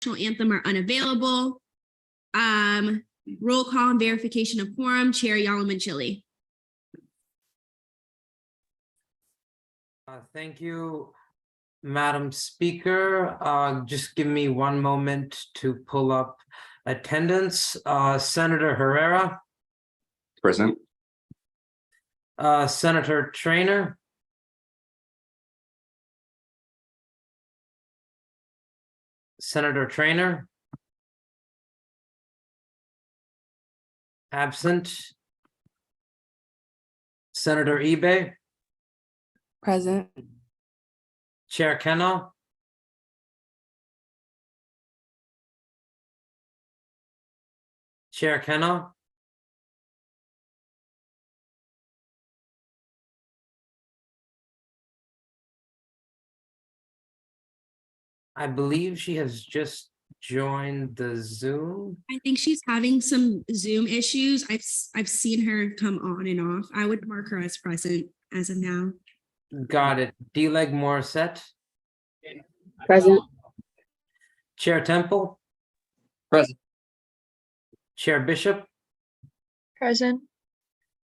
national anthem are unavailable. Roll call and verification of quorum. Chair Yalamanchili. Thank you, Madam Speaker. Just give me one moment to pull up attendance. Senator Herrera, Present. Senator Trainer, Senator Trainer, absent. Senator Ebe, Present. Chair Kennel, Chair Kennel, I believe she has just joined the Zoom. I think she's having some Zoom issues. I've seen her come on and off. I would mark her as present as of now. Got it. D-Leg Morissette, Present. Chair Temple, Present. Chair Bishop, Present.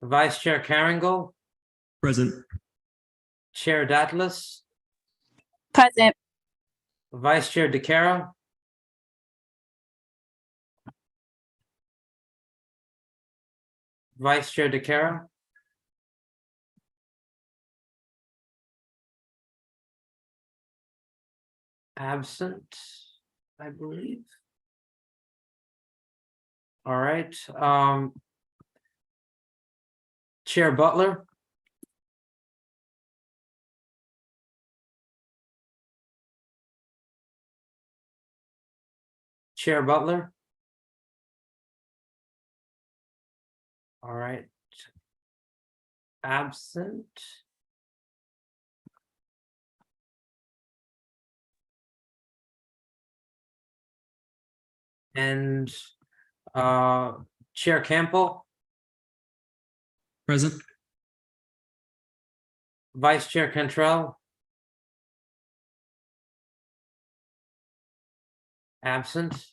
Vice Chair Carringle, Present. Chair Datlas, Present. Vice Chair DeCaro, Vice Chair DeCaro, absent, I believe. All right. Chair Butler, Chair Butler. All right. Absent. And Chair Campbell, Present. Vice Chair Cantrell. Absent.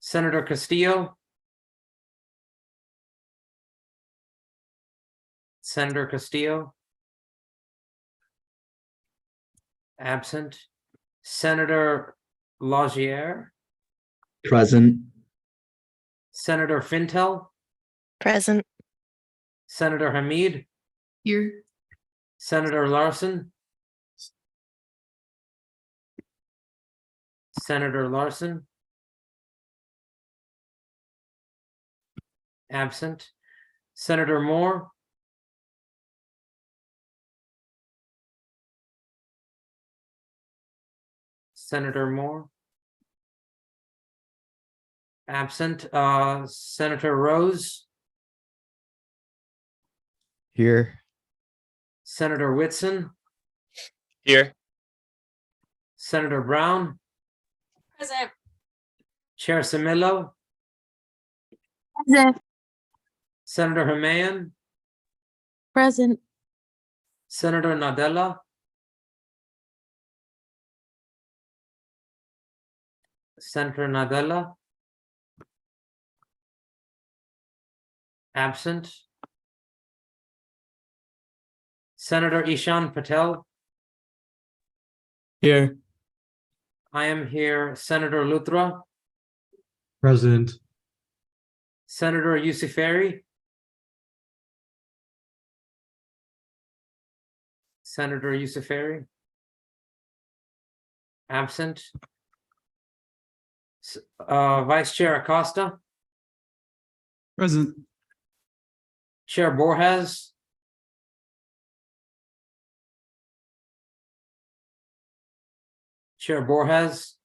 Senator Castillo. Senator Castillo. Absent. Senator Laugier. Present. Senator Fintel. Present. Senator Hamid. Here. Senator Larson. Senator Larson. Absent. Senator Moore. Senator Moore. Absent. Senator Rose. Here. Senator Whitson. Here. Senator Brown. Present. Chair Samillo. Present. Senator Hamayan. Present. Senator Nadella. Senator Nadella. Absent. Senator Ishan Patel. Here. I am here. Senator Luthra. Present. Senator Yusufari. Senator Yusufari. Absent. Vice Chair Acosta. Present. Chair Borges. Chair Borges.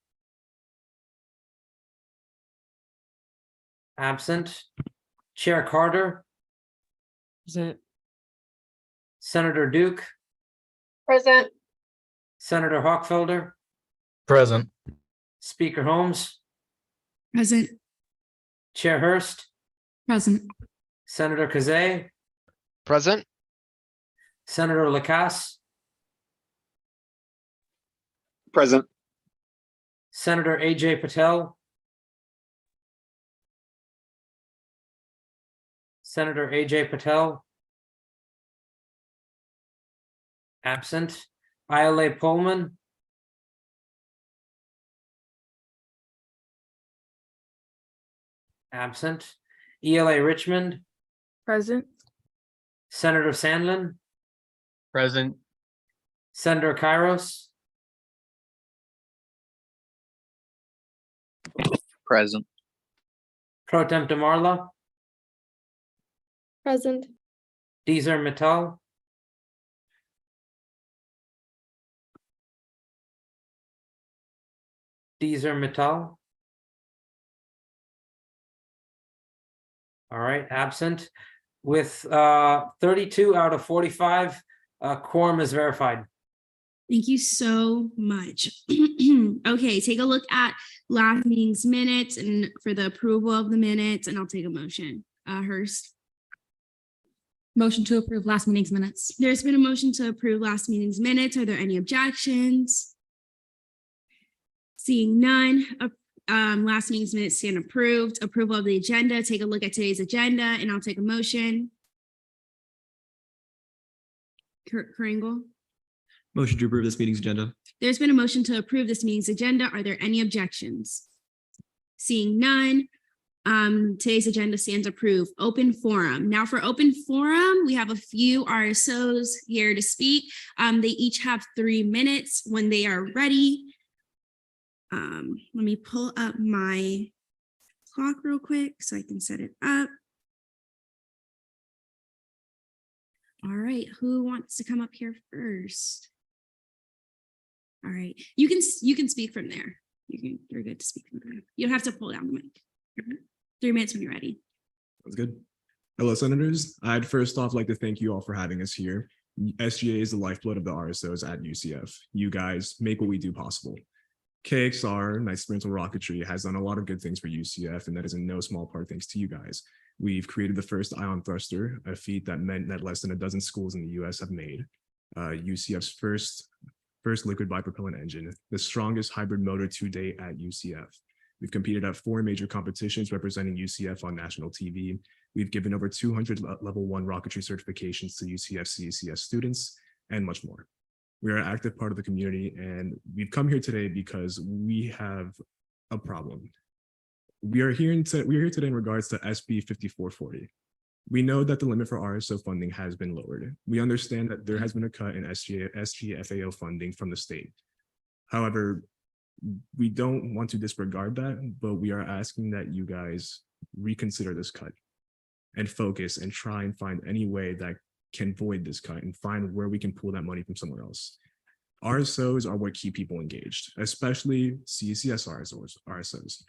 Absent. Chair Carter. Present. Senator Duke. Present. Senator Hochfelder. Present. Speaker Holmes. Present. Chair Hurst. Present. Senator Kazay. Present. Senator Lacasse. Present. Senator AJ Patel. Senator AJ Patel. Absent. ILA Pullman. Absent. ELA Richmond. Present. Senator Sandlin. Present. Senator Kairos. Present. Pro Tem DeMarla. Present. Deezer Mittal. Deezer Mittal. All right, absent. With 32 out of 45, quorum is verified. Thank you so much. Okay, take a look at last meeting's minutes and for the approval of the minutes, and I'll take a motion. Hurst. Motion to approve last meeting's minutes. There's been a motion to approve last meeting's minutes. Are there any objections? Seeing none, last meeting's minutes stand approved. Approval of the agenda. Take a look at today's agenda and I'll take a motion. Kringle. Motion to approve this meeting's agenda. There's been a motion to approve this meeting's agenda. Are there any objections? Seeing none, today's agenda stands approved. Open forum. Now for open forum, we have a few RSOs here to speak. They each have 3 minutes when they are ready. Let me pull up my clock real quick so I can set it up. All right, who wants to come up here first? All right, you can speak from there. You're good to speak from there. You don't have to pull down the mic. 3 minutes when you're ready. Sounds good. Hello, Senators. I'd first off like to thank you all for having us here. SGA is the lifeblood of the RSOs at UCF. You guys make what we do possible. KXR, Knights Experimental Rocketry, has done a lot of good things for UCF, and that is in no small part thanks to you guys. We've created the first ion thruster, a feat that meant that less than a dozen schools in the US have made. UCF's first liquid bipropellant engine, the strongest hybrid motor to date at UCF. We've competed at 4 major competitions representing UCF on national TV. We've given over 200 level 1 rocketry certifications to UCF CECS students, and much more. We are an active part of the community, and we've come here today because we have a problem. We are here today in regards to SB 5440. We know that the limit for RSO funding has been lowered. We understand that there has been a cut in SGFAO funding from the state. However, we don't want to disregard that, but we are asking that you guys reconsider this cut and focus and try and find any way that can void this cut and find where we can pull that money from somewhere else. RSOs are what keep people engaged, especially CECS RSOs.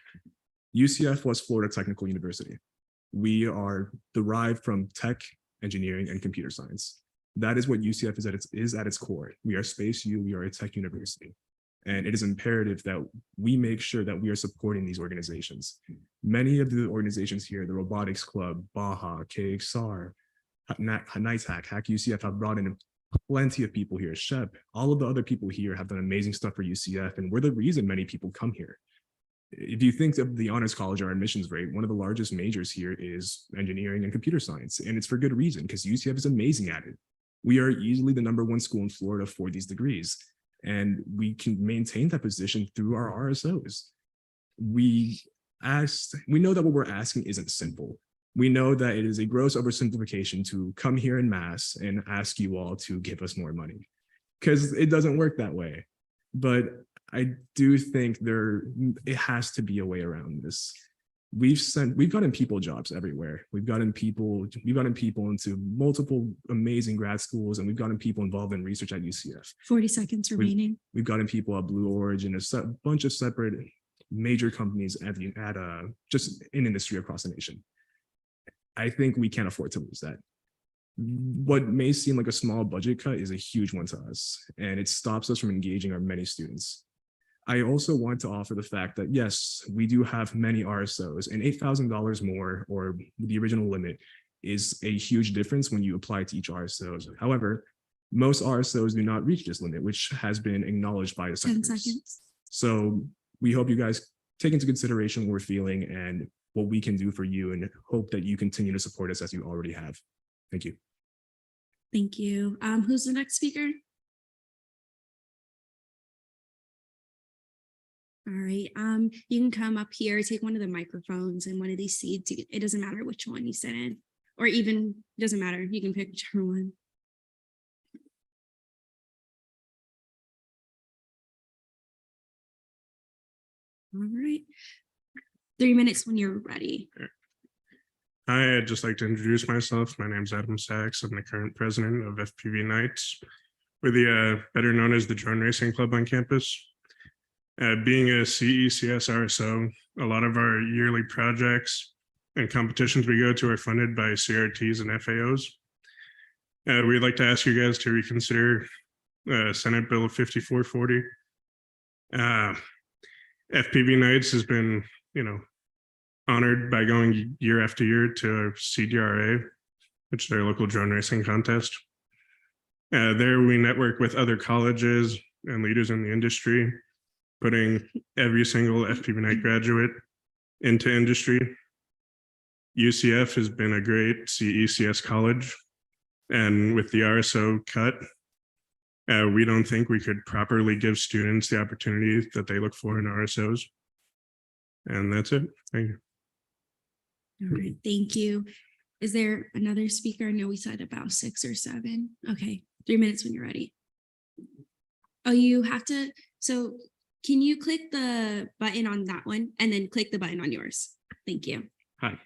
UCF was Florida Technical University. We are derived from tech, engineering, and computer science. That is what UCF is at its core. We are Space U, we are a tech university. And it is imperative that we make sure that we are supporting these organizations. Many of the organizations here, the Robotics Club, Baja, KXR, NITAC, Hack UCF have brought in plenty of people here. SHEP, all of the other people here have done amazing stuff for UCF, and we're the reason many people come here. If you think of the Honors College, our admissions rate, one of the largest majors here is engineering and computer science, and it's for good reason, because UCF is amazing at it. We are easily the #1 school in Florida for these degrees, and we can maintain that position through our RSOs. We know that what we're asking isn't simple. We know that it is a gross oversimplification to come here in mass and ask you all to give us more money, because it doesn't work that way. But I do think it has to be a way around this. We've gotten people jobs everywhere. We've gotten people into multiple amazing grad schools, and we've gotten people involved in research at UCF. 40 seconds remaining. We've gotten people at Blue Origin, a bunch of separate major companies just in industry across the nation. I think we can't afford to lose that. What may seem like a small budget cut is a huge one to us, and it stops us from engaging our many students. I also want to offer the fact that, yes, we do have many RSOs, and $8,000 more, or the original limit, is a huge difference when you apply it to each RSO. However, most RSOs do not reach this limit, which has been acknowledged by the 10 senators. seconds. So we hope you guys take into consideration what we're feeling and what we can do for you, and hope that you continue to support us as you already have. Thank you. Thank you. Who's the next speaker? All right, you can come up here, take one of the microphones and one of these seats. It doesn't matter which one you sit in, or even, it doesn't matter. You can pick whichever one. All right. 3 minutes when you're ready. Hi, I'd just like to introduce myself. My name is Adam Sachs. I'm the current president of FPV Knights. We're the better known as the Drone Racing Club on campus. Being a CECS RSO, a lot of our yearly projects and competitions we go to are funded by CRTs and FAOs. We'd like to ask you guys to reconsider Senate Bill 5440. FPV Knights has been, honored by going year after year to CDRA, which is their local drone racing contest. There we network with other colleges and leaders in the industry, putting every single FPV Knight graduate into industry. UCF has been a great CECS college, and with the RSO cut, we don't think we could properly give students the opportunity that they look for in RSOs. And that's it. Thank you. All right, thank you. Is there another speaker? I know we said about 6 or 7. Okay, 3 minutes when you're ready. Oh, you have to, so can you click the button on that one and then click the button on yours? Thank you. Hi,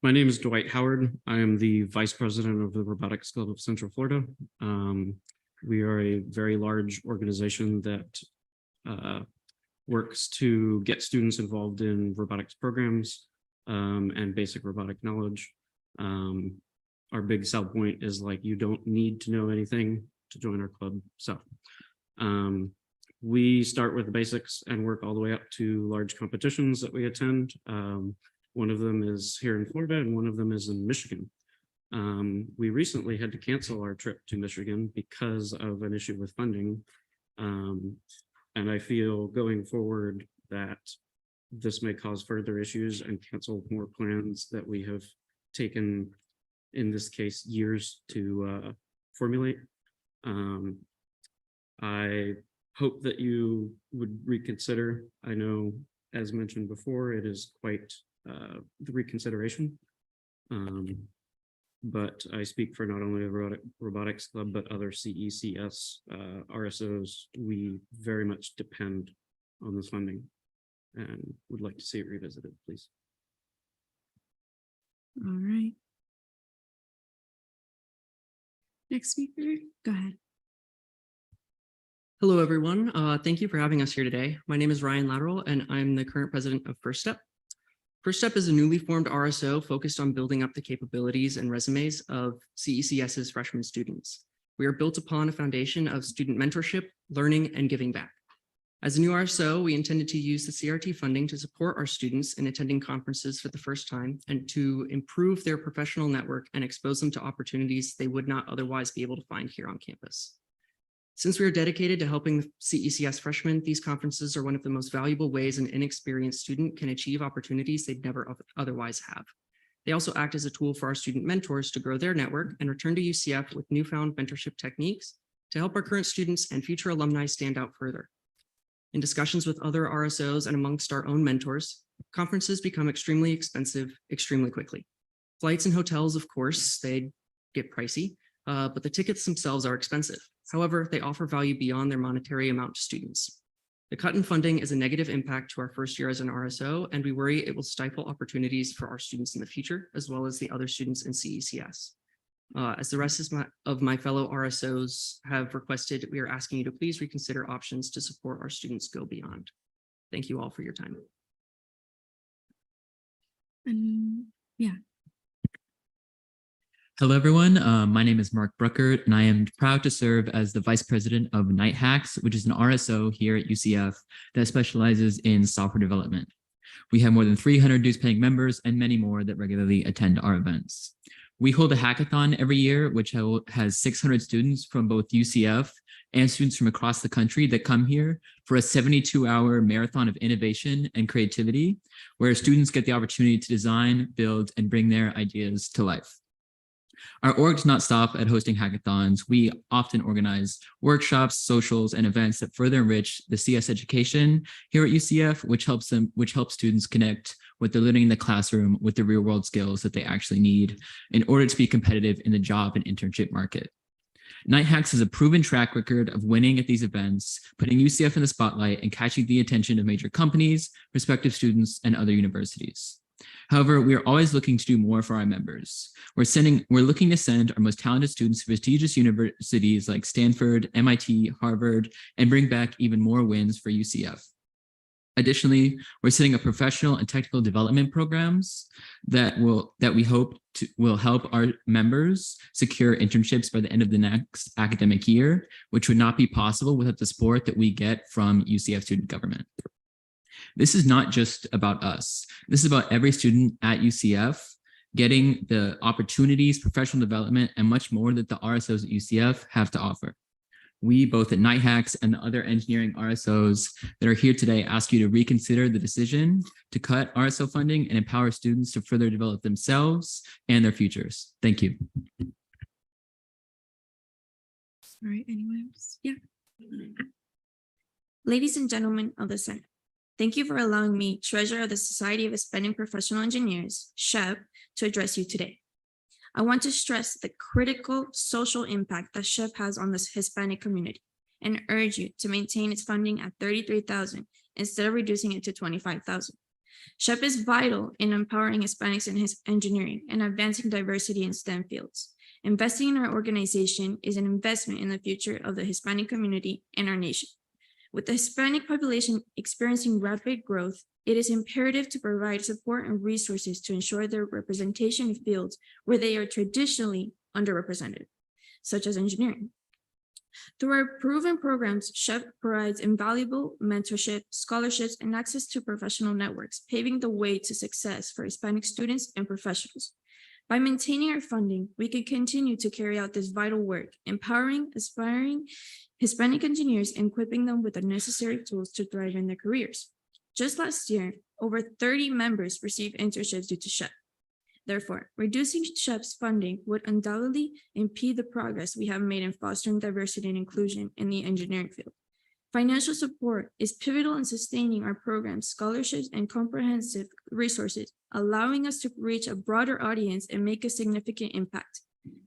my name is Dwight Howard. I am the Vice President of the Robotics Club of Central Florida. We are a very large organization that works to get students involved in robotics programs and basic robotic knowledge. Our big sell point is like, you don't need to know anything to join our club. So we start with the basics and work all the way up to large competitions that we attend. One of them is here in Florida and one of them is in Michigan. We recently had to cancel our trip to Michigan because of an issue with funding. And I feel going forward that this may cause further issues and cancel more plans that we have taken, in this case, years to formulate. I hope that you would reconsider. I know, as mentioned before, it is quite the reconsideration. But I speak for not only the robotics club, but other CECS RSOs. We very much depend on this funding and would like to see it revisited, please. All right. Next speaker, go ahead. Hello, everyone. Thank you for having us here today. My name is Ryan Lateral, and I'm the current president of First Step. First Step is a newly formed RSO focused on building up the capabilities and resumes of CECS's freshman students. We are built upon a foundation of student mentorship, learning, and giving back. As a new RSO, we intended to use the CRT funding to support our students in attending conferences for the first time and to improve their professional network and expose them to opportunities they would not otherwise be able to find here on campus. Since we are dedicated to helping CECS freshmen, these conferences are one of the most valuable ways an inexperienced student can achieve opportunities they'd never otherwise have. They also act as a tool for our student mentors to grow their network and return to UCF with newfound mentorship techniques to help our current students and future alumni stand out further. In discussions with other RSOs and amongst our own mentors, conferences become extremely expensive extremely quickly. Flights and hotels, of course, they get pricey, but the tickets themselves are expensive. However, they offer value beyond their monetary amount to students. The cut in funding is a negative impact to our first year as an RSO, and we worry it will stifle opportunities for our students in the future, as well as the other students in CECS. As the rest of my fellow RSOs have requested, we are asking you to please reconsider options to support our students go beyond. Thank you all for your time. Yeah. Hello, everyone. My name is Mark Bruckert, and I am proud to serve as the Vice President of Knight Hacks, which is an RSO here at UCF that specializes in software development. We have more than 300 dues-paying members and many more that regularly attend our events. We hold a hackathon every year, which has 600 students from both UCF and students from across the country that come here for a 72-hour marathon of innovation and creativity, where students get the opportunity to design, build, and bring their ideas to life. Our org does not stop at hosting hackathons. We often organize workshops, socials, and events that further enrich the CS education here at UCF, which helps students connect what they're learning in the classroom with the real world skills that they actually need in order to be competitive in the job and internship market. NightHacks has a proven track record of winning at these events, putting UCF in the spotlight and catching the attention of major companies, prospective students, and other universities. However, we are always looking to do more for our members. We're looking to send our most talented students to prestigious universities like Stanford, MIT, Harvard, and bring back even more wins for UCF. Additionally, we're setting up professional and technical development programs that we hope will help our members secure internships by the end of the next academic year, which would not be possible without the support that we get from UCF student government. This is not just about us. This is about every student at UCF getting the opportunities, professional development, and much more that the RSOs at UCF have to offer. We, both at NightHacks and the other engineering RSOs that are here today, ask you to reconsider the decision to cut RSO funding and empower students to further develop themselves and their futures. Thank you. All right, anyone else? Yeah. Ladies and gentlemen of the Senate, thank you for allowing me, Treasurer of the Society of Hispanic Professional Engineers, SHEP, to address you today. I want to stress the critical social impact that SHEP has on the Hispanic community and urge you to maintain its funding at $33,000 instead of reducing it to $25,000. SHEP is vital in empowering Hispanics in engineering and advancing diversity in STEM fields. Investing in our organization is an investment in the future of the Hispanic community and our nation. With the Hispanic population experiencing rapid growth, it is imperative to provide support and resources to ensure their representation in fields where they are traditionally underrepresented, such as engineering. Through our proven programs, SHEP provides invaluable mentorship, scholarships, and access to professional networks, paving the way to success for Hispanic students and professionals. By maintaining our funding, we can continue to carry out this vital work, empowering aspiring Hispanic engineers and equipping them with the necessary tools to thrive in their careers. Just last year, over 30 members received internships due to SHEP. Therefore, reducing SHEP's funding would undoubtedly impede the progress we have made in fostering diversity and inclusion in the engineering field. Financial support is pivotal in sustaining our programs, scholarships, and comprehensive resources, allowing us to reach a broader audience and make a significant impact.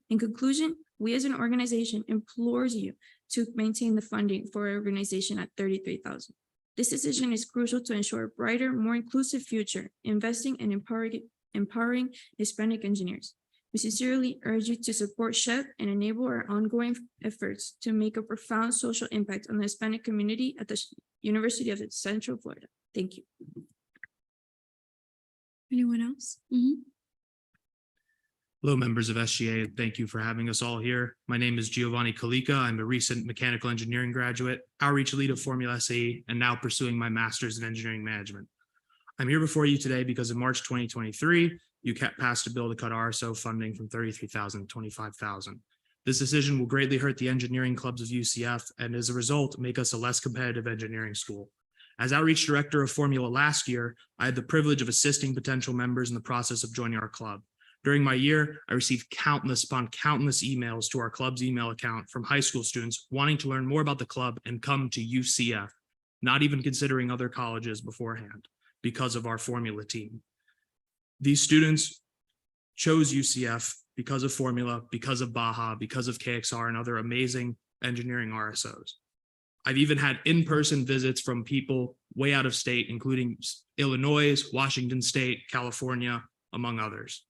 In conclusion, we as an organization implores you to maintain the funding for our organization at $33,000. This decision is crucial to ensure a brighter, more inclusive future, investing and empowering Hispanic engineers. We sincerely urge you to support SHEP and enable our ongoing efforts to make a profound social impact on the Hispanic community at the University of Central Florida. Thank you. Anyone else? Hello, members of SGA. Thank you for having us all here. My name is Giovanni Calica. I'm a recent mechanical engineering graduate, outreach lead of Formula SAE, and now pursuing my master's in engineering management. I'm here before you today because in March 2023, you passed a bill to cut RSO funding from $33,000 to $25,000. This decision will greatly hurt the engineering clubs of UCF and as a result, make us a less competitive engineering school. As outreach director of Formula last year, I had the privilege of assisting potential members in the process of joining our club. During my year, I received countless upon countless emails to our club's email account from high school students wanting to learn more about the club and come to UCF, not even considering other colleges beforehand because of our Formula team. These students chose UCF because of Formula, because of Baja, because of KXR and other amazing engineering RSOs. I've even had in-person visits from people way out of state, including Illinois, Washington State, California, among others.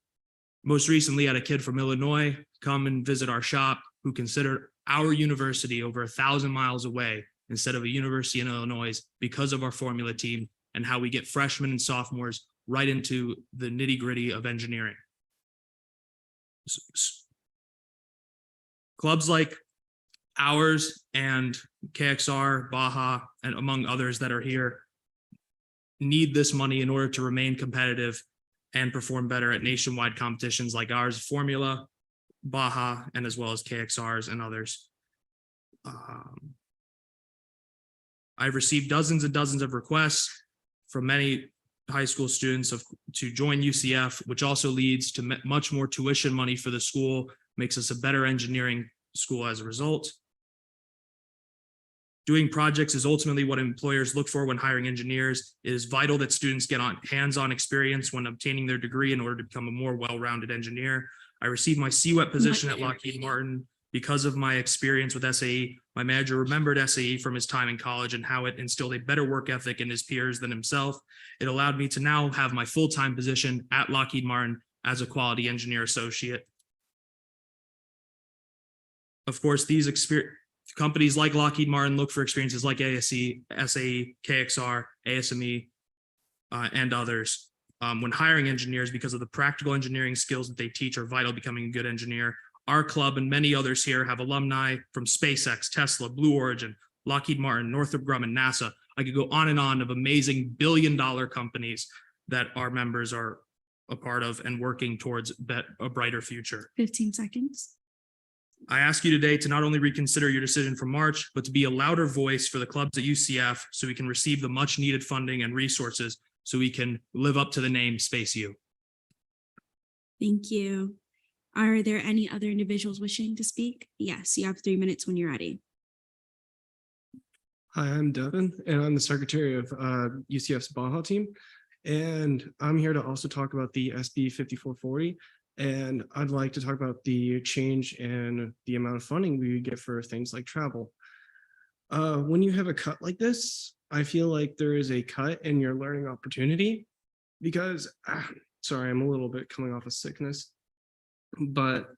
Most recently, I had a kid from Illinois come and visit our shop who considered our university over 1,000 miles away instead of a university in Illinois because of our Formula team and how we get freshmen and sophomores right into the nitty-gritty of engineering. Clubs like ours and KXR, Baja, and among others that are here need this money in order to remain competitive and perform better at nationwide competitions like ours, Formula, Baja, and as well as KXRs and others. I've received dozens and dozens of requests from many high school students to join UCF, which also leads to much more tuition money for the school, makes us a better engineering school as a result. Doing projects is ultimately what employers look for when hiring engineers. It is vital that students get hands-on experience when obtaining their degree in order to become a more well-rounded engineer. I received my CWEP position at Lockheed Martin because of my experience with SAE. My manager remembered SAE from his time in college and how it instilled a better work ethic in his peers than himself. It allowed me to now have my full-time position at Lockheed Martin as a quality engineer associate. Of course, these companies like Lockheed Martin look for experiences like ASE, SAE, KXR, ASME, and others. When hiring engineers, because of the practical engineering skills that they teach are vital to becoming a good engineer. Our club and many others here have alumni from SpaceX, Tesla, Blue Origin, Lockheed Martin, Northrop Grumman, NASA. I could go on and on of amazing billion-dollar companies that our members are a part of and working towards a brighter future. 15 seconds. I ask you today to not only reconsider your decision from March, but to be a louder voice for the clubs at UCF so we can receive the much needed funding and resources so we can live up to the name Space U. Thank you. Are there any other individuals wishing to speak? Yes, you have 3 minutes when you're ready. Hi, I'm Devin, and I'm the secretary of UCF's Baja team. And I'm here to also talk about the SB 5440. And I'd like to talk about the change in the amount of funding we get for things like travel. When you have a cut like this, I feel like there is a cut in your learning opportunity because, sorry, I'm a little bit coming off of sickness, but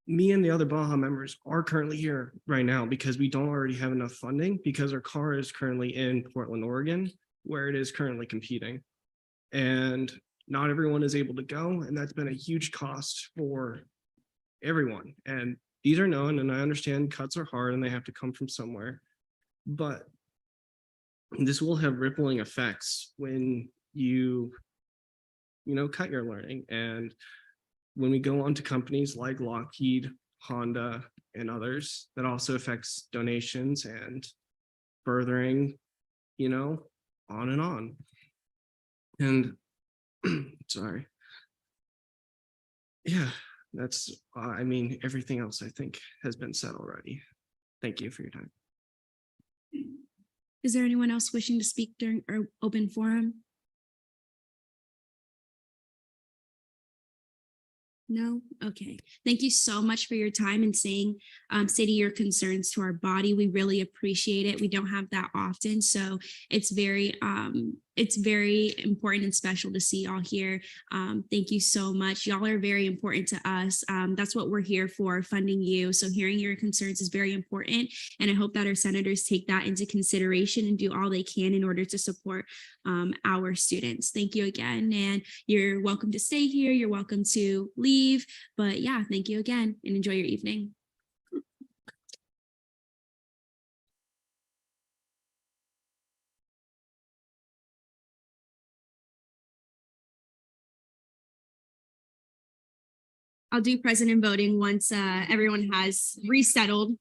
me and the other Baja members are currently here right now because we don't already have enough funding because our car is currently in Portland, Oregon, where it is currently competing. And not everyone is able to go, and that's been a huge cost for everyone. And these are known, and I understand cuts are hard and they have to come from somewhere, but this will have rippling effects when you cut your learning. And when we go on to companies like Lockheed, Honda, and others, that also affects donations and furthering, on and on. And sorry. Yeah, that's, everything else I think has been said already. Thank you for your time. Is there anyone else wishing to speak during our open forum? No? Okay. Thank you so much for your time and stating your concerns to our body. We really appreciate it. We don't have that often. So it's very important and special to see y'all here. Thank you so much. Y'all are very important to us. That's what we're here for, funding you. So hearing your concerns is very important. And I hope that our senators take that into consideration and do all they can in order to support our students. Thank you again. And you're welcome to stay here. You're welcome to leave. But yeah, thank you again and enjoy your evening. I'll do president voting once everyone has resettled.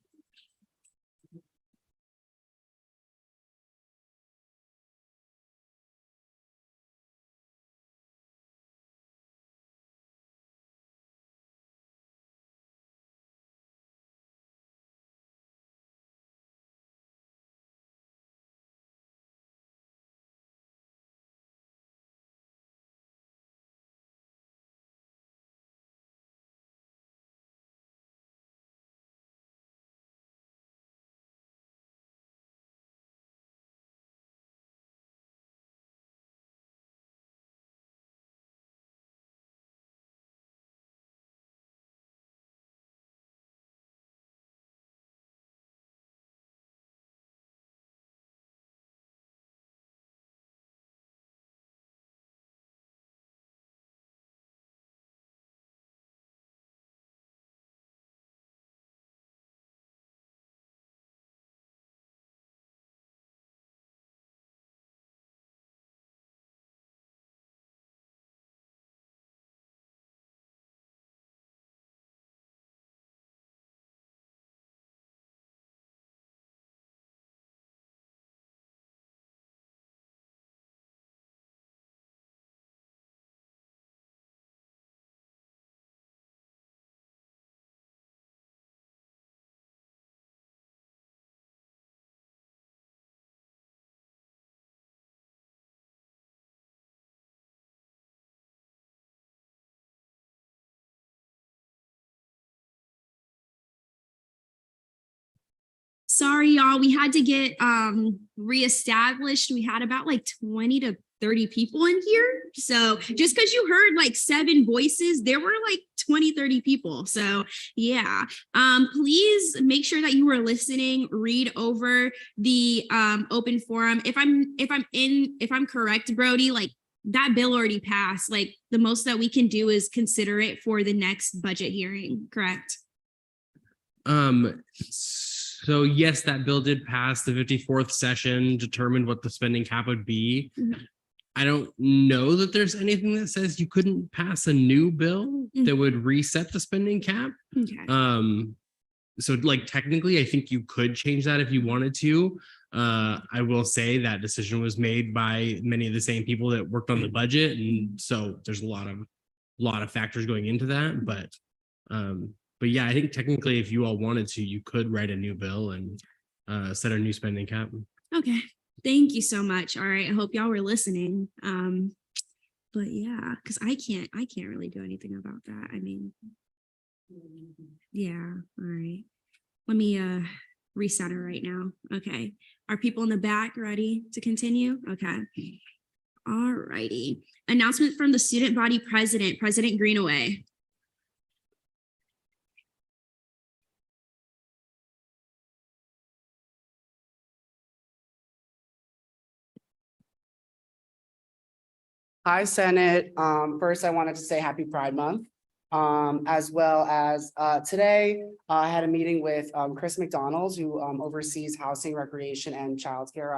sorry, y'all. We had to get reestablished. We had about like 20 to 30 people in here. So just because you heard like 7 voices, there were like 20, 30 people. So yeah, please make sure that you were listening, read over the open forum. If I'm correct, Brody, like that bill already passed. Like the most that we can do is consider it for the next budget hearing, correct? So yes, that bill did pass. The 54th session determined what the spending cap would be. I don't know that there's anything that says you couldn't pass a new bill that would reset the spending cap. Okay. So like technically, I think you could change that if you wanted to. I will say that decision was made by many of the same people that worked on the budget, and so there's a lot of factors going into that. But yeah, I think technically, if you all wanted to, you could write a new bill and set a new spending cap. Okay. Thank you so much. All right. I hope y'all were listening. But yeah, because I can't really do anything about that. I mean, yeah. All right. Let me recenter right now. Okay. Are people in the back ready to continue? Okay. All righty. Announcement from the student body president, President Greenaway. Hi, Senate. First, I wanted to say happy Pride Month. As well as today, I had a meeting with Chris McDonald, who oversees housing, recreation, and childcare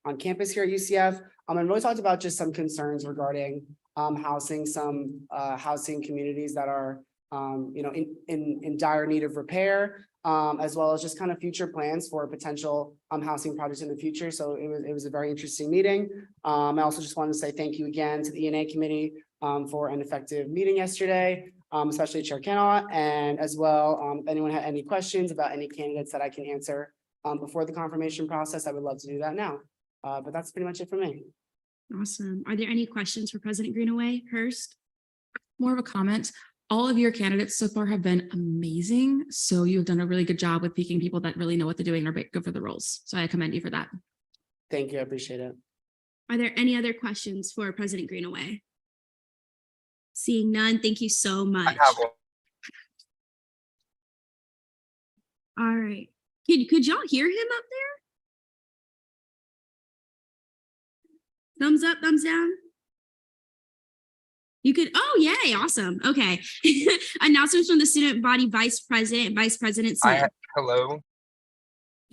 on campus here at UCF. And we talked about just some concerns regarding housing, some housing communities that are in dire need of repair, as well as just kind of future plans for potential housing projects in the future. So it was a very interesting meeting. I also just wanted to say thank you again to the E&A committee for an effective meeting yesterday, especially Chair Kennott, and as well, if anyone had any questions about any candidates that I can answer before the confirmation process, I would love to do that now. But that's pretty much it for me. Awesome. Are there any questions for President Greenaway? Hurst? More of a comment. All of your candidates so far have been amazing. So you've done a really good job with picking people that really know what they're doing and are good for the roles. So I commend you for that. Thank you. I appreciate it. Are there any other questions for President Greenaway? Seeing none, thank you so much. All right. Could y'all hear him up there? Thumbs up, thumbs down? You could, oh, yay, awesome. Okay. Announcements from the student body vice president, Vice President Smith. Hello.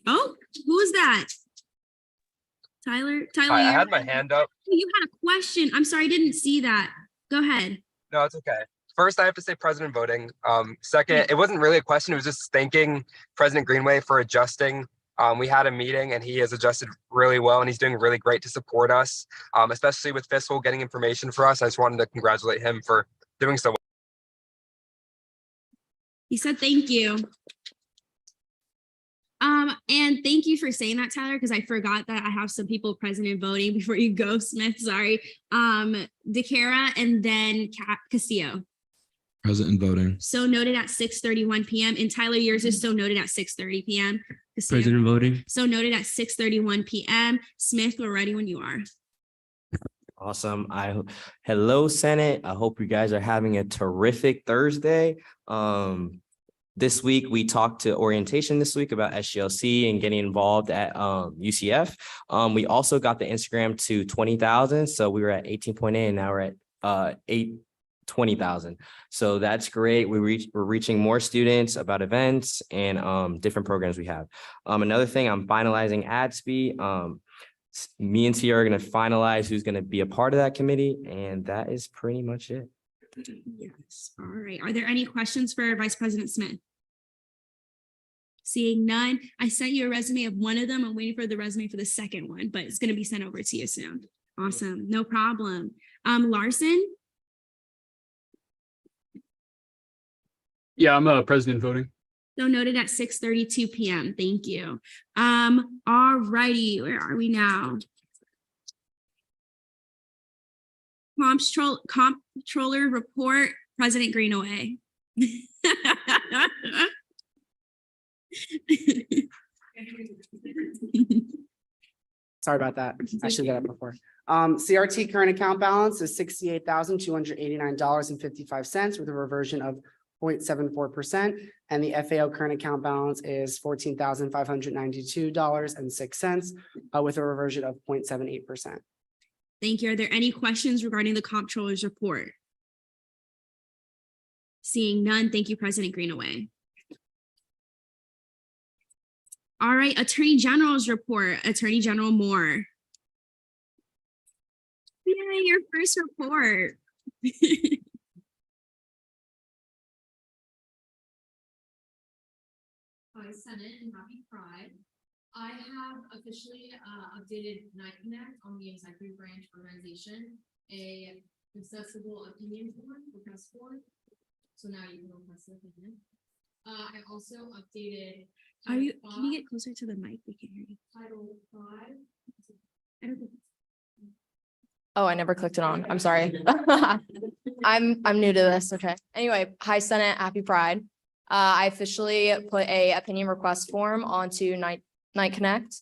Oh, who is that? Tyler? Tyler, Hi, I had my hand up. You had a question. I'm sorry, I didn't see that. Go ahead. No, it's okay. First, I have to say president voting. Second, it wasn't really a question. It was just thanking President Greenaway for adjusting. We had a meeting and he has adjusted really well and he's doing really great to support us, especially with fiscal getting information for us. I just wanted to congratulate him for doing so well. He said thank you. And thank you for saying that, Tyler, because I forgot that I have some people present and voting before you go, Smith. Sorry. DeCara and then Castillo. Present and voting. So noted at 6:31 p.m. And Tyler, yours is so noted at 6:30 p.m. Castillo. Present and voting. So noted at 6:31 p.m. Smith, we're ready when you are. Awesome. Hello, Senate. I hope you guys are having a terrific Thursday. This week, we talked to orientation this week about SGLC and getting involved at UCF. We also got the Instagram to 20,000. So we were at 18.8 and now we're at 20,000. So that's great. We're reaching more students about events and different programs we have. Another thing, I'm finalizing ADSB. Me and Tia are going to finalize who's going to be a part of that committee. And that is pretty much it. Yes. All right. Are there any questions for Vice President Smith? Seeing none, I sent you a resume of one of them. I'm waiting for the resume for the second one, but it's going to be sent over to you soon. Awesome. No problem. Larson? Yeah, I'm president voting. So noted at 6:32 p.m. Thank you. All righty. Where are we now? Comptroller report, President Greenaway. Sorry about that. I should get it before. CRT current account balance is $68,289.55 with a reversion of 0.74%. And the FAO current account balance is $14,592.06 with a reversion of 0.78%. Thank you. Are there any questions regarding the comptroller's report? Seeing none, thank you, President Greenaway. All right, Attorney General's report, Attorney General Moore. Yay, your first report. Hi, Senate, and happy Pride. I have officially updated NIConnect on the executive branch organization, a accessible opinion form request form. So now you can request an opinion. I also updated. Can you get closer to the mic? We can hear you. Title 5. I don't think. Oh, I never clicked it on. I'm sorry. I'm new to this. Okay. Anyway, hi Senate, happy Pride. I officially put a opinion request form onto NIConnect.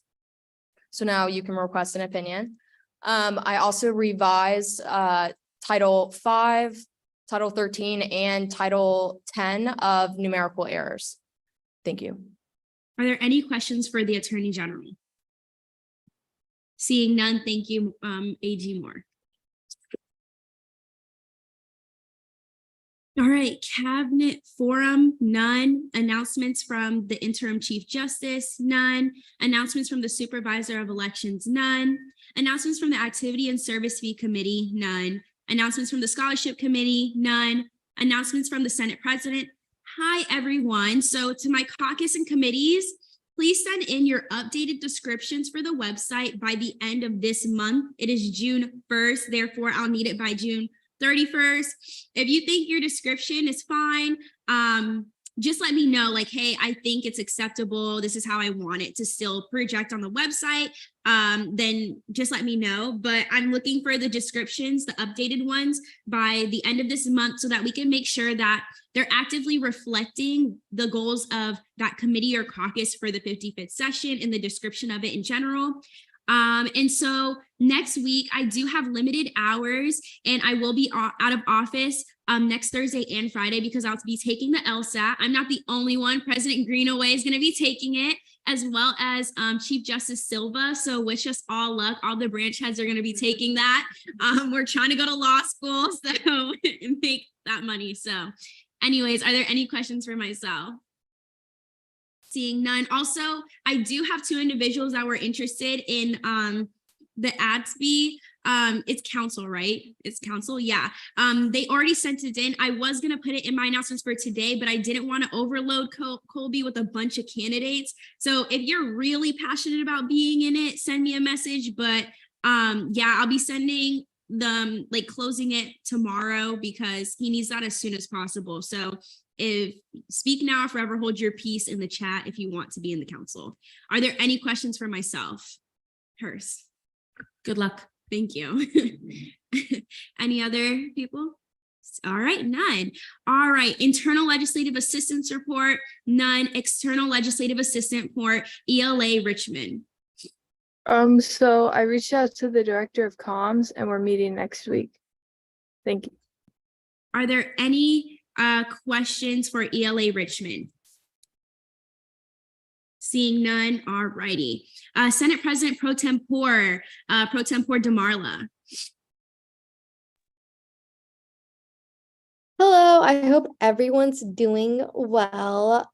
So now you can request an opinion. I also revised Title 5, Title 13, and Title 10 of numerical errors. Thank you. Are there any questions for the Attorney General? Seeing none, thank you, AG Moore. All right, Cabinet Forum, none. Announcements from the Interim Chief Justice, none. Announcements from the Supervisor of Elections, none. Announcements from the Activity and Service Fee Committee, none. Announcements from the Scholarship Committee, none. Announcements from the Senate President. Hi, everyone. So to my caucus and committees, please send in your updated descriptions for the website by the end of this month. It is June 1st, therefore I'll need it by June 31st. If you think your description is fine, just let me know, like, hey, I think it's acceptable. This is how I want it to still project on the website. Then just let me know. But I'm looking for the descriptions, the updated ones, by the end of this month so that we can make sure that they're actively reflecting the goals of that committee or caucus for the 55th session and the description of it in general. And so next week, I do have limited hours and I will be out of office next Thursday and Friday because I'll be taking the LSAT. I'm not the only one. President Greenaway is going to be taking it, as well as Chief Justice Silva. So wish us all luck. All the branch heads are going to be taking that. We're trying to go to law school, so make that money. So anyways, are there any questions for myself? Seeing none. Also, I do have two individuals that were interested in the ADSB. It's council, right? It's council. Yeah. They already sent it in. I was going to put it in my announcements for today, but I didn't want to overload Colby with a bunch of candidates. So if you're really passionate about being in it, send me a message. But yeah, I'll be sending them, like, closing it tomorrow because he needs that as soon as possible. So if speak now or forever hold your peace in the chat if you want to be in the council. Are there any questions for myself? Hers. Good luck. Thank you. Any other people? All right, none. All right, internal legislative assistance report, none. External legislative assistant report, ELA Richmond. So I reached out to the director of comms and we're meeting next week. Thank you. Are there any questions for ELA Richmond? Seeing none, all righty. Senate President Pro Tempore DeMarla. Hello, I hope everyone's doing well.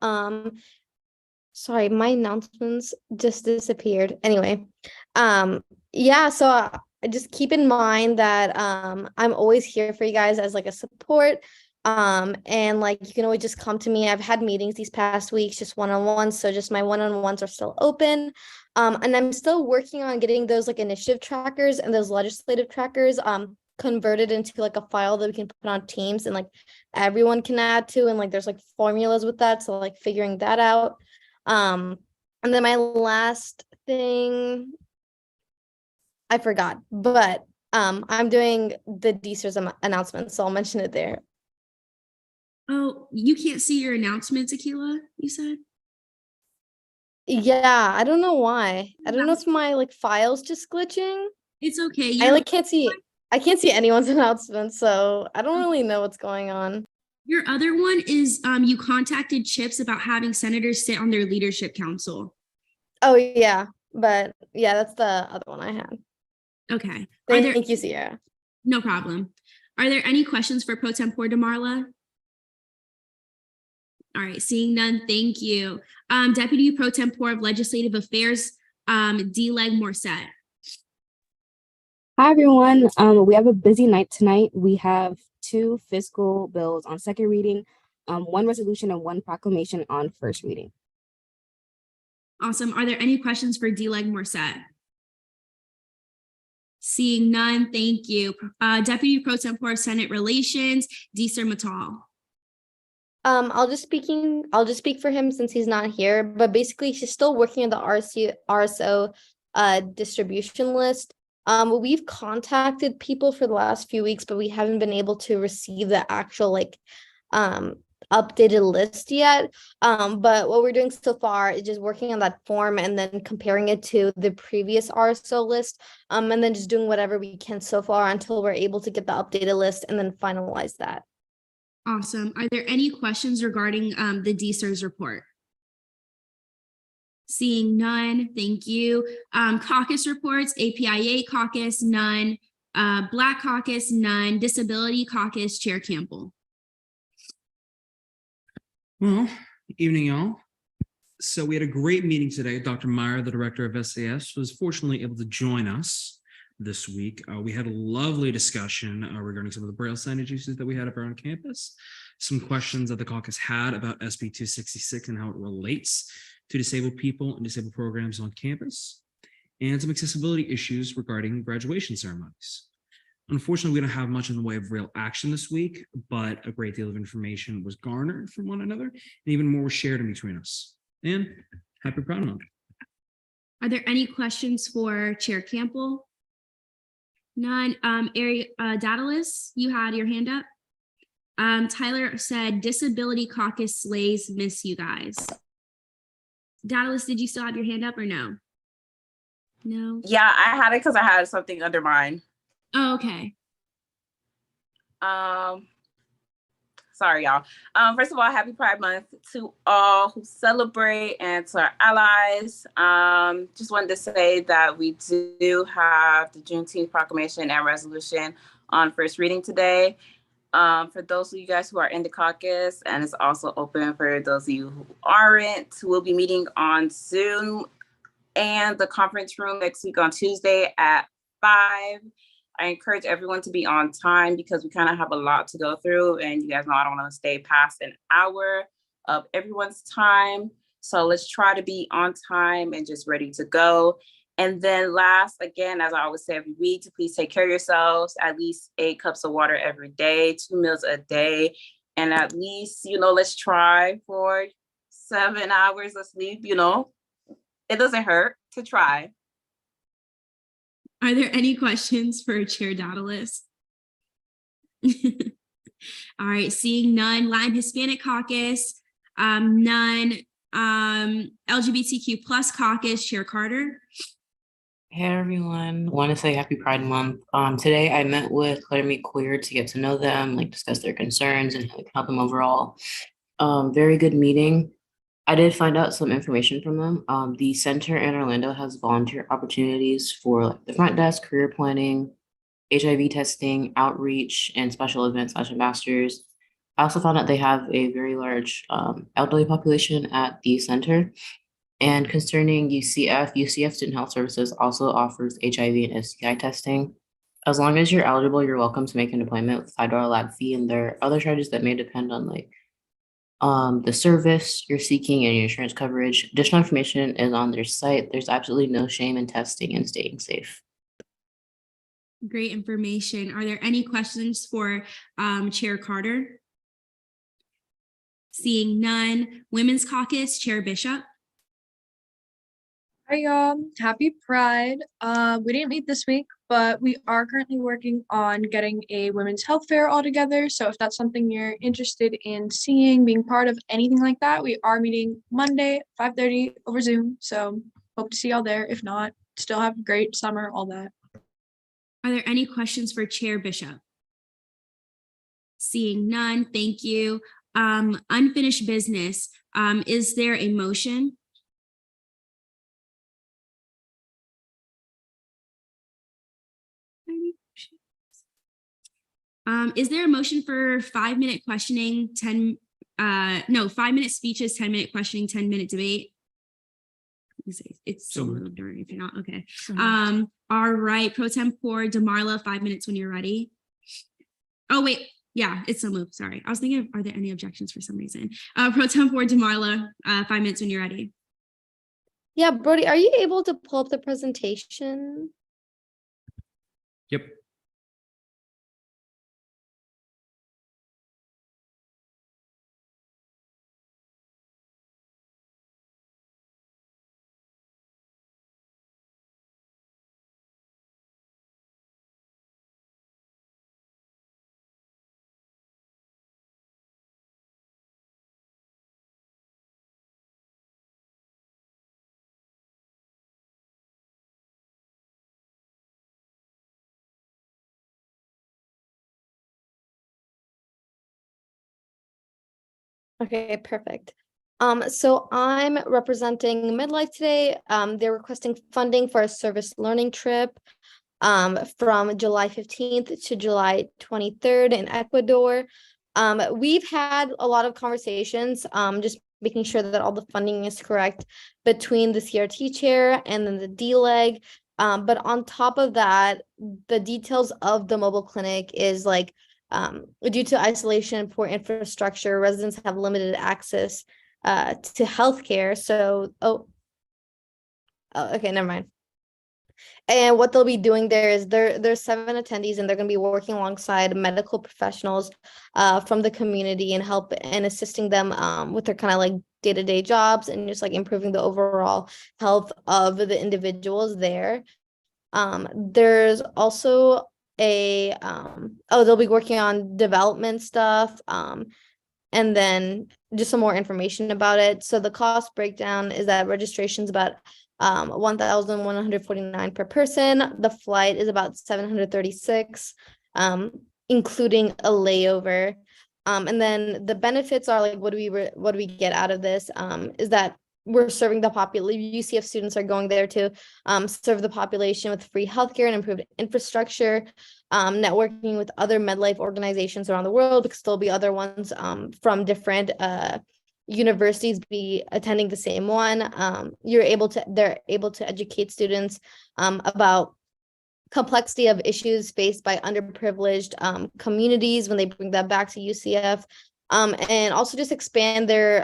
Sorry, my announcements just disappeared. Anyway, yeah, so just keep in mind that I'm always here for you guys as like a support. And like you can always just come to me. I've had meetings these past weeks, just one-on-ones. So just my one-on-ones are still open. And I'm still working on getting those like initiative trackers and those legislative trackers converted into like a file that we can put on Teams and like everyone can add to, and like there's like formulas with that. So like figuring that out. And then my last thing, I forgot, but I'm doing the DSERS announcement, so I'll mention it there. Oh, you can't see your announcements, Akila, you said? Yeah, I don't know why. I don't know if my like file's just glitching. It's okay. I Your, like I can't see anyone's announcements, so I don't really know what's going on. your other one is you contacted Chips about having senators sit on their leadership council. Oh yeah, but yeah, that's the other one I had. Okay. Thank you, Sierra. No problem. Are there any questions for Pro Tempore DeMarla? All right, seeing none, thank you. Deputy Pro Tempore of Legislative Affairs, D. Leg Morset. Hi, everyone. We have a busy night tonight. We have 2 fiscal bills on second reading, 1 resolution and 1 proclamation on first reading. Awesome. Are there any questions for D. Leg Morset? Seeing none, thank you. Deputy Pro Tempore of Senate Relations, D. Sir Matal. I'll just speak for him since he's not here, but basically he's still working on the RSO distribution list. We've contacted people for the last few weeks, but we haven't been able to receive the actual like updated list yet. But what we're doing so far is just working on that form and then comparing it to the previous RSO list, and then just doing whatever we can so far until we're able to get the updated list and then finalize that. Awesome. Are there any questions regarding the DSERS report? Seeing none, thank you. Caucus reports, APIA caucus, none. Black caucus, none. Disability caucus, Chair Campbell. Well, evening, y'all. So we had a great meeting today. Dr. Meyer, the director of SAS, was fortunately able to join us this week. We had a lovely discussion regarding some of the Braille signage issues that we had up around campus, some questions that the caucus had about SB 266 and how it relates to disabled people and disabled programs on campus, and some accessibility issues regarding graduation ceremonies. Unfortunately, we don't have much in the way of real action this week, but a great deal of information was garnered from one another, and even more was shared in between us. And happy Pride Month. Are there any questions for Chair Campbell? None. Daedalus, you had your hand up. Tyler said Disability Caucus slays, miss you guys. Daedalus, did you still have your hand up or no? No. Yeah, I had it because I had something under mine. Oh, okay. Sorry, y'all. First of all, happy Pride Month to all who celebrate and to our allies. Just wanted to say that we do have the Juneteenth proclamation and resolution on first reading today. For those of you guys who are in the caucus, and it's also open for those of you who aren't, we'll be meeting on Zoom and the conference room next week on Tuesday at 5. I encourage everyone to be on time because we kind of have a lot to go through, and you guys know I don't want to stay past an hour of everyone's time. So let's try to be on time and just ready to go. And then last, again, as I always say every week, to please take care of yourselves, at least 8 cups of water every day, 2 meals a day, and at least, let's try for 7 hours of sleep, it doesn't hurt to try. Are there any questions for Chair Daedalus? All right, seeing none. Latin Hispanic Caucus, none. LGBTQ plus caucus, Chair Carter. Hey everyone, want to say happy Pride Month. Today I met with Let Me Queer to get to know them, discuss their concerns and help them overall. Very good meeting. I did find out some information from them. The center in Orlando has volunteer opportunities for the front desk, career planning, HIV testing, outreach, and special events / ambassadors. I also found out they have a very large elderly population at the center. And concerning UCF Student Health Services also offers HIV and STI testing. As long as you're eligible, you're welcome to make an appointment with $5 lab fee, and there are other charges that may depend on the service you're seeking and your insurance coverage. Additional information is on their site. There's absolutely no shame in testing and staying safe. Great information. Are there any questions for Chair Carter? Seeing none. Women's Caucus, Chair Bishop. Hi y'all, happy Pride. We didn't meet this week, but we are currently working on getting a women's health fair all together. So if that's something you're interested in seeing, being part of, anything like that, we are meeting Monday, 5:30 over Zoom. So hope to see y'all there. If not, still have a great summer, all that. Are there any questions for Chair Bishop? Seeing none, thank you. Unfinished business, is there a motion? Is there a motion for 5-minute questioning, 5-minute speeches, 10-minute questioning, 10-minute debate? It's so moved, or if you're not, okay. All right, Pro Tempore DeMarla, 5 minutes when you're ready. Oh, wait, yeah, it's so moved, sorry. I was thinking, are there any objections for some reason? Pro Tempore DeMarla, 5 minutes when you're ready. Yeah, Brody, are you able to pull up the presentation? Yep. Okay, perfect. So I'm representing MidLife today. They're requesting funding for a service learning trip from July 15th to July 23rd in Ecuador. We've had a lot of conversations, just making sure that all the funding is correct between the CRT chair and then the D-Leg. But on top of that, the details of the mobile clinic is like, due to isolation and poor infrastructure, residents have limited access to healthcare. So, okay, never mind. And what they'll be doing there is there's 7 attendees, and they're going to be working alongside medical professionals from the community and help and assisting them with their kind of like day-to-day jobs and just like improving the overall health of the individuals there. There's also they'll be working on development stuff, and then just some more information about it. So the cost breakdown is that registration is about 1,149 per person. The flight is about 736, including a layover. And then the benefits are like, what do we get out of this? Is that we're serving the population. UCF students are going there to serve the population with free healthcare and improved infrastructure, networking with other MedLife organizations around the world, because there'll be other ones from different universities be attending the same one. They're able to educate students about complexity of issues faced by underprivileged communities when they bring that back to UCF. And also just expand their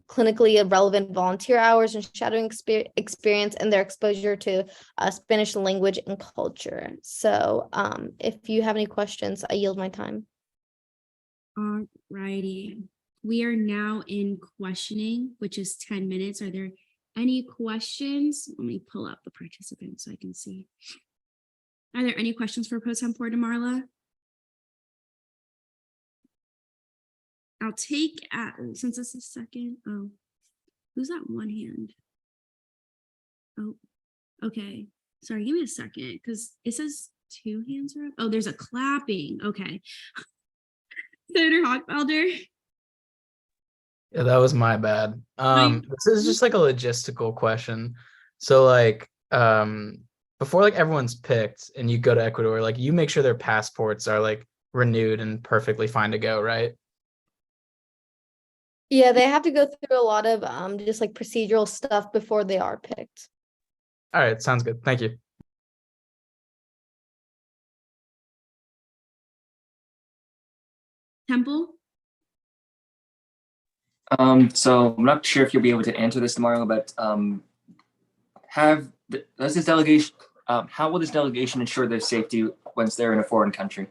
clinically relevant volunteer hours and shadowing experience and their exposure to Spanish language and culture. So if you have any questions, I yield my time. All righty. We are now in questioning, which is 10 minutes. Are there any questions? Let me pull up the participants so I can see. Are there any questions for Pro Tempore DeMarla? I'll take since this is second. Oh, who's that one hand? Oh, okay. Sorry, give me a second because it says 2 hands are up. Oh, there's a clapping. Okay. Senator Hochfelder. Yeah, that was my bad. This is just like a logistical question. So like, before like everyone's picked and you go to Ecuador, like you make sure their passports are like renewed and perfectly fine to go, right? Yeah, they have to go through a lot of just like procedural stuff before they are picked. All right, sounds good. Thank you. Temple. So I'm not sure if you'll be able to answer this tomorrow, but does this delegation, how will this delegation ensure their safety once they're in a foreign country?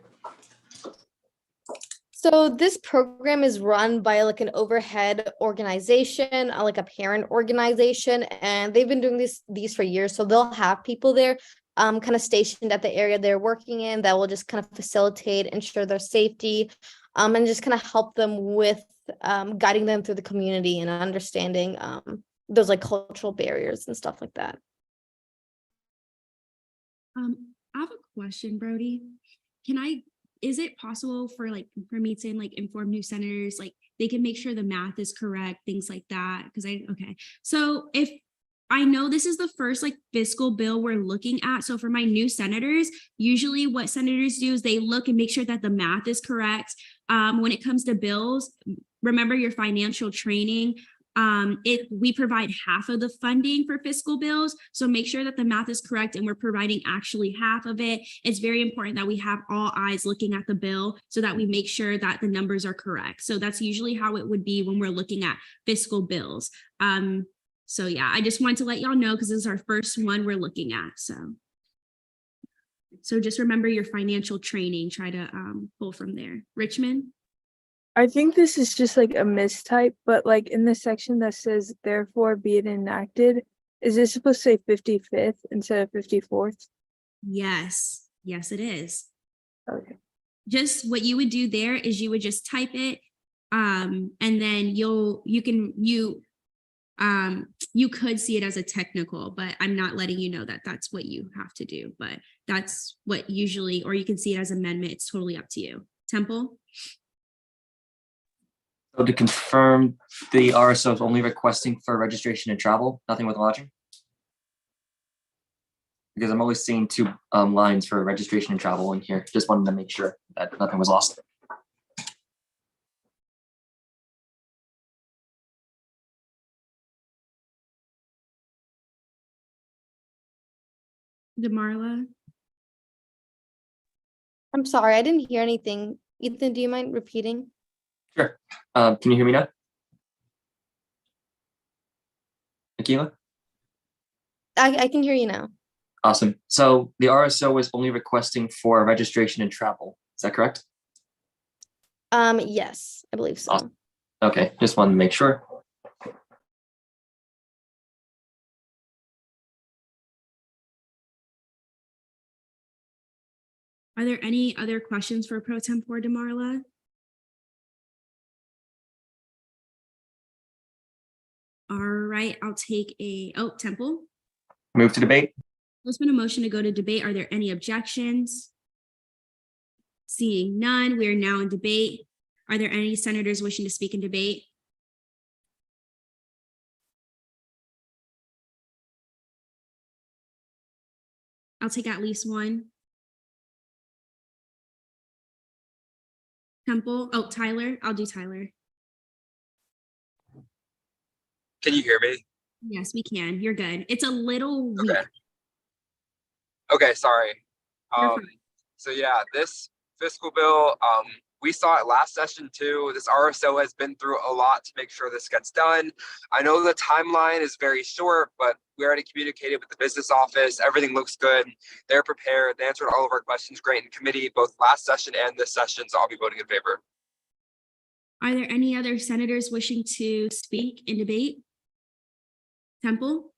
So this program is run by like an overhead organization, like a parent organization, and they've been doing these for years. So they'll have people there kind of stationed at the area they're working in that will just kind of facilitate, ensure their safety, and just kind of help them with guiding them through the community and understanding those like cultural barriers and stuff like that. I have a question, Brody. Is it possible for me to inform new senators, like they can make sure the math is correct, things like that? Okay. So if I know this is the first fiscal bill we're looking at. So for my new senators, usually what senators do is they look and make sure that the math is correct. When it comes to bills, remember your financial training. If we provide half of the funding for fiscal bills, so make sure that the math is correct and we're providing actually half of it. It's very important that we have all eyes looking at the bill so that we make sure that the numbers are correct. So that's usually how it would be when we're looking at fiscal bills. So yeah, I just wanted to let y'all know because this is our first one we're looking at. So just remember your financial training, try to pull from there. Richmond? I think this is just like a mistype, but like in the section that says therefore be it enacted, is this supposed to say 55th instead of 54th? Yes, it is. Okay. Just what you would do there is you would just type it, and then you could see it as a technical, but I'm not letting you know that that's what you have to do, but that's what usually, or you can see it as amendment. It's totally up to you. Temple? So to confirm, the RSO is only requesting for registration and travel, nothing with lodging? Because I'm always seeing two lines for registration and travel in here. Just wanted to make sure that nothing was lost. DeMarla? I'm sorry, I didn't hear anything. Ethan, do you mind repeating? Sure. Can you hear me now? Akila? I can hear you now. Awesome. So the RSO is only requesting for registration and travel. Is that correct? Yes, I believe so. Awesome. Okay, just wanted to make sure. Are there any other questions for Pro Tempore DeMarla? All right, I'll take Temple. Move to debate. There's been a motion to go to debate. Are there any objections? Seeing none, we are now in debate. Are there any senators wishing to speak in debate? I'll take at least one. Temple, Tyler, I'll do Tyler. Can you hear me? Yes, we can. You're good. It's a little weak. Okay, sorry. You're fine. So yeah, this fiscal bill, we saw it last session too. This RSO has been through a lot to make sure this gets done. I know the timeline is very short, but we already communicated with the business office. Everything looks good. They're prepared. They answered all of our questions great in committee, both last session and this session, so I'll be voting in favor. Are there any other senators wishing to speak in debate? Temple?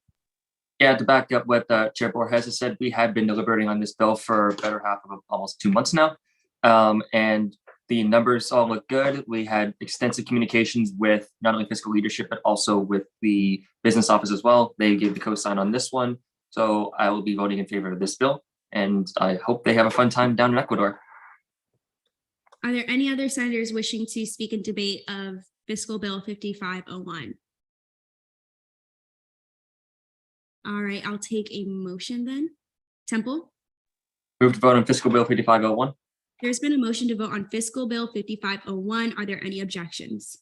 Yeah, to back up what Chair Borges has said, we had been deliberating on this bill for a better half of almost 2 months now. And the numbers all look good. We had extensive communications with not only fiscal leadership, but also with the business office as well. They gave the cosign on this one. So I will be voting in favor of this bill. And I hope they have a fun time down in Ecuador. Are there any other senators wishing to speak in debate of Fiscal Bill 5501? All right, I'll take a motion then. Temple? Move to vote on Fiscal Bill 5501. There's been a motion to vote on Fiscal Bill 5501. Are there any objections?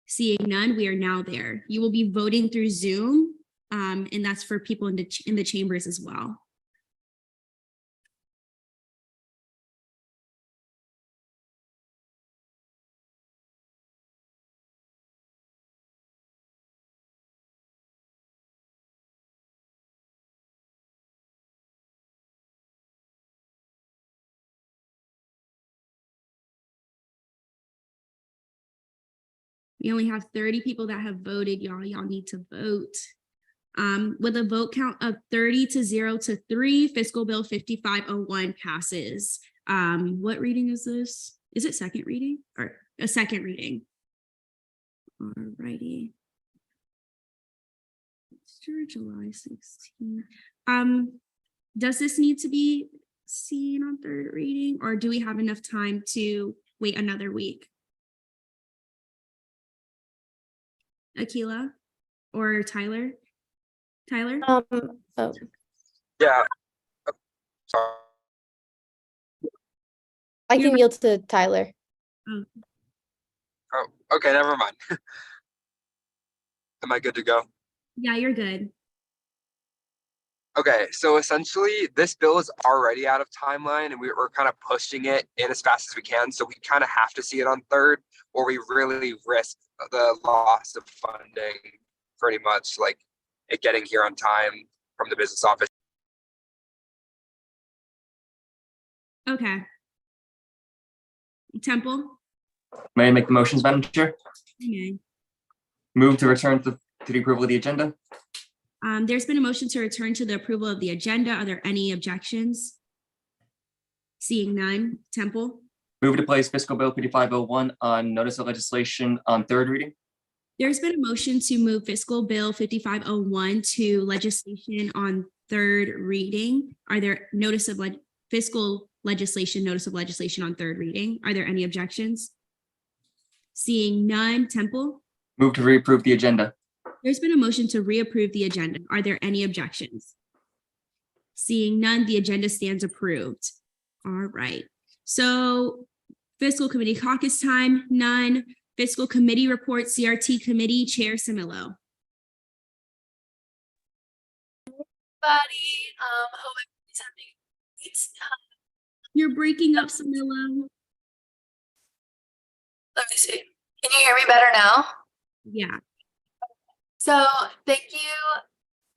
Seeing none, we are now there. You will be voting through Zoom, and that's for people in the chambers as well. We only have 30 people that have voted, y'all. Y'all need to vote. With a vote count of 30-0 to 3, fiscal bill 5501 passes. What reading is this? Is it second reading or a second reading? All righty. July 16. Does this need to be seen on third reading, or do we have enough time to wait another week? Akila or Tyler? Tyler? Oh. Yeah. Sorry. I can yield to Tyler. Oh, okay, never mind. Am I good to go? Yeah, you're good. Okay, so essentially this bill is already out of timeline and we're kind of pushing it in as fast as we can. So we kind of have to see it on third, or we really risk the loss of funding, pretty much, like it getting here on time from the business office. Okay. Temple? May I make the motions, Madam Chair? Okay. Move to return to the approval of the agenda. There's been a motion to return to the approval of the agenda. Are there any objections? Seeing none. Temple? Move to place fiscal bill 5501 on notice of legislation on third reading. There's been a motion to move fiscal bill 5501 to legislation on third reading. Are there fiscal legislation, notice of legislation on third reading? Are there any objections? Seeing none. Temple? Move to reapprove the agenda. There's been a motion to reapprove the agenda. Are there any objections? Seeing none, the agenda stands approved. All right. So fiscal committee caucus time, none. Fiscal committee report, CRT committee, Chair Similo. Everybody, hope everybody's having a great time. You're breaking up, Similo. Let me see. Can you hear me better now? Yeah. So thank you.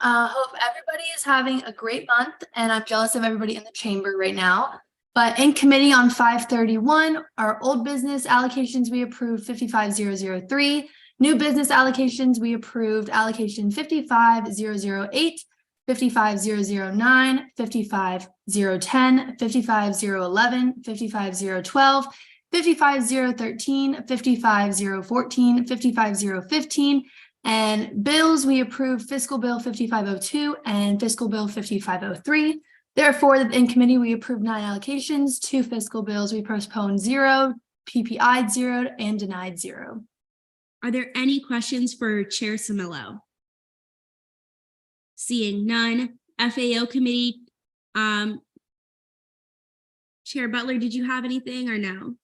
Hope everybody is having a great month, and I'm jealous of everybody in the chamber right now. But in committee on 531, our old business allocations, we approved 55003. New business allocations, we approved allocation 55008, 55009, 55010, 55011, 55012, 55013, 55014, 55015. And bills, we approved fiscal bill 5502 and fiscal bill 5503. Therefore, in committee, we approved 9 allocations, 2 fiscal bills, we postponed 0, PPI'd 0, and denied 0. Are there any questions for Chair Similo? Seeing none. FAO committee, Chair Butler, did you have anything or no?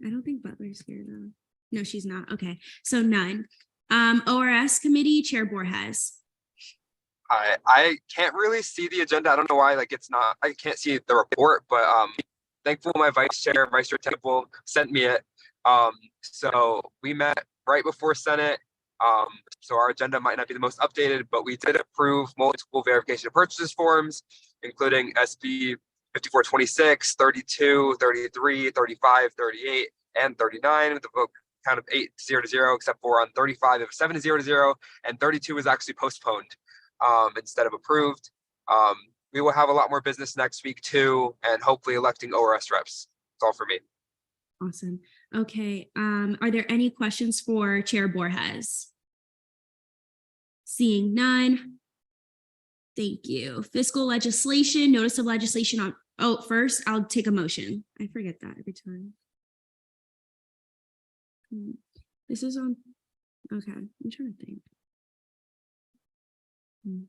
I don't think Butler's here though. No, she's not. Okay, so none. ORS committee, Chair Borges. I can't really see the agenda. I don't know why, like I can't see the report, but thankful my Vice Chair Temple sent me it. So we met right before Senate. So our agenda might not be the most updated, but we did approve multiple verification of purchases forms, including SB 5426, 32, 33, 35, 38, and 39 with the vote count of 8-0, except for on 35 it was 7-0, and 32 was actually postponed instead of approved. We will have a lot more business next week too, and hopefully electing ORS reps. That's all for me. Awesome. Okay. Are there any questions for Chair Borges? Seeing none. Thank you. Fiscal legislation, notice of legislation on, first I'll take a motion. I forget that every time. This is on, okay, I'm trying to think. I'm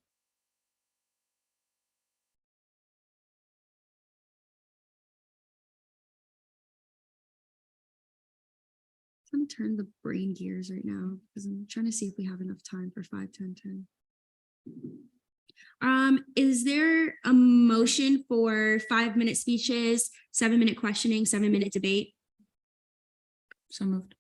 gonna turn the brain gears right now because I'm trying to see if we have enough time for 5, 10, 10. Is there a motion for 5-minute speeches, 7-minute questioning, 7-minute debate? So moved.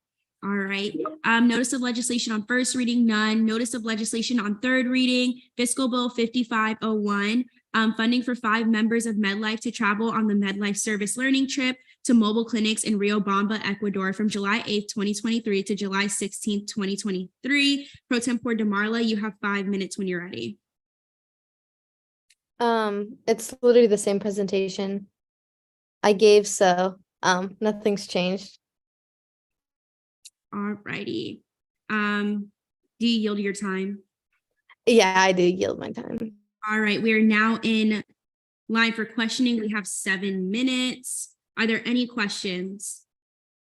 All right. Notice of legislation on first reading, none. Notice of legislation on third reading, fiscal bill 5501. Funding for 5 members of MedLife to travel on the MedLife service learning trip to mobile clinics in Riobamba, Ecuador from July 8th, 2023 to July 16th, 2023. Pro Tempore DeMarla, you have 5 minutes when you're ready. It's literally the same presentation I gave, so nothing's changed. All righty. Do you yield your time? Yeah, I do yield my time. All right, we are now in line for questioning. We have 7 minutes. Are there any questions?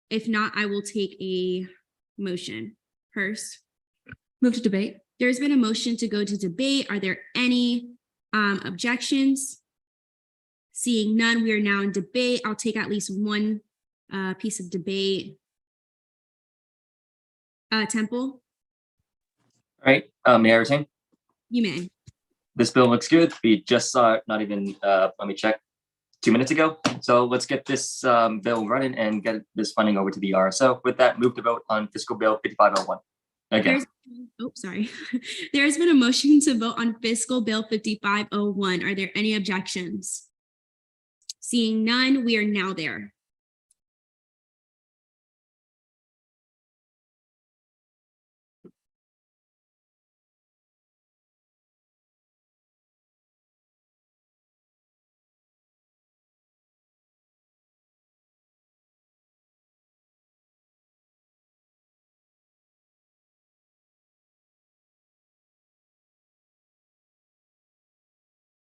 If not, I will take a motion. First, move to debate. There's been a motion to go to debate. Are there any objections? Seeing none, we are now in debate. I'll take at least one piece of debate. Temple, All right, may I retain? you may. This bill looks good. We just saw it, not even, let me check, 2 minutes ago. So let's get this bill running and get this funding over to the RSO. With that, move to vote on fiscal bill 5501. Again, Sorry. There's been a motion to vote on fiscal bill 5501. Are there any objections? Seeing none, we are now there.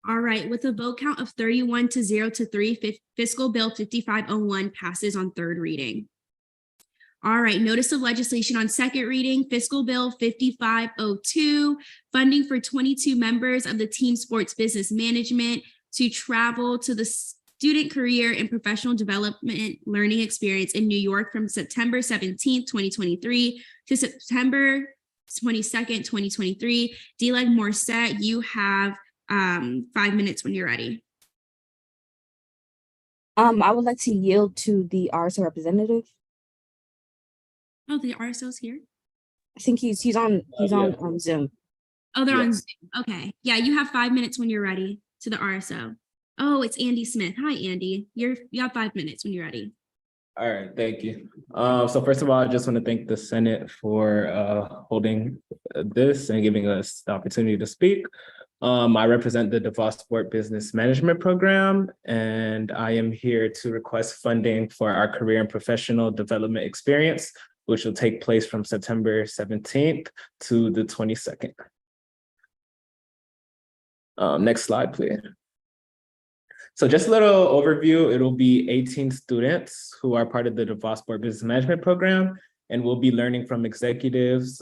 All right, with a vote count of 31 to 0 to 3, fiscal bill 5501 passes on 3rd reading. All right, notice of legislation on 2nd reading, fiscal bill 5502, funding for 22 members of the Team Sports Business Management to travel to the Student Career and Professional Development Learning Experience in New York from September 17th, 2023 to September 22nd, 2023. D-Leg Morset, you have 5 minutes when you're ready. I would like to yield to the RSO representative. Oh, the RSO's here? I think he's on Zoom. Oh, they're on Zoom. Okay. Yeah, you have 5 minutes when you're ready to the RSO. Oh, it's Andy Smith. Hi, Andy. You have 5 minutes when you're ready. All right, thank you. So first of all, I just want to thank the Senate for holding this and giving us the opportunity to speak. I represent the DeVos Sport Business Management Program, and I am here to request funding for our career and professional development experience, which will take place from September 17th to the 22nd. Next slide, please. So just a little overview, it'll be 18 students who are part of the DeVos Sport Business Management Program, and we'll be learning from executives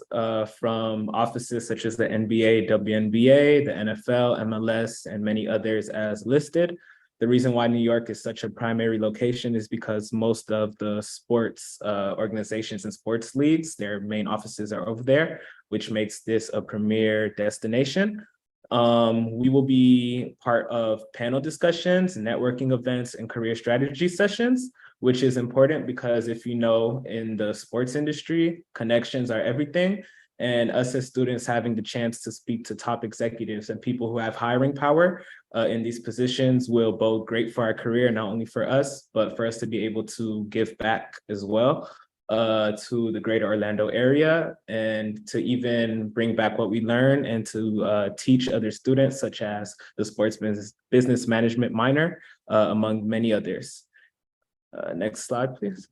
from offices such as the NBA, WNBA, the NFL, MLS, and many others as listed. The reason why New York is such a primary location is because most of the sports organizations and sports leagues, their main offices are over there, which makes this a premier destination. We will be part of panel discussions, networking events, and career strategy sessions, which is important because if you know, in the sports industry, connections are everything. And us as students having the chance to speak to top executives and people who have hiring power in these positions will bode great for our career, not only for us, but for us to be able to give back as well to the greater Orlando area and to even bring back what we learn and to teach other students, such as the sports business management minor, among many others. Next slide, please.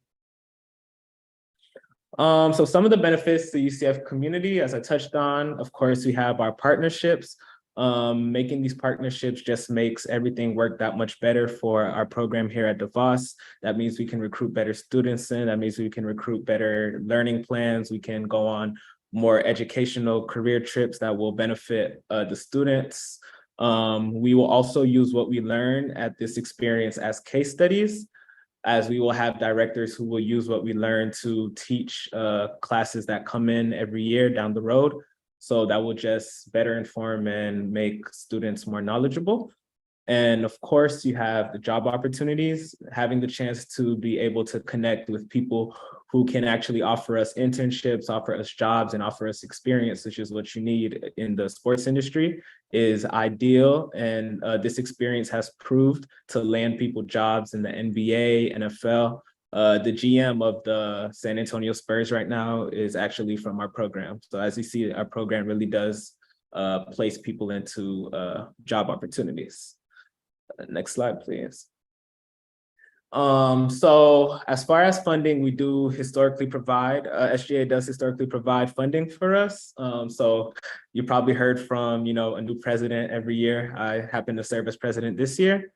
So some of the benefits to UCF community, as I touched on, of course, we have our partnerships. Making these partnerships just makes everything work that much better for our program here at DeVos. That means we can recruit better students in, that means we can recruit better learning plans. We can go on more educational career trips that will benefit the students. We will also use what we learn at this experience as case studies, as we will have directors who will use what we learn to teach classes that come in every year down the road. So that will just better inform and make students more knowledgeable. And of course, you have the job opportunities, having the chance to be able to connect with people who can actually offer us internships, offer us jobs, and offer us experience, which is what you need in the sports industry, is ideal. And this experience has proved to land people jobs in the NBA, NFL. The GM of the San Antonio Spurs right now is actually from our program. So as you see, our program really does place people into job opportunities. Next slide, please. So as far as funding, we do historically provide, SGA does historically provide funding for us. So you probably heard from, a new president every year. I happen to serve as president this year.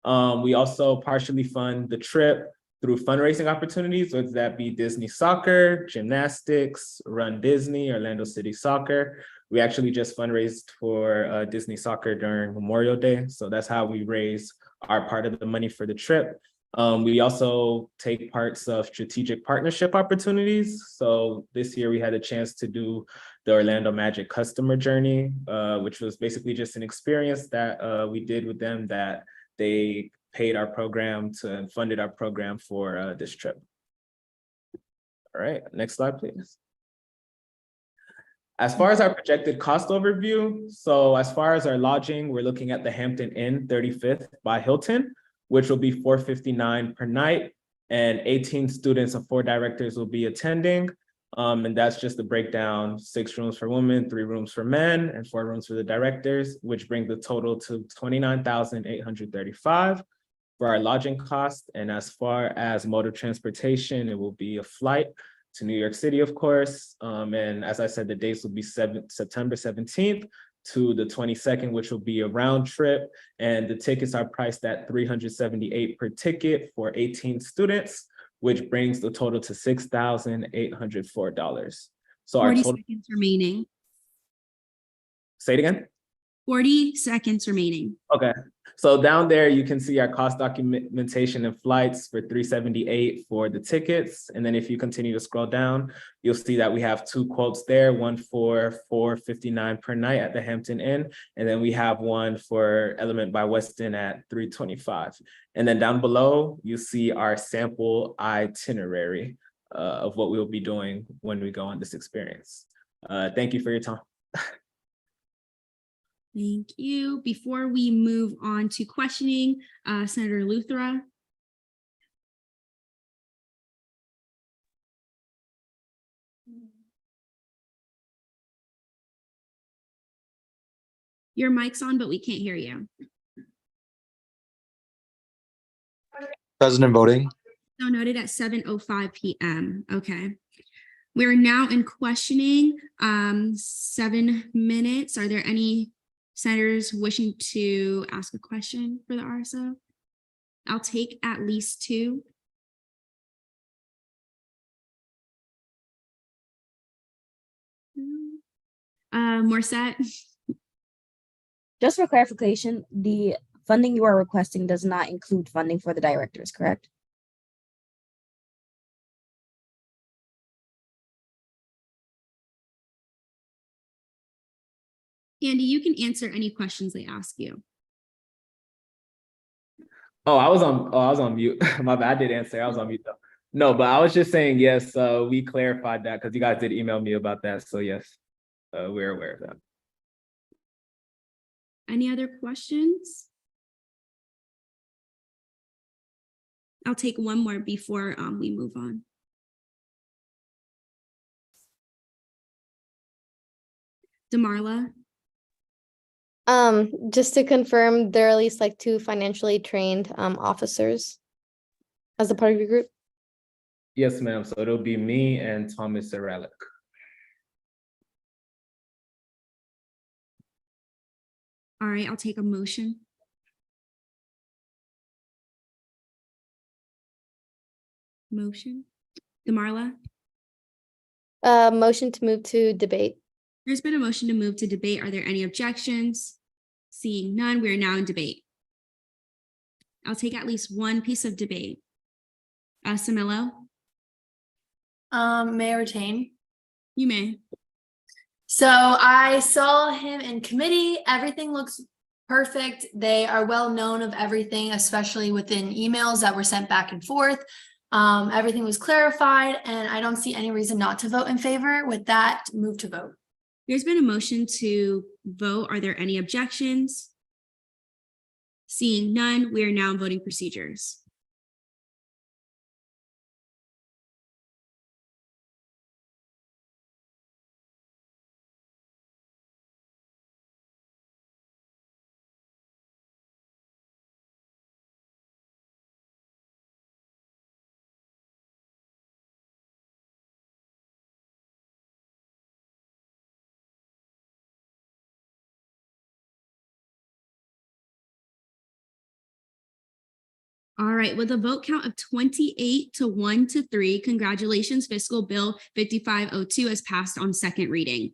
We also partially fund the trip through fundraising opportunities, whether that be Disney Soccer, gymnastics, Run Disney, Orlando City Soccer. We actually just fundraised for Disney Soccer during Memorial Day. So that's how we raise our part of the money for the trip. We also take parts of strategic partnership opportunities. So this year we had a chance to do the Orlando Magic customer journey, which was basically just an experience that we did with them, that they paid our program and funded our program for this trip. All right, next slide, please. As far as our projected cost overview, so as far as our lodging, we're looking at the Hampton Inn 35th by Hilton, which will be $459 per night, and 18 students and 4 directors will be attending. And that's just the breakdown: 6 rooms for women, 3 rooms for men, and 4 rooms for the directors, which brings the total to $29,835 for our lodging cost. And as far as mode of transportation, it will be a flight to New York City, of course. And as I said, the dates will be September 17th to the 22nd, which will be a round trip. And the tickets are priced at $378 per ticket for 18 students, which brings the total to $6,804. So our 40 total, seconds remaining. say it again. 40 seconds remaining. Okay, so down there, you can see our cost documentation and flights for $378 for the tickets. And then if you continue to scroll down, you'll see that we have 2 quotes there, one for $459 per night at the Hampton Inn. And then we have one for Element by Westin at $325. And then down below, you see our sample itinerary of what we'll be doing when we go on this experience. Thank you for your time. Thank you. Before we move on to questioning, Senator Luthra. Your mic's on, but we can't hear you. President voting. So noted at 7:05 p.m. Okay. We're now in questioning, 7 minutes. Are there any senators wishing to ask a question for the RSO? I'll take at least 2. Morissette? Just for clarification, the funding you are requesting does not include funding for the directors, correct? Andy, you can answer any questions they ask you. Oh, I was on mute. My bad, I did answer. I was on mute though. No, but I was just saying, yes, we clarified that because you guys did email me about that. So yes, we're aware of that. Any other questions? I'll take one more before we move on. Damarla? Just to confirm, there are at least like 2 financially trained officers as a part of your group? Yes, ma'am. So it'll be me and Thomas Zaralik. All right, I'll take a motion. Motion. Damarla? Motion to move to debate. There's been a motion to move to debate. Are there any objections? Seeing none, we are now in debate. I'll take at least one piece of debate. Samilo? May I retain? You may. So I saw him in committee. Everything looks perfect. They are well known of everything, especially within emails that were sent back and forth. Everything was clarified and I don't see any reason not to vote in favor. With that, move to vote. There's been a motion to vote. Are there any objections? Seeing none, we are now in voting procedures. All right, with a vote count of 28 to 1 to 3, congratulations, Fiscal Bill 5502 has passed on second reading.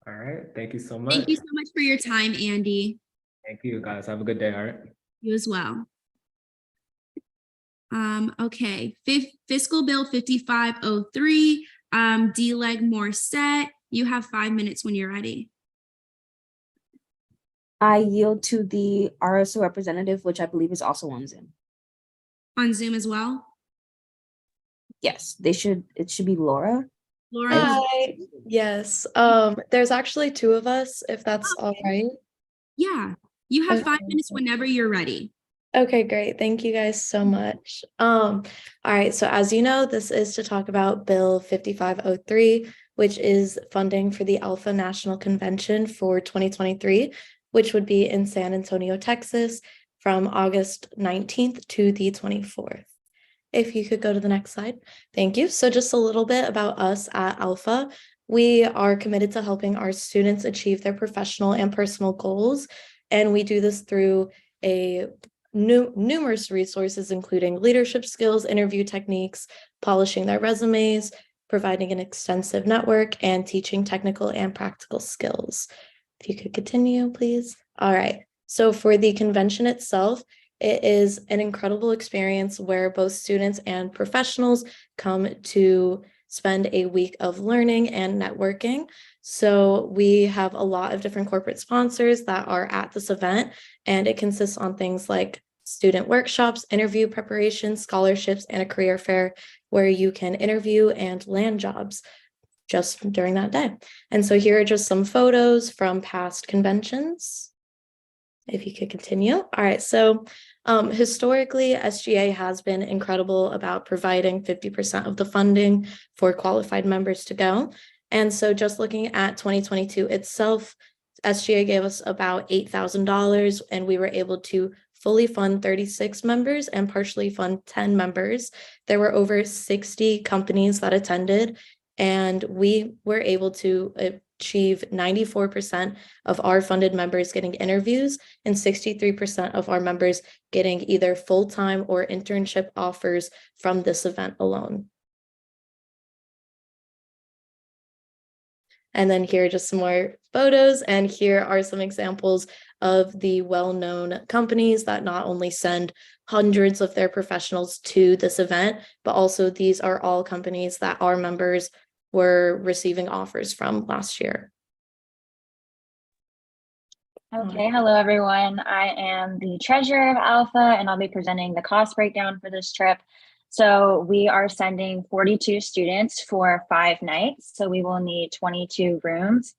All right, thank you so much. Thank you so much for your time, Andy. Thank you, guys. Have a good day. All right. You as well. Okay, Fiscal Bill 5503, D-Leg Morset, you have 5 minutes when you're ready. I yield to the RSO representative, which I believe is also on Zoom. On Zoom as well? Yes, it should be Laura. Laura, Hi. Yes. There's actually two of us, if that's all right. yeah, you have 5 Okay. minutes whenever you're ready. Okay, great. Thank you guys so much. All right, so as you know, this is to talk about Bill 5503, which is funding for the Alpha National Convention for 2023, which would be in San Antonio, Texas, from August 19th to the 24th. If you could go to the next slide. Thank you. So just a little bit about us at Alpha. We are committed to helping our students achieve their professional and personal goals. And we do this through numerous resources, including leadership skills, interview techniques, polishing their resumes, providing an extensive network, and teaching technical and practical skills. If you could continue, please. All right. So for the convention itself, it is an incredible experience where both students and professionals come to spend a week of learning and networking. So we have a lot of different corporate sponsors that are at this event, and it consists on things like student workshops, interview preparation, scholarships, and a career fair where you can interview and land jobs just during that day. And so here are just some photos from past conventions. If you could continue. All right, so historically, SGA has been incredible about providing 50% of the funding for qualified members to go. And so just looking at 2022 itself, SGA gave us about $8,000 and we were able to fully fund 36 members and partially fund 10 members. There were over 60 companies that attended, and we were able to achieve 94% of our funded members getting interviews and 63% of our members getting either full-time or internship offers from this event alone. And then here are just some more photos, and here are some examples of the well-known companies that not only send hundreds of their professionals to this event, but also these are all companies that our members were receiving offers from last year. Okay, hello everyone. I am the treasurer of Alpha and I'll be presenting the cost breakdown for this trip. So we are sending 42 students for 5 nights. So we will need 22 rooms.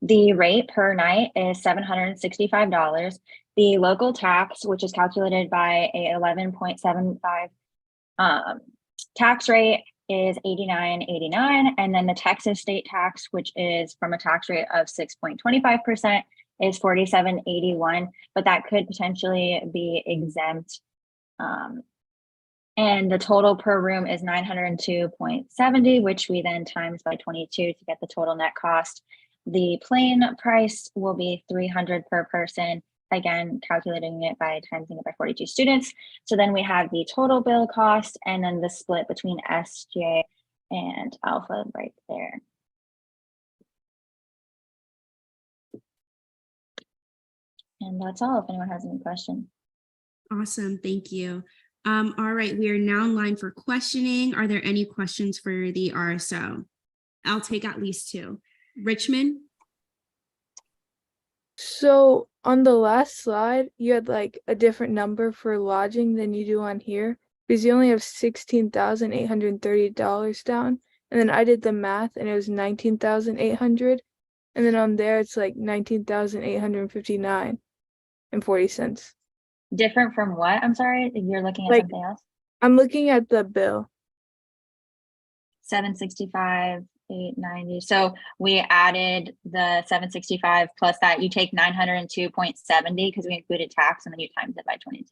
The rate per night is $765. The local tax, which is calculated by a 11.75 tax rate, is $89.89, and then the Texas state tax, which is from a tax rate of 6.25%, is $47.81, but that could potentially be exempt. And the total per room is $902.70, which we then times by 22 to get the total net cost. The plane price will be $300 per person, again, calculating it by timesing it by 42 students. So then we have the total bill cost and then the split between SGA and Alpha right there. And that's all, if anyone has any questions. Awesome, thank you. All right, we are now in line for questioning. Are there any questions for the RSO? I'll take at least 2. Richmond? So on the last slide, you had like a different number for lodging than you do on here because you only have $16,830 down. And then I did the math and it was 19,800. And then on there, it's like 19,859 and 40 cents. Different from what? I'm sorry, you're looking at Like, something else? I'm looking at the bill. 765, 890. So we added the 765 plus that. You take 902.70 because we included tax and then you times it by 22.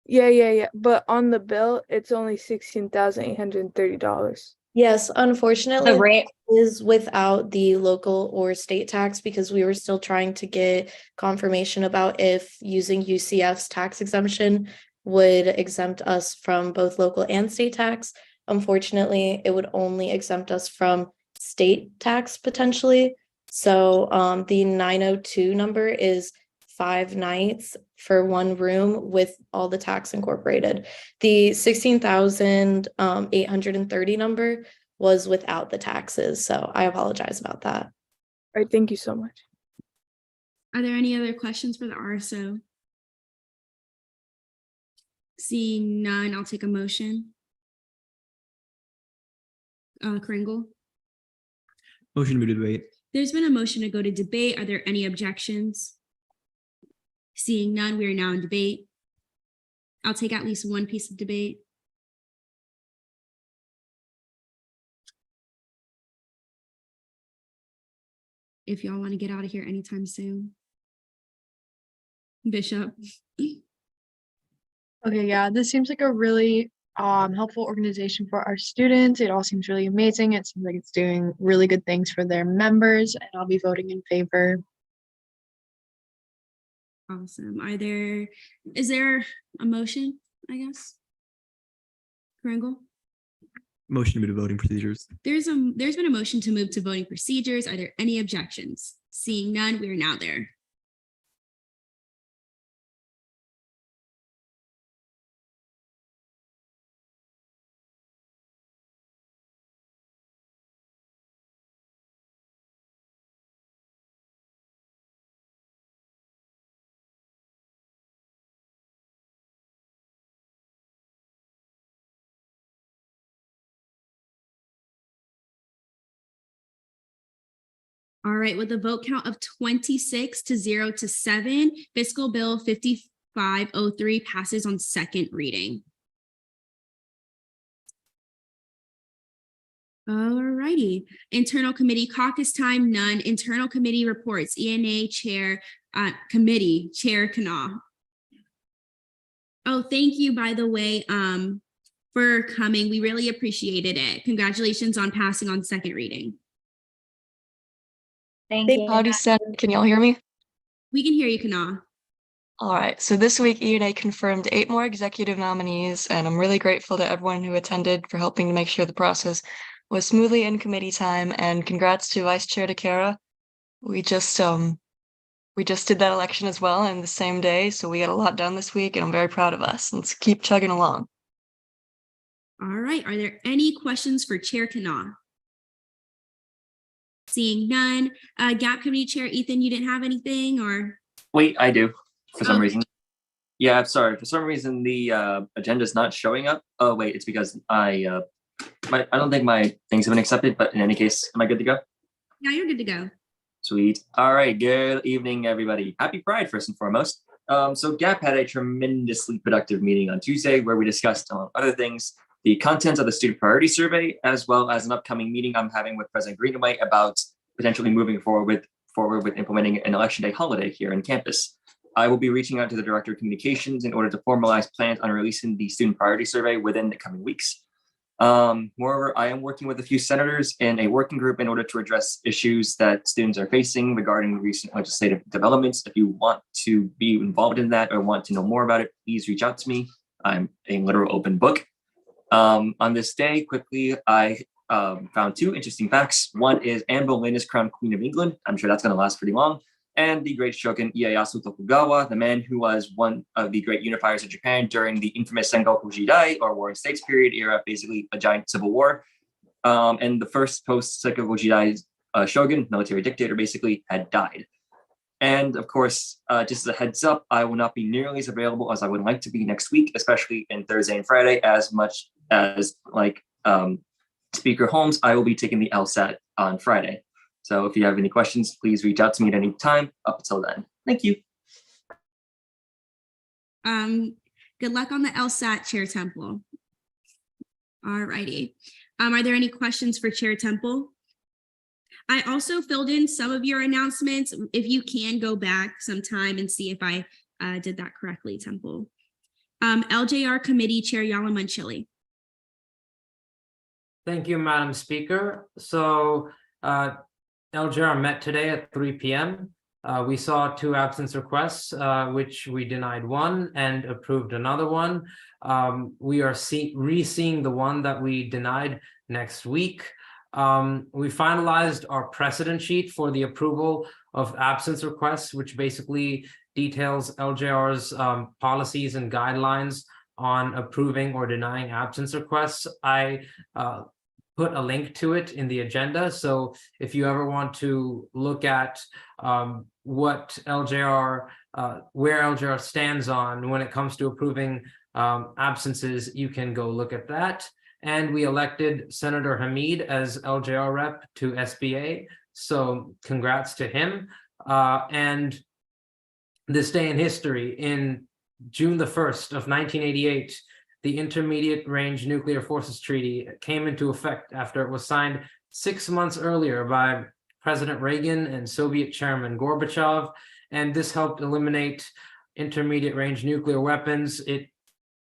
Yeah. But on the bill, it's only $16,830. Yes, unfortunately, The rate is without the local or state tax because we were still trying to get confirmation about if using UCF's tax exemption would exempt us from both local and state tax. Unfortunately, it would only exempt us from state tax potentially. So the 902 number is 5 nights for one room with all the tax incorporated. The 16,830 number was without the taxes. So I apologize about that. All right, thank you so much. Are there any other questions for the RSO? Seeing none, I'll take a motion. Kringle. Motion to move to debate. There's been a motion to go to debate. Are there any objections? Seeing none, we are now in debate. I'll take at least one piece of debate. If y'all want to get out of here anytime soon. Bishop. Okay, yeah, this seems like a really helpful organization for our students. It all seems really amazing. It seems like it's doing really good things for their members, and I'll be voting in favor. Awesome. Is there a motion, I guess? Kringle? Motion to move to voting procedures. There's been a motion to move to voting procedures. Are there any objections? Seeing none, we are now there. All right, with a vote count of 26 to 0 to 7, Fiscal Bill 5503 passes on second reading. All righty, internal committee caucus time, none. Internal committee reports, ENA Chair, Committee Chair Kana. Oh, thank you, by the way, for coming. We really appreciated it. Congratulations on passing on second reading. Thank you. Howdy, Sen. Can y'all hear me? We can hear you, Kana. All right. So this week, ENA confirmed 8 more executive nominees, and I'm really grateful to everyone who attended for helping to make sure the process was smoothly in committee time. And congrats to Vice Chair DeCara. We just did that election as well in the same day, so we got a lot done this week, and I'm very proud of us. Let's keep chugging along. All right. Are there any questions for Chair Kana? Seeing none. GAP Committee Chair Ethan, you didn't have anything, or? Wait, I do, for some Okay. reason. Yeah, I'm sorry. For some reason, the agenda is not showing up. Oh, wait, it's because I don't think my things have been accepted, but in any case, am I good to go? Yeah, you're good to go. Sweet. All right. Good evening, everybody. Happy Pride, first and foremost. So GAP had a tremendously productive meeting on Tuesday where we discussed, among other things, the contents of the student priority survey, as well as an upcoming meeting I'm having with President Greenaway about potentially moving forward with implementing an election day holiday here on campus. I will be reaching out to the Director of Communications in order to formalize plans on releasing the student priority survey within the coming weeks. Moreover, I am working with a few senators in a working group in order to address issues that students are facing regarding recent legislative developments. If you want to be involved in that or want to know more about it, please reach out to me. I'm a literal open book. On this day, quickly, I found 2 interesting facts. One is Anne Boleyn is crowned Queen of England. I'm sure that's going to last pretty long. And the great Shogun Ieyasu Tokugawa, the man who was one of the great unifiers of Japan during the infamous Sengoku Jidai, or War in States period era, basically a giant civil war. And the first post-Sengoku Jidai shogun, military dictator, basically had died. And of course, just as a heads up, I will not be nearly as available as I would like to be next week, especially in Thursday and Friday, as much as Speaker Holmes, I will be taking the LSAT on Friday. So if you have any questions, please reach out to me at any time up until then. Thank you. Good luck on the LSAT, Chair Temple. All righty. Are there any questions for Chair Temple? I also filled in some of your announcements. If you can go back sometime and see if I did that correctly, Temple. LJR Committee Chair Yalamanchili. Thank you, Madam Speaker. So LJR met today at 3 p.m. We saw 2 absence requests, which we denied one and approved another one. We are re-seeing the one that we denied next week. We finalized our precedent sheet for the approval of absence requests, which basically details LJR's policies and guidelines on approving or denying absence requests. I put a link to it in the agenda. So if you ever want to look at what LJR, where LJR stands on when it comes to approving absences, you can go look at that. And we elected Senator Hamid as LJR rep to SBA. So congrats to him. And this day in history, in June the 1st of 1988, the Intermediate Range Nuclear Forces Treaty came into effect after it was signed 6 months earlier by President Reagan and Soviet Chairman Gorbachev. And this helped eliminate intermediate range nuclear weapons. It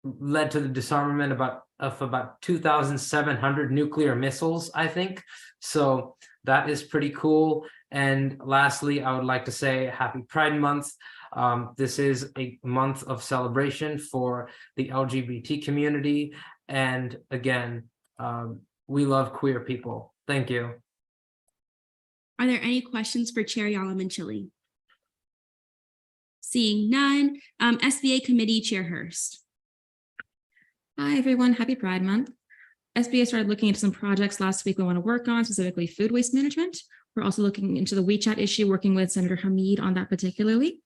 led to the disarmament of about 2,700 nuclear missiles, I think. So that is pretty cool. And lastly, I would like to say Happy Pride Month. This is a month of celebration for the LGBT community. And again, we love queer people. Thank you. Are there any questions for Chair Yalamanchili? Seeing none, SBA Committee Chair Hurst. Hi, everyone. Happy Pride Month. SBA started looking into some projects last week we want to work on, specifically food waste management. We're also looking into the WeChat issue, working with Senator Hamid on that particularly.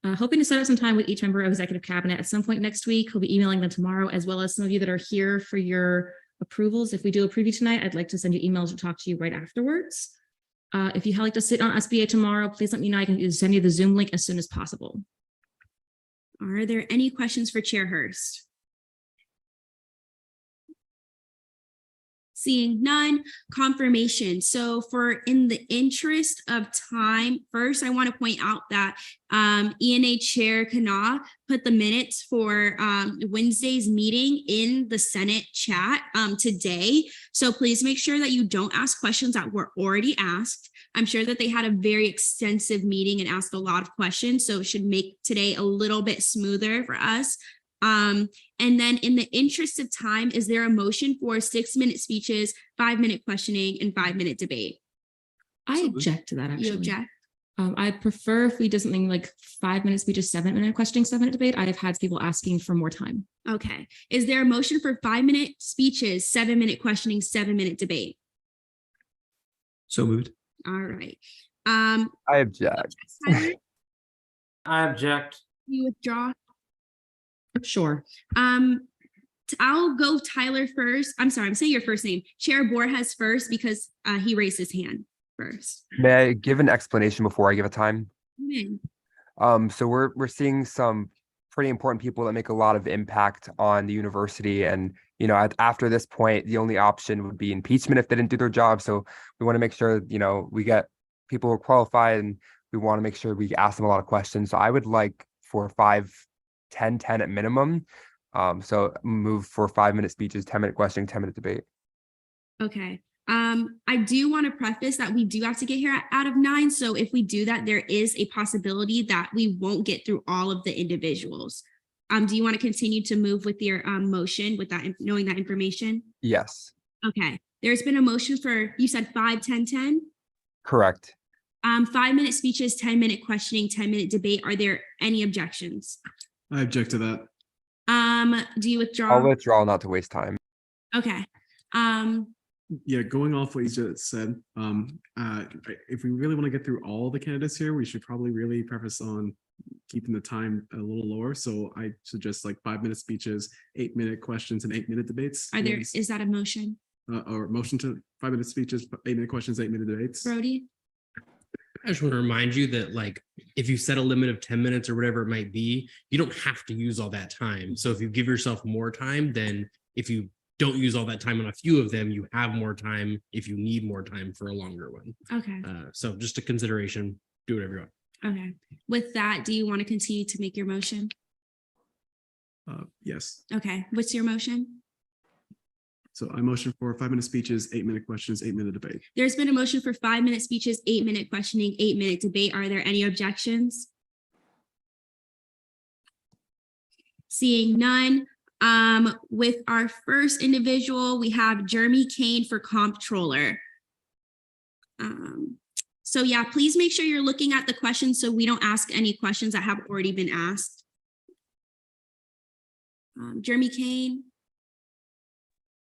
Hoping to set up some time with each member of Executive Cabinet at some point next week. We'll be emailing them tomorrow, as well as some of you that are here for your approvals. If we do approve you tonight, I'd like to send you emails or talk to you right afterwards. If you'd like to sit on SBA tomorrow, please let me know. I can send you the Zoom link as soon as possible. Are there any questions for Chair Hurst? Seeing none, confirmation. So for in the interest of time, first I want to point out that ENA Chair Kana put the minutes for Wednesday's meeting in the Senate chat today. So please make sure that you don't ask questions that were already asked. I'm sure that they had a very extensive meeting and asked a lot of questions, so it should make today a little bit smoother for us. And then in the interest of time, is there a motion for 6-minute speeches, 5-minute questioning, and 5-minute debate? I object to that, actually. You object? I prefer if we do something like 5-minute speeches, 7-minute questioning, 7-minute debate. I've had people asking for more time. Okay. Is there a motion for 5-minute speeches, 7-minute questioning, 7-minute debate? So moved. All right. I object. I object. You withdraw? Sure. I'll go Tyler first. I'm sorry, I'm saying your first name. Chair Borges first because he raised his hand first. May I give an explanation before I give a time? Amen. So we're seeing some pretty important people that make a lot of impact on the university, and after this point, the only option would be impeachment if they didn't do their job. So we want to make sure we get people who are qualified, and we want to make sure we ask them a lot of questions. So I would like for 10 at minimum. So move for 5-minute speeches, 10-minute questioning, 10-minute debate. Okay. I do want to preface that we do have to get here out of 9. So if we do that, there is a possibility that we won't get through all of the individuals. Do you want to continue to move with your motion with that, knowing that information? Yes. Okay. There's been a motion for, you said 5, 10, 10? Correct. 5-minute speeches, 10-minute questioning, 10-minute debate. Are there any objections? I object to that. Do you withdraw? I'll withdraw not to waste time. Okay. Yeah, going off what you just said, if we really want to get through all the candidates here, we should probably really preface on keeping the time a little lower. So I suggest like 5-minute speeches, 8-minute questions, and 8-minute debates. Is that a motion? Or motion to 5-minute speeches, 8-minute questions, 8-minute debates. Brody? I just want to remind you that, like, if you set a limit of 10 minutes or whatever it might be, you don't have to use all that time. So if you give yourself more time, then if you don't use all that time on a few of them, you have more time if you need more time for a longer one. Okay. So just a consideration, do whatever you want. Okay. With that, do you want to continue to make your motion? Yes. Okay. What's your motion? So I motion for 5-minute speeches, 8-minute questions, 8-minute debate. There's been a motion for 5-minute speeches, 8-minute questioning, 8-minute debate. Are there any objections? Seeing none. With our first individual, we have Jeremy Kane for comptroller. So yeah, please make sure you're looking at the questions so we don't ask any questions that have already been asked. Jeremy Kane.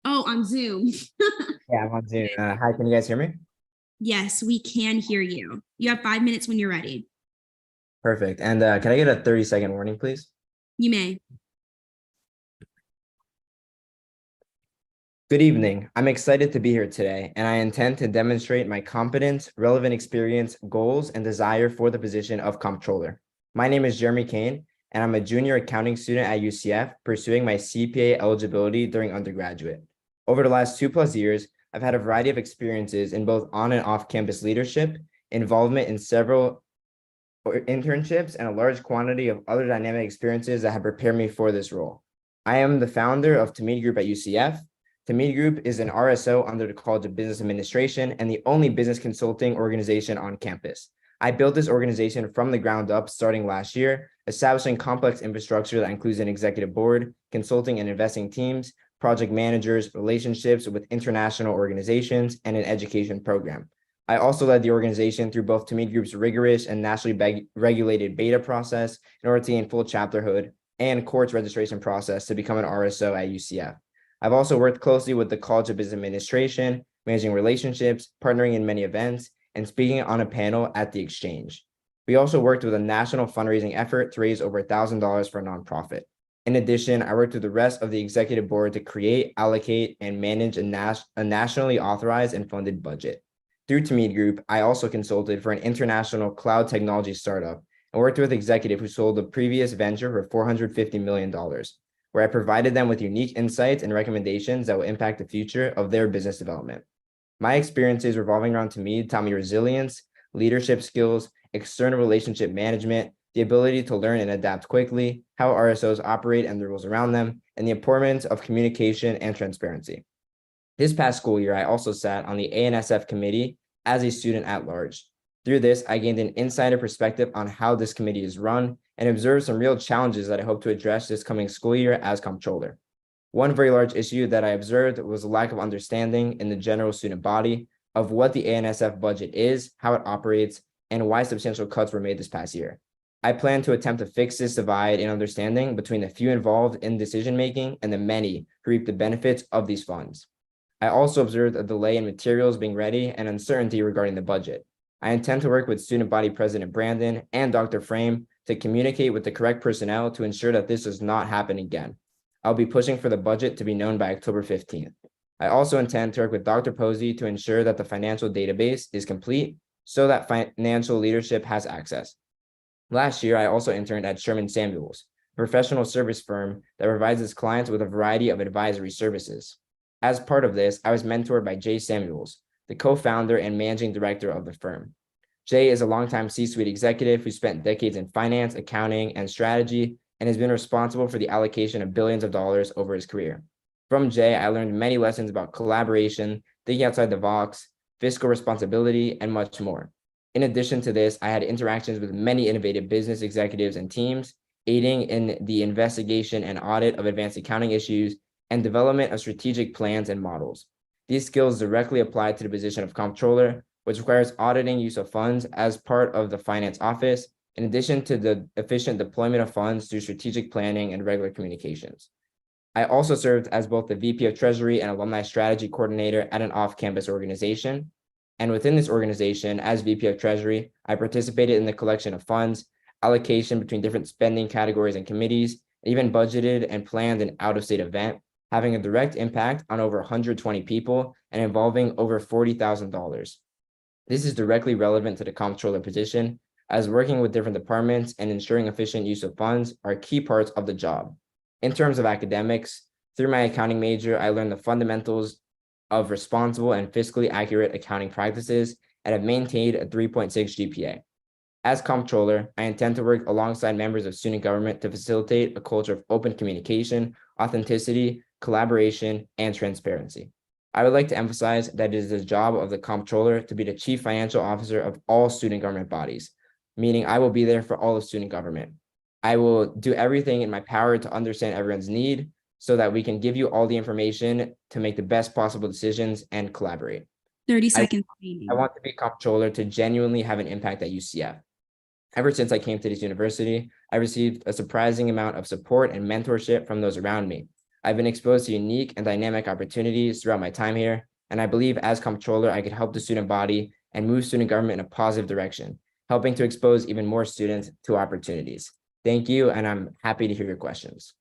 Oh, on Zoom. Yeah, I'm on Zoom. Hi, can you guys hear me? Yes, we can hear you. You have 5 minutes when you're ready. Perfect. And can I get a 30-second warning, please? You may. Good evening. I'm excited to be here today, and I intend to demonstrate my competence, relevant experience, goals, and desire for the position of comptroller. My name is Jeremy Kane, and I'm a junior accounting student at UCF pursuing my CPA eligibility during undergraduate. Over the last 2+ years, I've had a variety of experiences in both on and off campus leadership, involvement in several internships, and a large quantity of other dynamic experiences that have prepared me for this role. I am the founder of Tamid Group at UCF. Tamid Group is an RSO under the College of Business Administration and the only business consulting organization on campus. I built this organization from the ground up starting last year, establishing complex infrastructure that includes an executive board, consulting and investing teams, project managers, relationships with international organizations, and an education program. I also led the organization through both Tamid Group's rigorous and nationally regulated beta process in order to gain full chapterhood and courts registration process to become an RSO at UCF. I've also worked closely with the College of Business Administration, managing relationships, partnering in many events, and speaking on a panel at the Exchange. We also worked with a national fundraising effort to raise over $1,000 for a nonprofit. In addition, I worked with the rest of the executive board to create, allocate, and manage a nationally authorized and funded budget. Through Tamid Group, I also consulted for an international cloud technology startup and worked with an executive who sold the previous venture for $450 million, where I provided them with unique insights and recommendations that will impact the future of their business development. My experiences revolving around Tamid taught me resilience, leadership skills, external relationship management, the ability to learn and adapt quickly, how RSOs operate and the rules around them, and the importance of communication and transparency. This past school year, I also sat on the ANSF committee as a student at large. Through this, I gained an insider perspective on how this committee is run and observed some real challenges that I hope to address this coming school year as comptroller. One very large issue that I observed was a lack of understanding in the general student body of what the ANSF budget is, how it operates, and why substantial cuts were made this past year. I plan to attempt to fix this divide in understanding between the few involved in decision-making and the many who reap the benefits of these funds. I also observed a delay in materials being ready and uncertainty regarding the budget. I intend to work with Student Body President Brandon and Dr. Frame to communicate with the correct personnel to ensure that this does not happen again. I'll be pushing for the budget to be known by October 15th. I also intend to work with Dr. Posey to ensure that the financial database is complete so that financial leadership has access. Last year, I also interned at Sherman Samuels, a professional service firm that provides its clients with a variety of advisory services. As part of this, I was mentored by Jay Samuels, the co-founder and managing director of the firm. Jay is a longtime C-suite executive who spent decades in finance, accounting, and strategy, and has been responsible for the allocation of billions of dollars over his career. From Jay, I learned many lessons about collaboration, thinking outside the box, fiscal responsibility, and much more. In addition to this, I had interactions with many innovative business executives and teams, aiding in the investigation and audit of advanced accounting issues and development of strategic plans and models. These skills directly apply to the position of comptroller, which requires auditing use of funds as part of the finance office, in addition to the efficient deployment of funds through strategic planning and regular communications. I also served as both the VP of Treasury and Alumni Strategy Coordinator at an off-campus organization. And within this organization, as VP of Treasury, I participated in the collection of funds, allocation between different spending categories and committees, even budgeted and planned an out-of-state event, having a direct impact on over 120 people and involving over $40,000. This is directly relevant to the comptroller position, as working with different departments and ensuring efficient use of funds are key parts of the job. In terms of academics, through my accounting major, I learned the fundamentals of responsible and fiscally accurate accounting practices and have maintained a 3.6 GPA. As comptroller, I intend to work alongside members of student government to facilitate a culture of open communication, authenticity, collaboration, and transparency. I would like to emphasize that it is the job of the comptroller to be the chief financial officer of all student government bodies, meaning I will be there for all of student government. I will do everything in my power to understand everyone's need so that we can give you all the information to make the best possible decisions and collaborate. 30 seconds. I want to be comptroller to genuinely have an impact at UCF. Ever since I came to this university, I received a surprising amount of support and mentorship from those around me. I've been exposed to unique and dynamic opportunities throughout my time here, and I believe as comptroller, I could help the student body and move student government in a positive direction, helping to expose even more students to opportunities. Thank you, and I'm happy to hear your questions.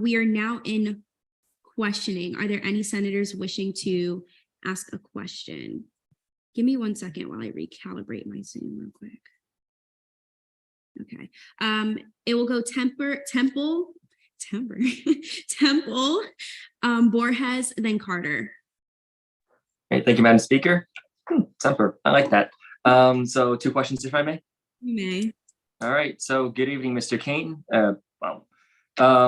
We are now in questioning. Are there any senators wishing to ask a question? Give me 1 second while I recalibrate my Zoom real quick. Okay. It will go Temple, Borges, then Carter. Great, thank you, Madam Speaker. Temper, I like that. So 2 questions, if I may. You may. All right, so good evening, Mr. Kane.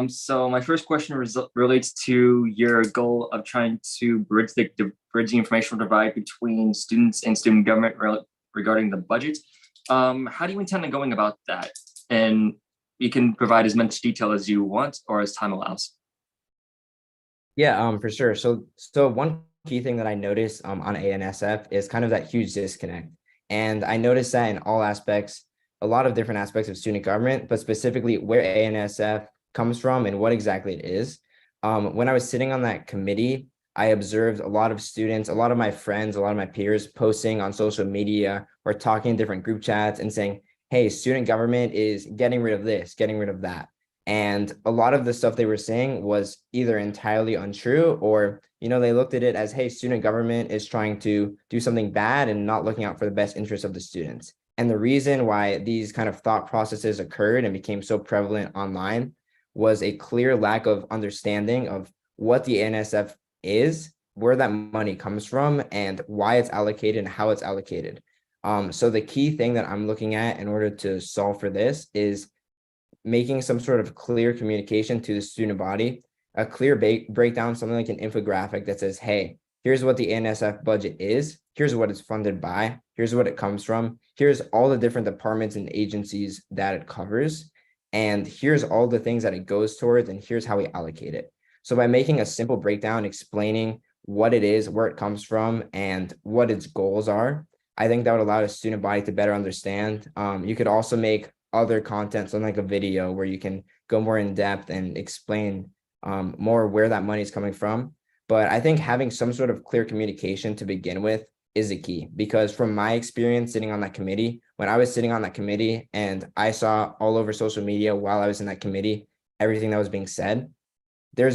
So my first question relates to your goal of trying to bridge the informational divide between students and student government regarding the budget. How do you intend on going about that? And you can provide as much detail as you want or as time allows. Yeah, for sure. So one key thing that I noticed on ANSF is kind of that huge disconnect. And I noticed that in all aspects, a lot of different aspects of student government, but specifically where ANSF comes from and what exactly it is. When I was sitting on that committee, I observed a lot of students, a lot of my friends, a lot of my peers posting on social media or talking in different group chats and saying, hey, student government is getting rid of this, getting rid of that. And a lot of the stuff they were saying was either entirely untrue or, they looked at it as, hey, student government is trying to do something bad and not looking out for the best interest of the students. And the reason why these kind of thought processes occurred and became so prevalent online was a clear lack of understanding of what the ANSF is, where that money comes from, and why it's allocated and how it's allocated. So the key thing that I'm looking at in order to solve for this is making some sort of clear communication to the student body, a clear breakdown, something like an infographic that says, hey, here's what the ANSF budget is, here's what it's funded by, here's what it comes from, here's all the different departments and agencies that it covers, and here's all the things that it goes towards, and here's how we allocate it. So by making a simple breakdown, explaining what it is, where it comes from, and what its goals are, I think that would allow the student body to better understand. You could also make other content, something like a video where you can go more in depth and explain more where that money is coming from. But I think having some sort of clear communication to begin with is the key, because from my experience sitting on that committee, when I was sitting on that committee and I saw all over social media while I was in that committee, everything that was being said, there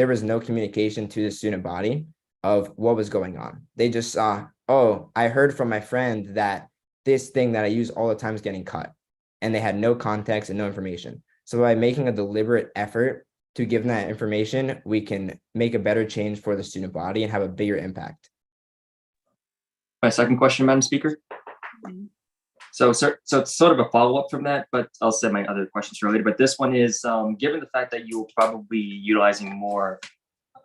was no communication to the student body of what was going on. They just saw, oh, I heard from my friend that this thing that I use all the time is getting cut. And they had no context and no information. So by making a deliberate effort to give them that information, we can make a better change for the student body and have a bigger impact. My second question, Madam Speaker. So it's sort of a follow-up from that, but I'll say my other questions related. But this one is, given the fact that you will probably be utilizing more.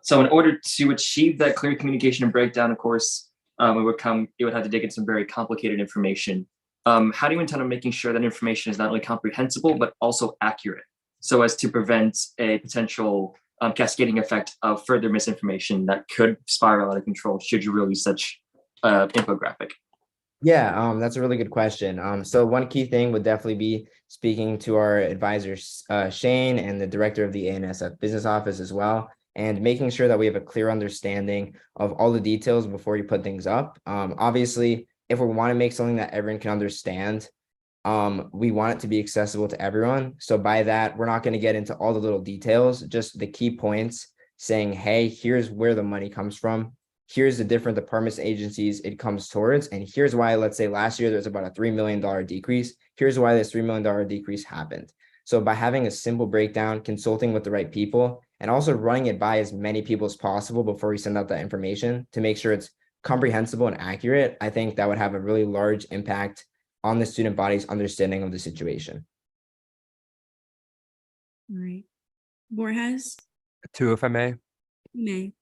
So in order to achieve that clear communication and breakdown, of course, it would have to dig in some very complicated information. How do you intend on making sure that information is not only comprehensible, but also accurate, so as to prevent a potential cascading effect of further misinformation that could spiral out of control should you release such infographic? Yeah, that's a really good question. So one key thing would definitely be speaking to our advisors, Shane and the director of the ANSF business office as well, and making sure that we have a clear understanding of all the details before you put things up. Obviously, if we want to make something that everyone can understand, we want it to be accessible to everyone. So by that, we're not going to get into all the little details, just the key points saying, hey, here's where the money comes from. Here's the different departments, agencies it comes towards. And here's why, let's say last year, there's about a $3 million decrease. Here's why this $3 million decrease happened. So by having a simple breakdown, consulting with the right people, and also running it by as many people as possible before we send out that information to make sure it's comprehensible and accurate, I think that would have a really large impact on the student body's understanding of the situation. All right. Borges, 2, if I may. you may.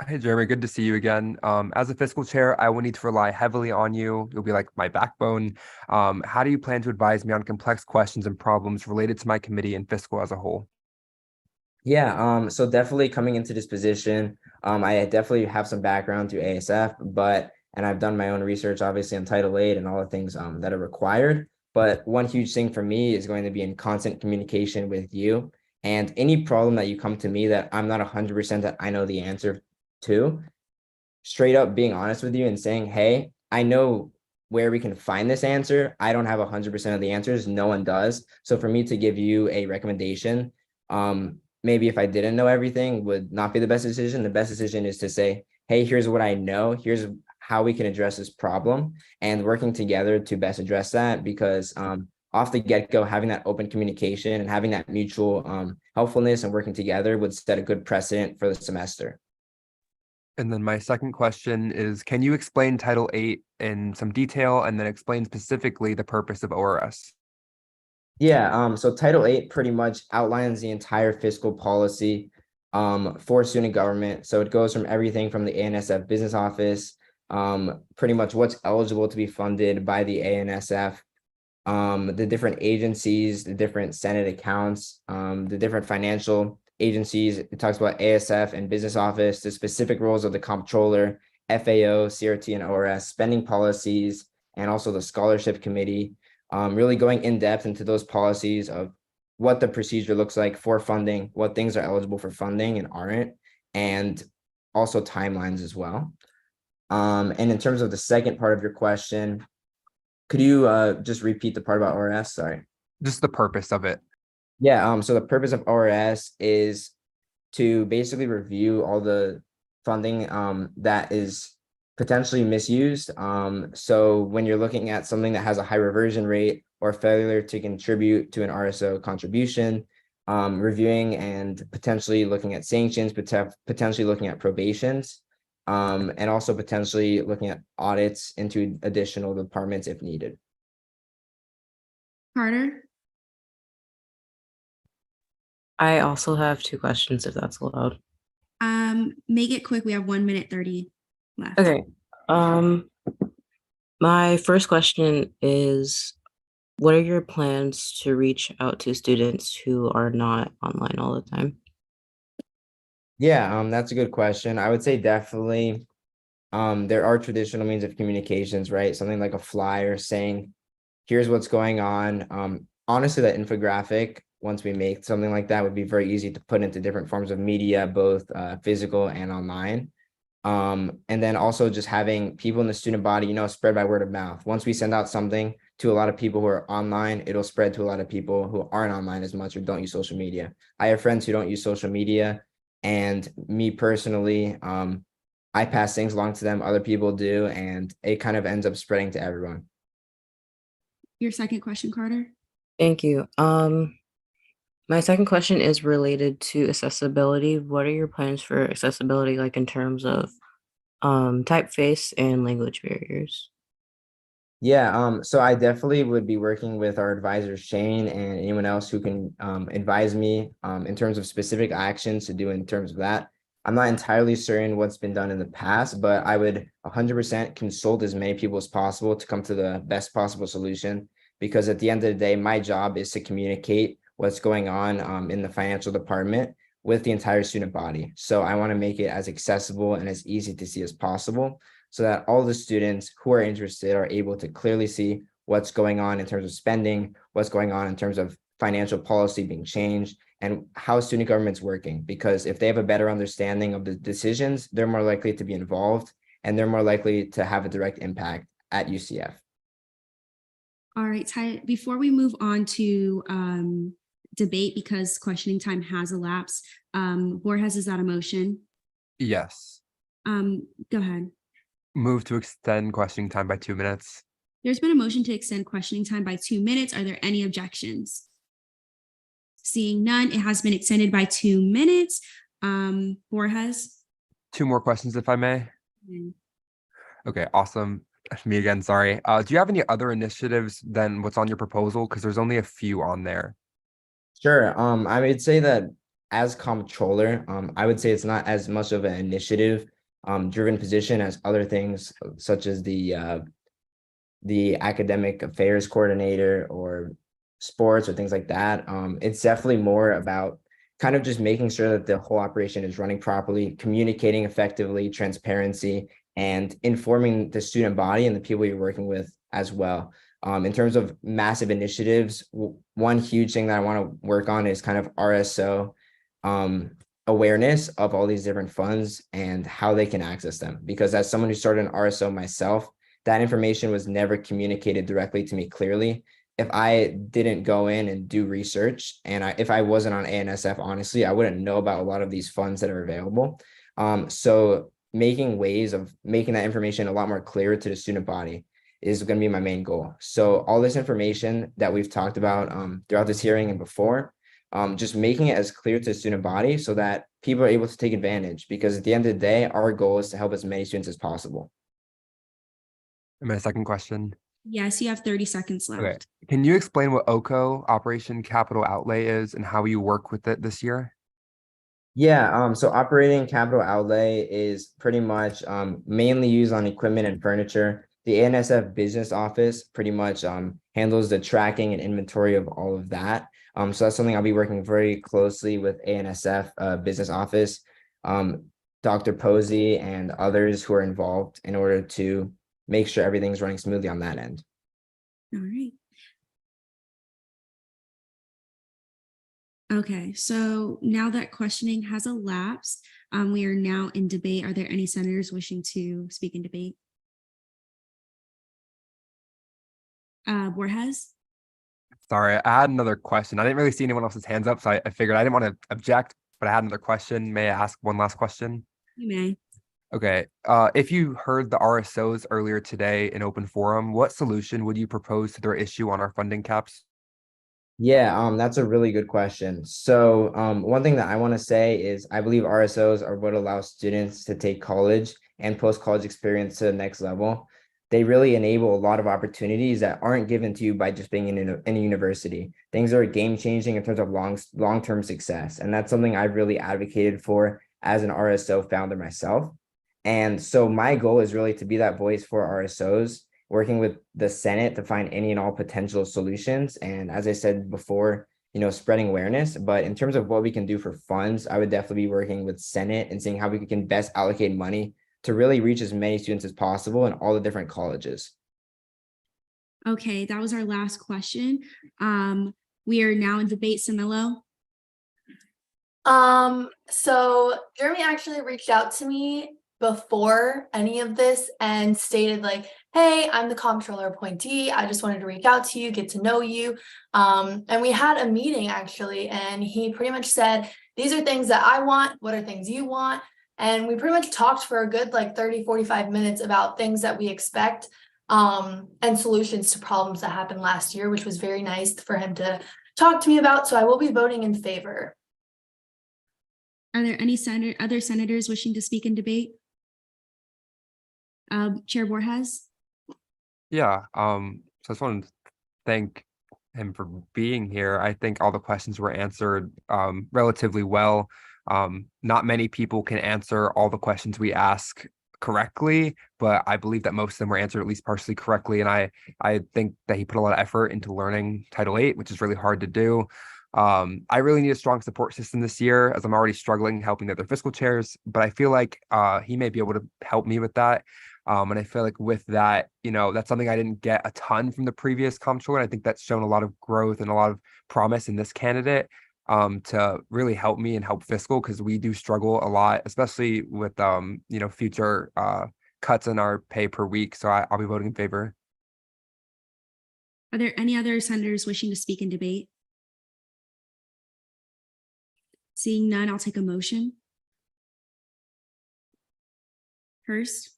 Hey, Jeremy, good to see you again. As a fiscal chair, I will need to rely heavily on you. You'll be like my backbone. How do you plan to advise me on complex questions and problems related to my committee and fiscal as a whole? Yeah, so definitely coming into this position, I definitely have some background through ASF, and I've done my own research, obviously, on Title VIII and all the things that are required. But one huge thing for me is going to be in constant communication with you. And any problem that you come to me that I'm not 100% that I know the answer to, straight up being honest with you and saying, hey, I know where we can find this answer. I don't have 100% of the answers. No one does. So for me to give you a recommendation, maybe if I didn't know everything would not be the best decision. The best decision is to say, hey, here's what I know. Here's how we can address this problem, and working together to best address that, because off the get-go, having that open communication and having that mutual helpfulness and working together would set a good precedent for the semester. And then my second question is, can you explain Title VIII in some detail and then explain specifically the purpose of ORS? Yeah, so Title VIII pretty much outlines the entire fiscal policy for student government. So it goes from everything from the ANSF business office, pretty much what's eligible to be funded by the ANSF, the different agencies, the different Senate accounts, the different financial agencies. It talks about ASF and business office, the specific roles of the comptroller, FAO, CRT, and ORS, spending policies, and also the scholarship committee, really going in depth into those policies of what the procedure looks like for funding, what things are eligible for funding and aren't, and also timelines as well. And in terms of the second part of your question, could you just repeat the part about ORS? Sorry. Just the purpose of it. Yeah, so the purpose of ORS is to basically review all the funding that is potentially misused. So when you're looking at something that has a high reversion rate or failure to contribute to an RSO contribution, reviewing and potentially looking at sanctions, potentially looking at probations, and also potentially looking at audits into additional departments if needed. Carter? I also have 2 questions, if that's allowed. Make it quick. We have 1 minute 30 left. Okay. My first question is, what are your plans to reach out to students who are not online all the time? Yeah, that's a good question. I would say definitely there are traditional means of communications, right? Something like a flyer saying, here's what's going on. Honestly, that infographic, once we make something like that, would be very easy to put into different forms of media, both physical and online. And then also just having people in the student body, spread by word of mouth. Once we send out something to a lot of people who are online, it'll spread to a lot of people who aren't online as much or don't use social media. I have friends who don't use social media, and me personally, I pass things along to them, other people do, and it kind of ends up spreading to everyone. Your second question, Carter? Thank you. My second question is related to accessibility. What are your plans for accessibility, like in terms of typeface and language barriers? Yeah, so I definitely would be working with our advisor, Shane, and anyone else who can advise me in terms of specific actions to do in terms of that. I'm not entirely certain what's been done in the past, but I would 100% consult as many people as possible to come to the best possible solution, because at the end of the day, my job is to communicate what's going on in the financial department with the entire student body. So I want to make it as accessible and as easy to see as possible. so that all the students who are interested are able to clearly see what's going on in terms of spending, what's going on in terms of financial policy being changed, and how student government's working. Because if they have a better understanding of the decisions, they're more likely to be involved and they're more likely to have a direct impact at UCF. All right, Ty, before we move on to debate, because questioning time has elapsed, Borges, is that a motion? Yes. Go ahead. Move to extend questioning time by 2 minutes. There's been a motion to extend questioning time by 2 minutes. Are there any objections? Seeing none, it has been extended by 2 minutes. Borges? 2 more questions, if I may. Mm. Okay, awesome. Me again, sorry. Do you have any other initiatives than what's on your proposal? Because there's only a few on there. Sure. I would say that as comptroller, I would say it's not as much of an initiative driven position as other things such as the academic affairs coordinator or sports or things like that. It's definitely more about kind of just making sure that the whole operation is running properly, communicating effectively, transparency, and informing the student body and the people you're working with as well. In terms of massive initiatives, one huge thing that I want to work on is kind of RSO awareness of all these different funds and how they can access them. Because as someone who started an RSO myself, that information was never communicated directly to me clearly. If I didn't go in and do research, and if I wasn't on ANSF, honestly, I wouldn't know about a lot of these funds that are available. So making ways of making that information a lot more clear to the student body is going to be my main goal. So all this information that we've talked about throughout this hearing and before, just making it as clear to the student body so that people are able to take advantage, because at the end of the day, our goal is to help as many students as possible. And my second question. Yes, you have 30 seconds left. Okay. Can you explain what OCO, Operation Capital Outlay, is and how you work with it this year? Yeah, so operating capital outlay is pretty much mainly used on equipment and furniture. The ANSF business office pretty much handles the tracking and inventory of all of that. So that's something I'll be working very closely with ANSF business office, Dr. Posey and others who are involved in order to make sure everything's running smoothly on that end. All right. Okay, so now that questioning has elapsed, we are now in debate. Are there any senators wishing to speak in debate? Borges? Sorry, I had another question. I didn't really see anyone else's hands up, so I figured I didn't want to object, but I had another question. May I ask one last question? You may. Okay, if you heard the RSOs earlier today in open forum, what solution would you propose to their issue on our funding caps? Yeah, that's a really good question. So one thing that I want to say is I believe RSOs are what allows students to take college and post-college experience to the next level. They really enable a lot of opportunities that aren't given to you by just being in a university. Things are game-changing in terms of long-term success. And that's something I've really advocated for as an RSO founder myself. And so my goal is really to be that voice for RSOs, working with the Senate to find any and all potential solutions. And as I said before, spreading awareness. But in terms of what we can do for funds, I would definitely be working with Senate and seeing how we can best allocate money to really reach as many students as possible in all the different colleges. Okay, that was our last question. We are now in debate. Samilo? So Jeremy actually reached out to me before any of this and stated like, hey, I'm the comptroller appointee. I just wanted to reach out to you, get to know you. And we had a meeting actually, and he pretty much said, these are things that I want. What are things you want? And we pretty much talked for a good 30-45 minutes about things that we expect and solutions to problems that happened last year, which was very nice for him to talk to me about. So I will be voting in favor. Are there any other senators wishing to speak in debate? Chair Borges? Yeah, so I just wanted to thank him for being here. I think all the questions were answered relatively well. Not many people can answer all the questions we ask correctly, but I believe that most of them were answered at least partially correctly. And I think that he put a lot of effort into learning Title VIII, which is really hard to do. I really need a strong support system this year, as I'm already struggling helping the other fiscal chairs, but I feel like he may be able to help me with that. And I feel like with that, that's something I didn't get a ton from the previous comptroller. I think that's shown a lot of growth and a lot of promise in this candidate to really help me and help fiscal, because we do struggle a lot, especially with future cuts in our pay per week. So I'll be voting in favor. Are there any other senators wishing to speak in debate? Seeing none, I'll take a motion. Hurst?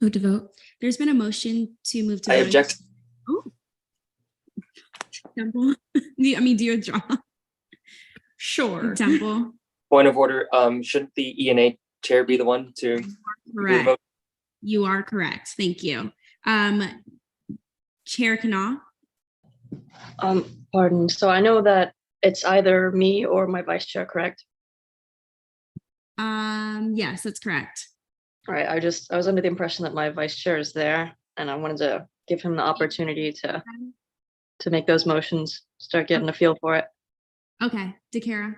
Move to vote. There's been a motion to move to. I voting. object. Oh. Temple, do you withdraw? Sure. Temple, Point of order, shouldn't the ENA chair be the one to do the correct. vote? You are correct. Thank you. Chair Kana. Pardon. So I know that it's either me or my vice chair, correct? Yes, that's correct. All right. I was under the impression that my vice chair is there, and I wanted to give him the opportunity to make those motions, start getting a feel for it. Okay, DeCara.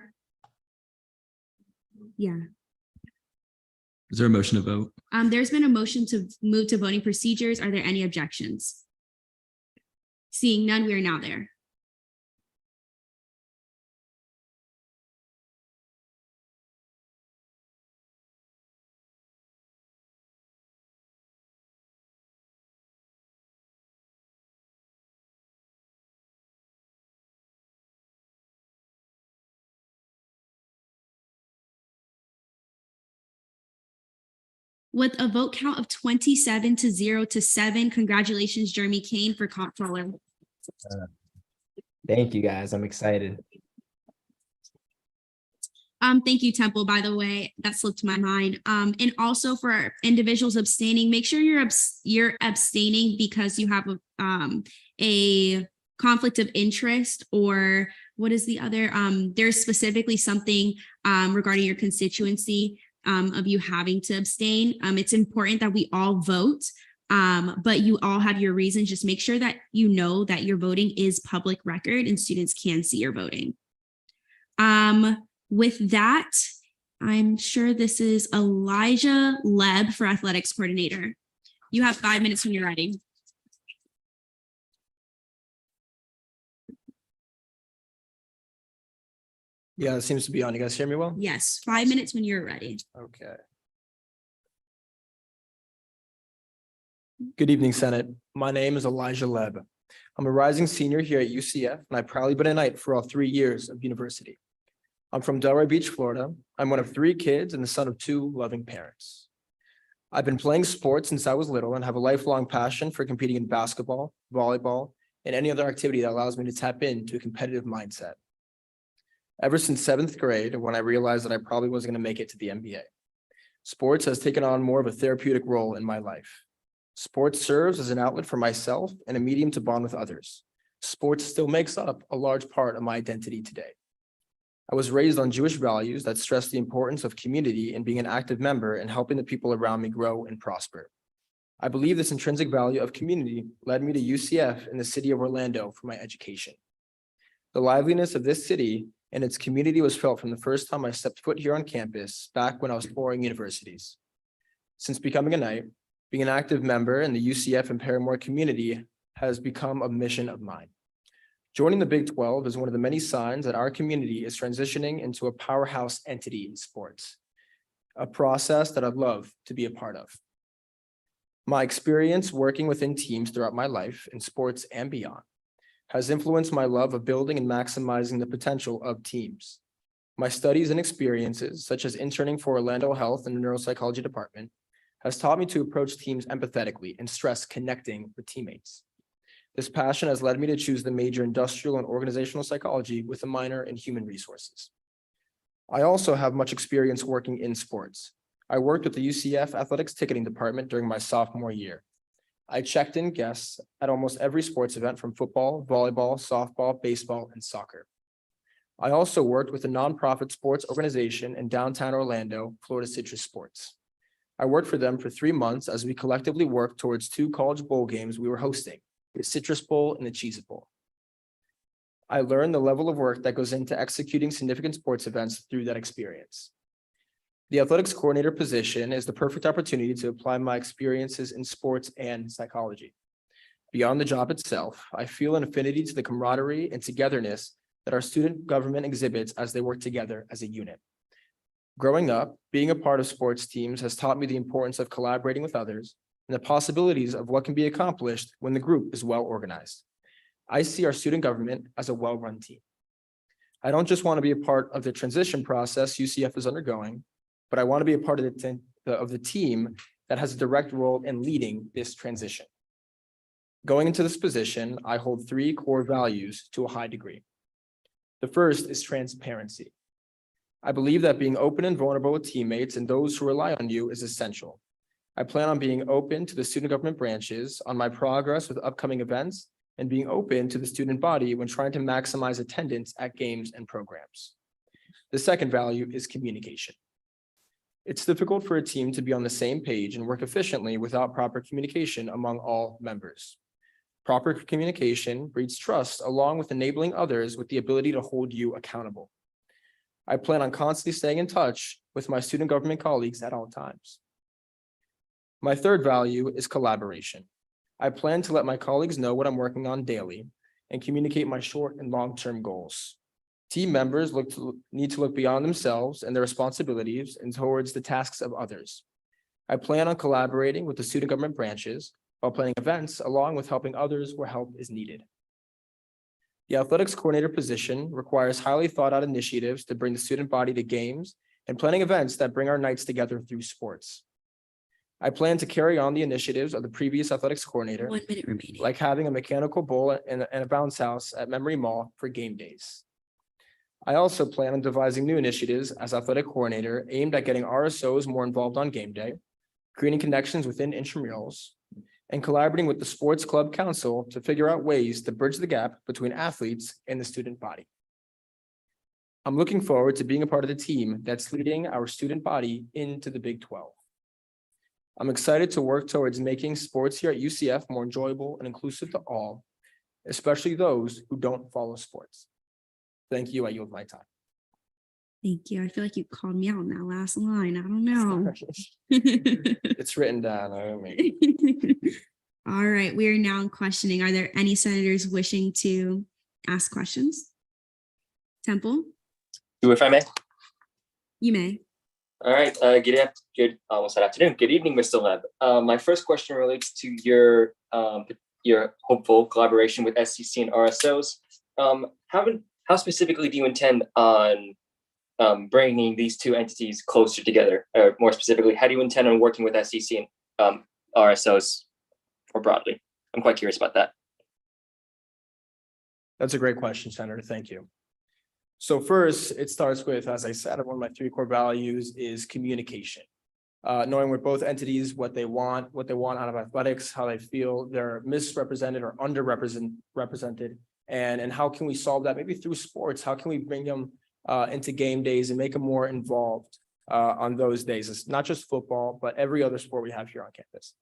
Yeah. Is there a motion to vote? There's been a motion to move to voting procedures. Are there any objections? Seeing none, we are now there. With a vote count of 27 to 0 to 7, congratulations, Jeremy Kane, for comptroller. Thank you, guys. I'm excited. Thank you, Temple, by the way, that slipped my mind. And also for individuals abstaining, make sure you're abstaining because you have a conflict of interest, or what is the other? There's specifically something regarding your constituency of you having to abstain. It's important that we all vote, but you all have your reasons. Just make sure that you know that your voting is public record and students can see your voting. With that, I'm sure this is Elijah Leb for athletics coordinator. You have 5 minutes when you're ready. Yeah, it seems to be on. You guys hear me well? Yes, 5 minutes when you're ready. Okay. Good evening, Senate. My name is Elijah Leb. I'm a rising senior here at UCF, and I've proudly been a Knight for all 3 years of university. I'm from Delray Beach, Florida. I'm one of 3 kids and the son of 2 loving parents. I've been playing sports since I was little and have a lifelong passion for competing in basketball, volleyball, and any other activity that allows me to tap into a competitive mindset. Ever since 7th grade, when I realized that I probably wasn't going to make it to the NBA, sports has taken on more of a therapeutic role in my life. Sports serves as an outlet for myself and a medium to bond with others. Sports still makes up a large part of my identity today. I was raised on Jewish values that stress the importance of community and being an active member and helping the people around me grow and prosper. I believe this intrinsic value of community led me to UCF in the city of Orlando for my education. The liveliness of this city and its community was felt from the first time I stepped foot here on campus back when I was touring universities. Since becoming a Knight, being an active member in the UCF and Paramore community has become a mission of mine. Joining the Big 12 is one of the many signs that our community is transitioning into a powerhouse entity in sports, a process that I'd love to be a part of. My experience working within teams throughout my life in sports and beyond has influenced my love of building and maximizing the potential of teams. My studies and experiences, such as interning for Orlando Health and the neuropsychology department, has taught me to approach teams empathetically and stress connecting with teammates. This passion has led me to choose the major industrial and organizational psychology with a minor in human resources. I also have much experience working in sports. I worked with the UCF athletics ticketing department during my sophomore year. I checked in guests at almost every sports event from football, volleyball, softball, baseball, and soccer. I also worked with a nonprofit sports organization in downtown Orlando, Florida Citrus Sports. I worked for them for 3 months as we collectively worked towards 2 college bowl games we were hosting, the Citrus Bowl and the Cheez-It Bowl. I learned the level of work that goes into executing significant sports events through that experience. The athletics coordinator position is the perfect opportunity to apply my experiences in sports and psychology. Beyond the job itself, I feel an affinity to the camaraderie and togetherness that our student government exhibits as they work together as a unit. Growing up, being a part of sports teams has taught me the importance of collaborating with others and the possibilities of what can be accomplished when the group is well organized. I see our student government as a well-run team. I don't just want to be a part of the transition process UCF is undergoing, but I want to be a part of the team that has a direct role in leading this transition. Going into this position, I hold 3 core values to a high degree. The first is transparency. I believe that being open and vulnerable with teammates and those who rely on you is essential. I plan on being open to the student government branches on my progress with upcoming events and being open to the student body when trying to maximize attendance at games and programs. The second value is communication. It's difficult for a team to be on the same page and work efficiently without proper communication among all members. Proper communication breeds trust along with enabling others with the ability to hold you accountable. I plan on constantly staying in touch with my student government colleagues at all times. My third value is collaboration. I plan to let my colleagues know what I'm working on daily and communicate my short and long-term goals. Team members need to look beyond themselves and their responsibilities and towards the tasks of others. I plan on collaborating with the student government branches while planning events along with helping others where help is needed. The athletics coordinator position requires highly thought out initiatives to bring the student body to games and planning events that bring our nights together through sports. I plan to carry on the initiatives of the previous athletics coordinator, 1 minute remaining. like having a mechanical bull and a bounce house at Memory Mall for game days. I also plan on devising new initiatives as athletic coordinator aimed at getting RSOs more involved on game day, creating connections within intramurals, and collaborating with the Sports Club Council to figure out ways to bridge the gap between athletes and the student body. I'm looking forward to being a part of the team that's leading our student body into the Big 12. I'm excited to work towards making sports here at UCF more enjoyable and inclusive to all, especially those who don't follow sports. Thank you. I yield my time. Thank you. I feel like you called me out on that last line. I don't know. It's written down. All right, we are now questioning. Are there any senators wishing to ask questions? Temple, If I may. you may. All right, almost afternoon. Good evening, Mr. Leb. My first question relates to your hopeful collaboration with SCC and RSOs. How specifically do you intend on bringing these two entities closer together? Or more specifically, how do you intend on working with SCC and RSOs more broadly? I'm quite curious about that. That's a great question, Senator. Thank you. So first, it starts with, as I said, one of my 3 core values is communication. Knowing with both entities, what they want out of athletics, how they feel they're misrepresented or underrepresented, and how can we solve that maybe through sports? How can we bring them into game days and make them more involved on those days? It's not just football, but every other sport we have here on campus.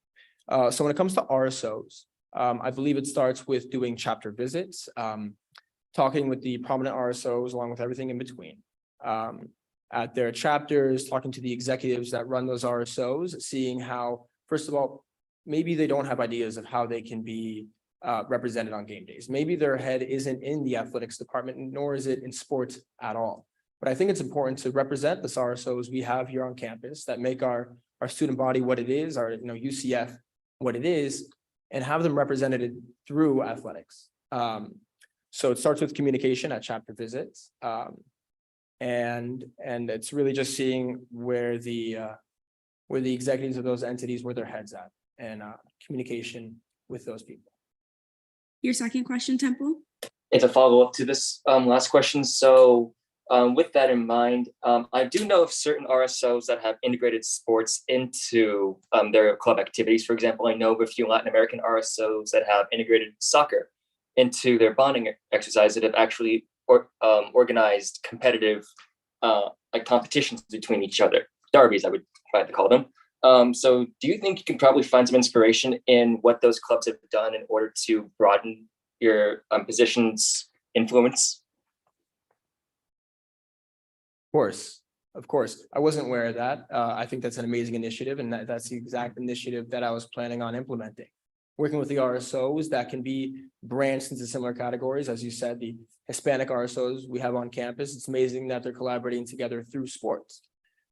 So when it comes to RSOs, I believe it starts with doing chapter visits, talking with the prominent RSOs along with everything in between. At their chapters, talking to the executives that run those RSOs, seeing how, first of all, maybe they don't have ideas of how they can be represented on game days. Maybe their head isn't in the athletics department, nor is it in sports at all. But I think it's important to represent the RSOs we have here on campus that make our student body what it is, our UCF what it is, and have them represented through athletics. So it starts with communication at chapter visits. And it's really just seeing where the executives of those entities, where their heads at, and communication with those people. Your second question, Temple? It's a follow-up to this last question. So with that in mind, I do know of certain RSOs that have integrated sports into their club activities. For example, I know of a few Latin American RSOs that have integrated soccer into their bonding exercise that have actually organized competitive like competitions between each other, derbies, I would try to call them. So do you think you can probably find some inspiration in what those clubs have done in order to broaden your position's influence? Of course. Of course, I wasn't aware of that. I think that's an amazing initiative, and that's the exact initiative that I was planning on implementing. Working with the RSOs that can be branched into similar categories, as you said, the Hispanic RSOs we have on campus. It's amazing that they're collaborating together through sports.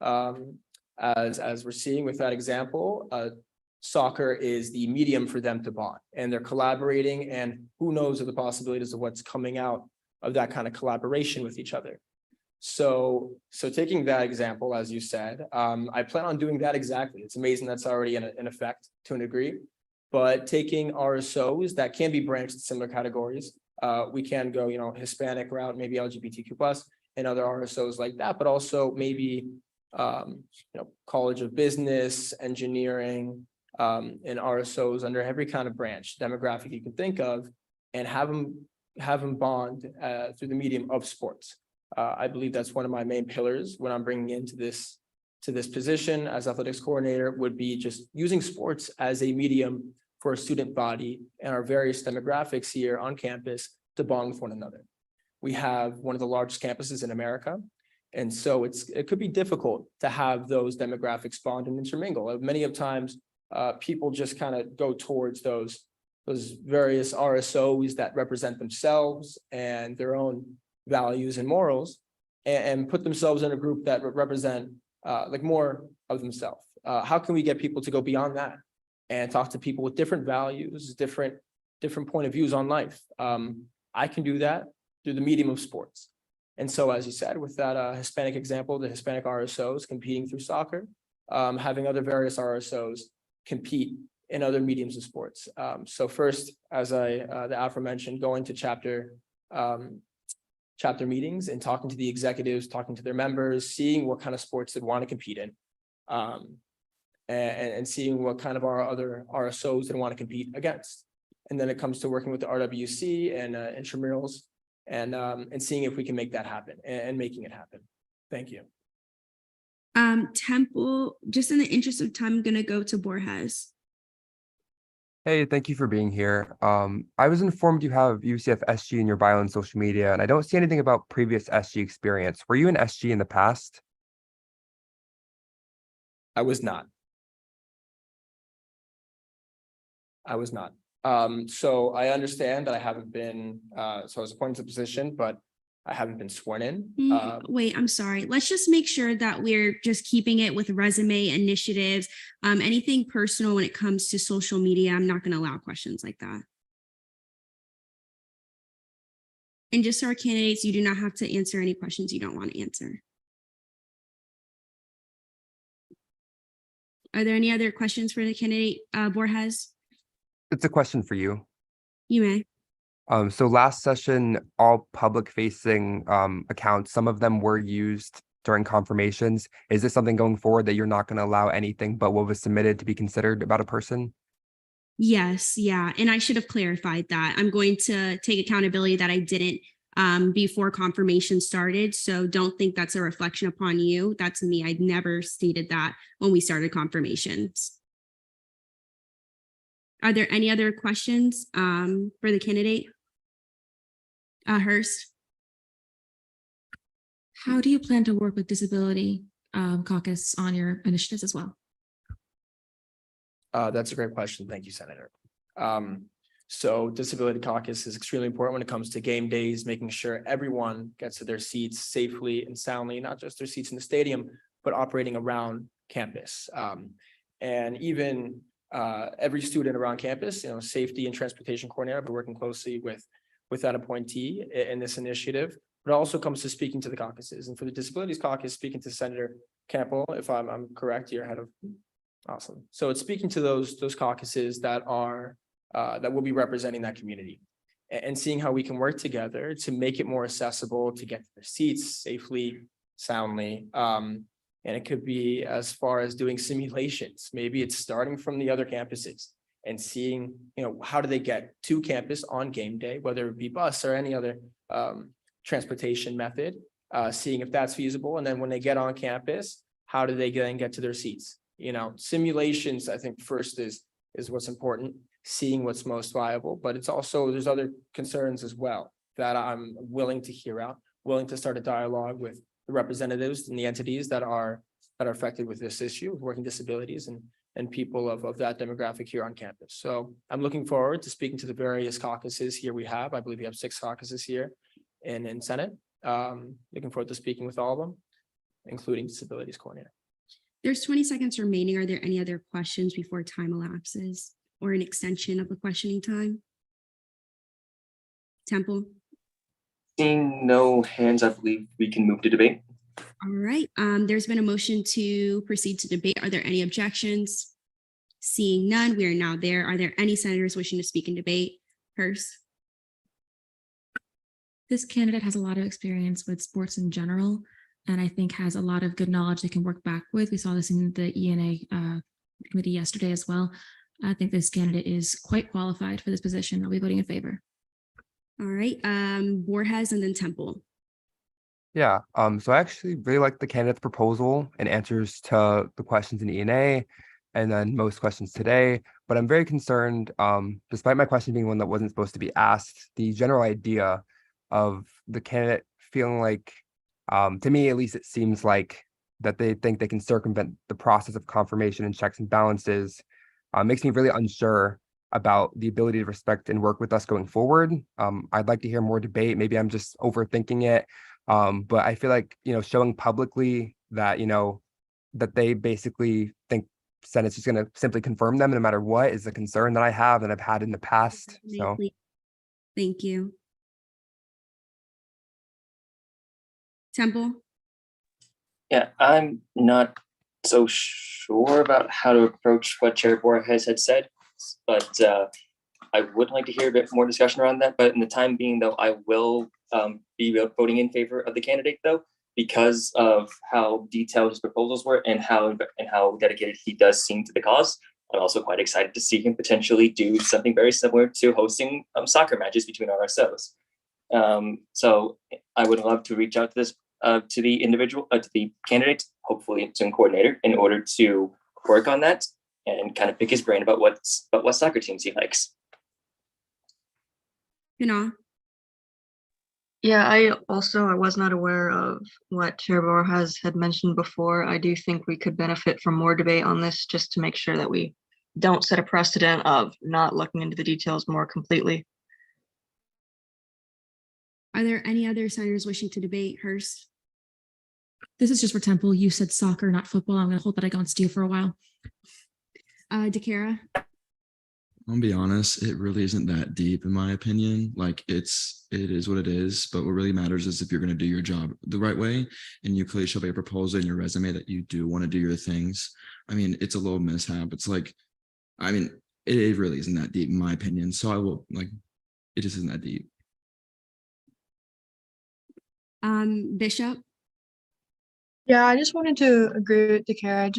As we're seeing with that example, soccer is the medium for them to bond, and they're collaborating, and who knows of the possibilities of what's coming out of that kind of collaboration with each other. So taking that example, as you said, I plan on doing that exactly. It's amazing that's already in effect to a degree, but taking RSOs that can be branched in similar categories, we can go, Hispanic route, maybe LGBTQ plus, and other RSOs like that, but also maybe, College of Business, Engineering, and RSOs under every kind of branch, demographic you can think of, and have them bond through the medium of sports. I believe that's one of my main pillars when I'm bringing into this position as athletics coordinator, would be just using sports as a medium for a student body and our various demographics here on campus to bond with one another. We have one of the largest campuses in America. And so it could be difficult to have those demographics bond and intermingle. Many of times, people just kind of go towards those various RSOs that represent themselves and their own values and morals, and put themselves in a group that represent like more of themselves. How can we get people to go beyond that and talk to people with different values, different point of views on life? I can do that through the medium of sports. And so, as you said, with that Hispanic example, the Hispanic RSOs competing through soccer, having other various RSOs compete in other mediums of sports. So first, as the aforementioned, going to chapter meetings and talking to the executives, talking to their members, seeing what kind of sports they'd want to compete in, and seeing what kind of our other RSOs they want to compete against. And then it comes to working with the RWC and intramurals, and seeing if we can make that happen and making it happen. Thank you. Temple, just in the interest of time, I'm going to go to Borges. Hey, thank you for being here. I was informed you have UCF SG in your bio on social media, and I don't see anything about previous SG experience. Were you in SG in the past? I was not. So I understand that I haven't been, so I was appointed to the position, but I haven't been sworn in. Wait, I'm sorry. Let's just make sure that we're just keeping it with resume initiatives. Anything personal when it comes to social media, I'm not going to allow questions like that. And just so our candidates, you do not have to answer any questions you don't want to answer. Are there any other questions for the candidate, Borges? It's a question for you. You may. So last session, all public facing accounts, some of them were used during confirmations. Is this something going forward that you're not going to allow anything but what was submitted to be considered about a person? Yes, yeah. And I should have clarified that. I'm going to take accountability that I didn't before confirmation started. So don't think that's a reflection upon you. That's me. I never stated that when we started confirmations. Are there any other questions for the candidate? Hurst. How do you plan to work with Disability Caucus on your initiatives as well? That's a great question. Thank you, Senator. So Disability Caucus is extremely important when it comes to game days, making sure everyone gets to their seats safely and soundly, not just their seats in the stadium, but operating around campus. And even every student around campus, safety and transportation coordinator, I've been working closely with that appointee in this initiative, but it also comes to speaking to the caucuses. And for the Disabilities Caucus, speaking to Senator Campbell, if I'm correct, you're head of, awesome. So it's speaking to those caucuses that are, that will be representing that community and seeing how we can work together to make it more accessible to get to their seats safely, soundly. And it could be as far as doing simulations. Maybe it's starting from the other campuses and seeing, how do they get to campus on game day, whether it be bus or any other transportation method, seeing if that's feasible. And then when they get on campus, how do they then get to their seats? Simulations, I think first is what's important, seeing what's most viable, but it's also, there's other concerns as well that I'm willing to hear out, willing to start a dialogue with the representatives and the entities that are affected with this issue, with working disabilities and people of that demographic here on campus. So I'm looking forward to speaking to the various caucuses here we have. I believe we have 6 caucuses here in Senate. Looking forward to speaking with all of them, including disabilities coordinator. There's 20 seconds remaining. Are there any other questions before time elapses or an extension of the questioning time? Temple? Seeing no hands, I believe we can move to debate. All right, there's been a motion to proceed to debate. Are there any objections? Seeing none, we are now there. Are there any senators wishing to speak in debate? Hurst? This candidate has a lot of experience with sports in general, and I think has a lot of good knowledge they can work back with. We saw this in the ENA committee yesterday as well. I think this candidate is quite qualified for this position. I'll be voting in favor. All right, Borges and then Temple. Yeah, so I actually really like the candidate's proposal and answers to the questions in ENA and then most questions today, but I'm very concerned, despite my question being one that wasn't supposed to be asked, the general idea of the candidate feeling like, to me at least, it seems like that they think they can circumvent the process of confirmation and checks and balances, makes me really unsure about the ability to respect and work with us going forward. I'd like to hear more debate. Maybe I'm just overthinking it. But I feel like, showing publicly that, that they basically think Senate's just going to simply confirm them no matter what is a concern that I have and I've had in the past. So Thank you. Temple? Yeah, I'm not so sure about how to approach what Chair Borges had said, but I would like to hear a bit more discussion around that. But in the time being, though, I will be voting in favor of the candidate, though, because of how detailed his proposals were and how dedicated he does seem to the cause. I'm also quite excited to see him potentially do something very similar to hosting soccer matches between RSOs. So I would love to reach out to this to the individual, to the candidate, hopefully to a coordinator, in order to work on that and kind of pick his brain about what soccer teams he likes. Yeah, I was not aware of what Chair Borges had mentioned before. I do think we could benefit from more debate on this just to make sure that we don't set a precedent of not looking into the details more completely. Are there any other senators wishing to debate? Hurst? This is just for Temple. You said soccer, not football. I'm going to hold that against you for a while. DeCara? I'll be honest, it really isn't that deep in my opinion. Like it is what it is, but what really matters is if you're going to do your job the right way and you clearly show by your proposal and your resume that you do want to do your things. I mean, it's a little mishap. It's like, I mean, it really isn't that deep in my opinion. So I will it just isn't that deep. Bishop? Yeah, I just wanted to agree with DeCara.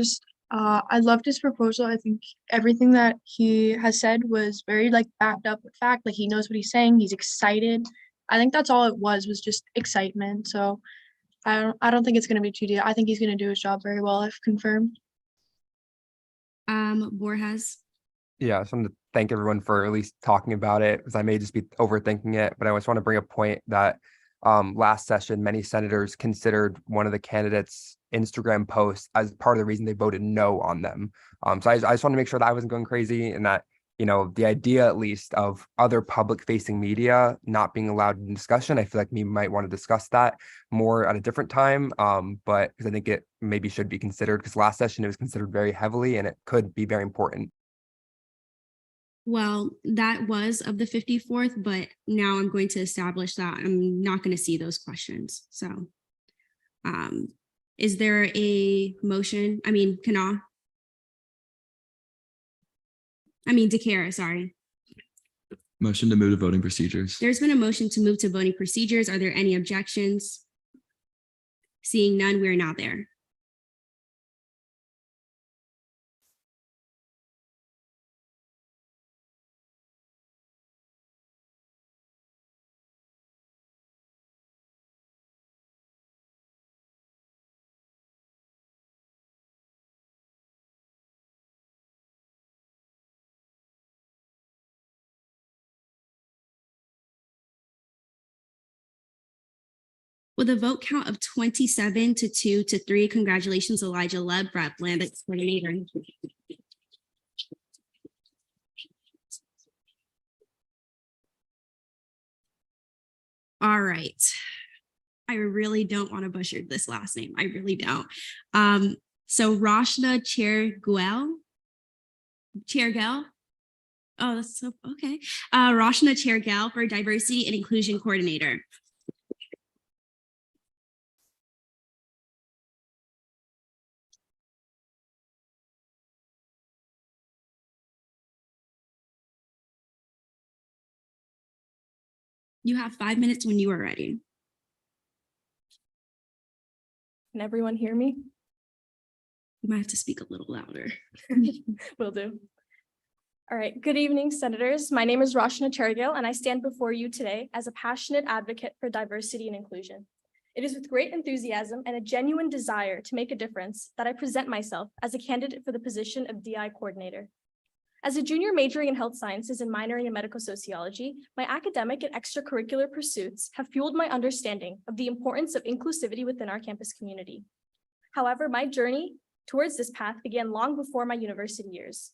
I loved his proposal. I think everything that he has said was very backed up with fact. He knows what he's saying. He's excited. I think that's all it was just excitement. So I don't think it's going to be too deep. I think he's going to do his job very well if confirmed. Borges? Yeah, I just wanted to thank everyone for at least talking about it, because I may just be overthinking it, but I just want to bring a point that last session, many senators considered one of the candidates' Instagram posts as part of the reason they voted no on them. So I just want to make sure that I wasn't going crazy and that, the idea at least of other public facing media not being allowed in discussion, I feel like we might want to discuss that more at a different time. But because I think it maybe should be considered, because last session it was considered very heavily and it could be very important. Well, that was of the 54th, but now I'm going to establish that I'm not going to see those questions. So is there a motion? DeCara, sorry. Motion to move to voting procedures. There's been a motion to move to voting procedures. Are there any objections? Seeing none, we are now there. With a vote count of 27 to 2 to 3, congratulations, Elijah Leb, Brad Blandick, coordinator. All right. I really don't want to butcher this last name. I really don't. So Roshna Cherguel. Oh, that's so okay. Roshna Cherguel for Diversity and Inclusion Coordinator. You have 5 minutes when you are ready. Can everyone hear me? You might have to speak a little louder. Will do. All right. Good evening, Senators. My name is Roshna Chergill, and I stand before you today as a passionate advocate for diversity and inclusion. It is with great enthusiasm and a genuine desire to make a difference that I present myself as a candidate for the position of DI coordinator. As a junior majoring in health sciences and minoring in medical sociology, my academic and extracurricular pursuits have fueled my understanding of the importance of inclusivity within our campus community. However, my journey towards this path began long before my university years.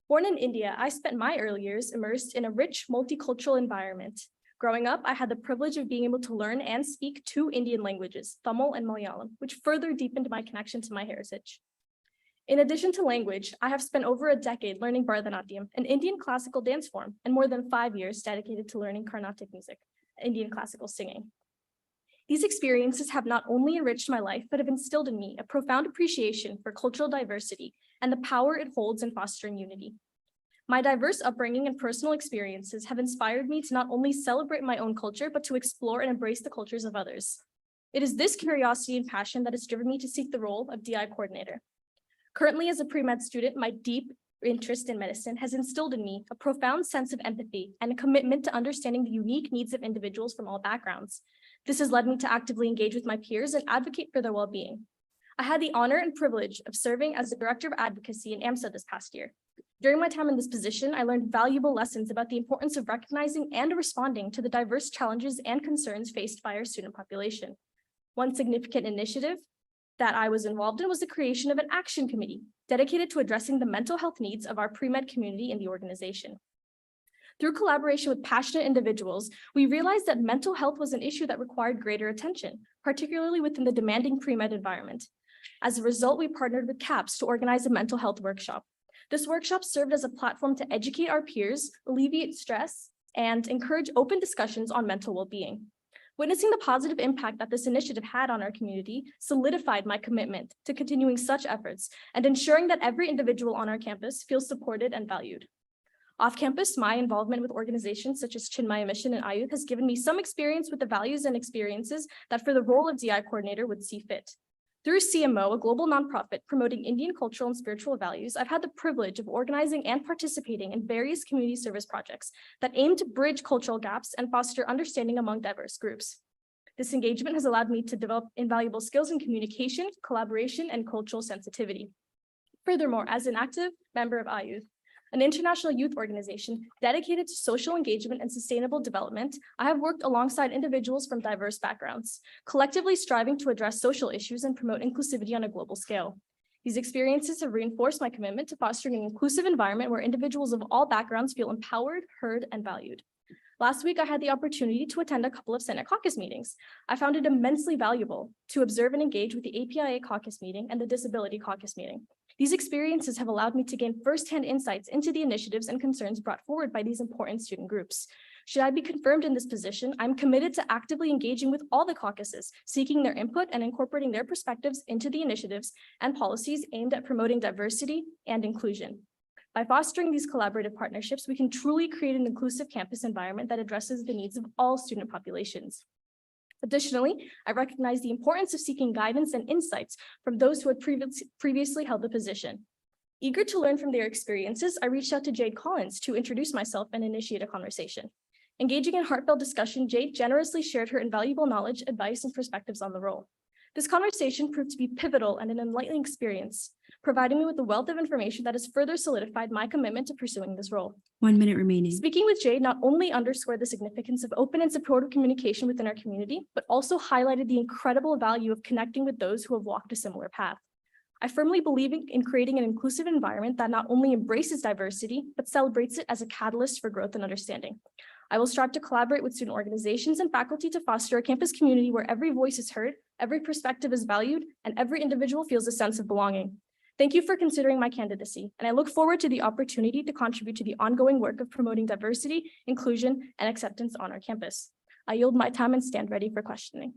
Born in India, I spent my early years immersed in a rich multicultural environment. Growing up, I had the privilege of being able to learn and speak 2 Indian languages, Tamil and Malayalam, which further deepened my connection to my heritage. In addition to language, I have spent over a decade learning Bharatanatyam, an Indian classical dance form, and more than 5 years dedicated to learning Carnatic music, Indian classical singing. These experiences have not only enriched my life, but have instilled in me a profound appreciation for cultural diversity and the power it holds in fostering unity. My diverse upbringing and personal experiences have inspired me to not only celebrate my own culture, but to explore and embrace the cultures of others. It is this curiosity and passion that has driven me to seek the role of DI coordinator. Currently, as a pre-med student, my deep interest in medicine has instilled in me a profound sense of empathy and a commitment to understanding the unique needs of individuals from all backgrounds. This has led me to actively engage with my peers and advocate for their well-being. I had the honor and privilege of serving as the Director of Advocacy in AMSA this past year. During my time in this position, I learned valuable lessons about the importance of recognizing and responding to the diverse challenges and concerns faced by our student population. One significant initiative that I was involved in was the creation of an action committee dedicated to addressing the mental health needs of our pre-med community in the organization. Through collaboration with passionate individuals, we realized that mental health was an issue that required greater attention, particularly within the demanding pre-med environment. As a result, we partnered with CAPS to organize a mental health workshop. This workshop served as a platform to educate our peers, alleviate stress, and encourage open discussions on mental well-being. Witnessing the positive impact that this initiative had on our community solidified my commitment to continuing such efforts and ensuring that every individual on our campus feels supported and valued. Off campus, my involvement with organizations such as Chinmaya Mission and Ayuth has given me some experience with the values and experiences that for the role of DI coordinator would see fit. Through CMO, a global nonprofit promoting Indian cultural and spiritual values, I've had the privilege of organizing and participating in various community service projects that aim to bridge cultural gaps and foster understanding among diverse groups. This engagement has allowed me to develop invaluable skills in communication, collaboration, and cultural sensitivity. Furthermore, as an active member of Ayuth, an international youth organization dedicated to social engagement and sustainable development, I have worked alongside individuals from diverse backgrounds, collectively striving to address social issues and promote inclusivity on a global scale. These experiences have reinforced my commitment to fostering an inclusive environment where individuals of all backgrounds feel empowered, heard, and valued. Last week, I had the opportunity to attend a couple of Senate caucus meetings. I found it immensely valuable to observe and engage with the APIA caucus meeting and the Disability caucus meeting. These experiences have allowed me to gain firsthand insights into the initiatives and concerns brought forward by these important student groups. Should I be confirmed in this position, I'm committed to actively engaging with all the caucuses, seeking their input and incorporating their perspectives into the initiatives and policies aimed at promoting diversity and inclusion. By fostering these collaborative partnerships, we can truly create an inclusive campus environment that addresses the needs of all student populations. Additionally, I recognize the importance of seeking guidance and insights from those who had previously held the position. Eager to learn from their experiences, I reached out to Jade Collins to introduce myself and initiate a conversation. Engaging in heartfelt discussion, Jade generously shared her invaluable knowledge, advice, and perspectives on the role. This conversation proved to be pivotal and an enlightening experience, providing me with a wealth of information that has further solidified my commitment to pursuing this role. 1 minute remaining. Speaking with Jade not only underscored the significance of open and supportive communication within our community, but also highlighted the incredible value of connecting with those who have walked a similar path. I firmly believe in creating an inclusive environment that not only embraces diversity, but celebrates it as a catalyst for growth and understanding. I will strive to collaborate with student organizations and faculty to foster a campus community where every voice is heard, every perspective is valued, and every individual feels a sense of belonging. Thank you for considering my candidacy, and I look forward to the opportunity to contribute to the ongoing work of promoting diversity, inclusion, and acceptance on our campus. I yield my time and stand ready for questioning.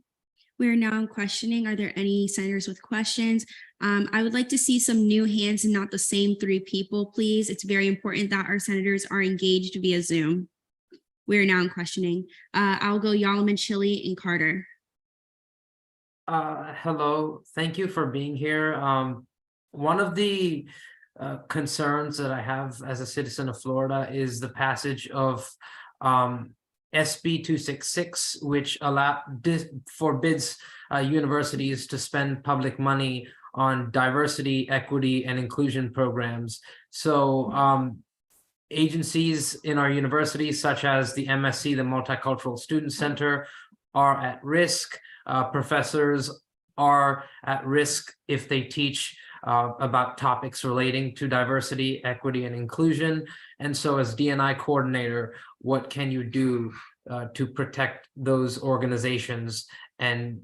We are now in questioning. Are there any senators with questions? I would like to see some new hands and not the same 3 people, please. It's very important that our senators are engaged via Zoom. We are now in questioning. I'll go Yalaman, Chili, and Carter. Hello, thank you for being here. One of the concerns that I have as a citizen of Florida is the passage of SB 266, which forbids universities to spend public money on diversity, equity, and inclusion programs. So agencies in our universities, such as the MSC, the Multicultural Student Center, are at risk. Professors are at risk if they teach about topics relating to diversity, equity, and inclusion. And so as D&I coordinator, what can you do to protect those organizations and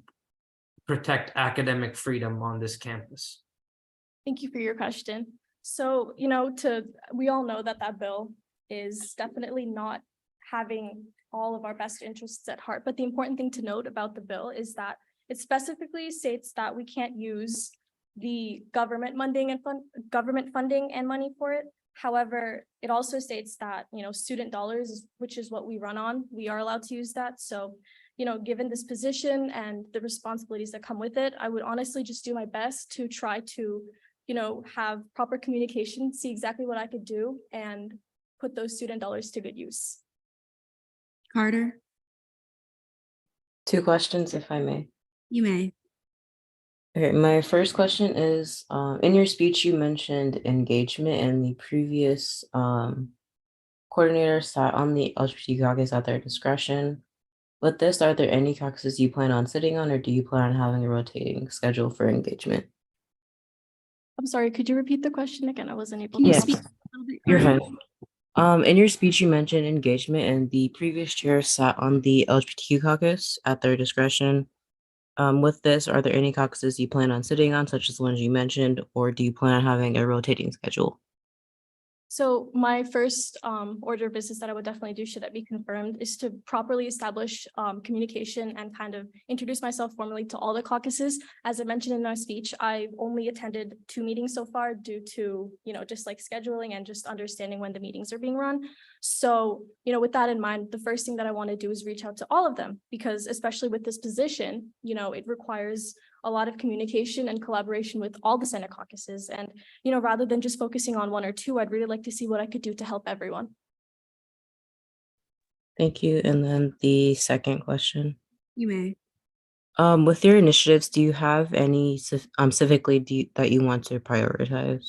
protect academic freedom on this campus? Thank you for your question. So, we all know that bill is definitely not having all of our best interests at heart. But the important thing to note about the bill is that it specifically states that we can't use the government funding and money for it. However, it also states that, student dollars, which is what we run on, we are allowed to use that. So, given this position and the responsibilities that come with it, I would honestly just do my best to try to, have proper communication, see exactly what I could do, and put those student dollars to good use. Carter? 2 questions, if I may. You may. Okay, my first question is, in your speech, you mentioned engagement, and the previous coordinator sat on the LGBT caucus at their discretion. With this, are there any caucuses you plan on sitting on, or do you plan on having a rotating schedule for engagement? I'm sorry, could you repeat the question again? I wasn't able Can you to. speak a little bit You're louder? fine. In your speech, you mentioned engagement, and the previous chair sat on the LGBTQ caucus at their discretion. With this, are there any caucuses you plan on sitting on, such as the ones you mentioned, or do you plan on having a rotating schedule? So my first order of business that I would definitely do, should that be confirmed, is to properly establish communication and kind of introduce myself formally to all the caucuses. As I mentioned in my speech, I've only attended 2 meetings so far due to, just like scheduling and just understanding when the meetings are being run. So, with that in mind, the first thing that I want to do is reach out to all of them, because especially with this position, it requires a lot of communication and collaboration with all the Senate caucuses. And, rather than just focusing on 1 or 2, I'd really like to see what I could do to help everyone. Thank you. And then the second question. You may. With your initiatives, do you have any civically that you want to prioritize?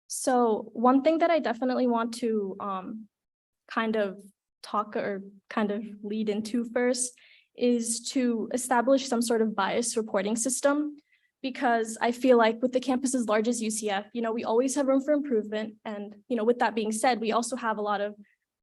So one thing that I definitely want to kind of lead into first is to establish some sort of bias reporting system, because I feel like with the campus as large as UCF, we always have room for improvement. And, with that being said, we also have a lot of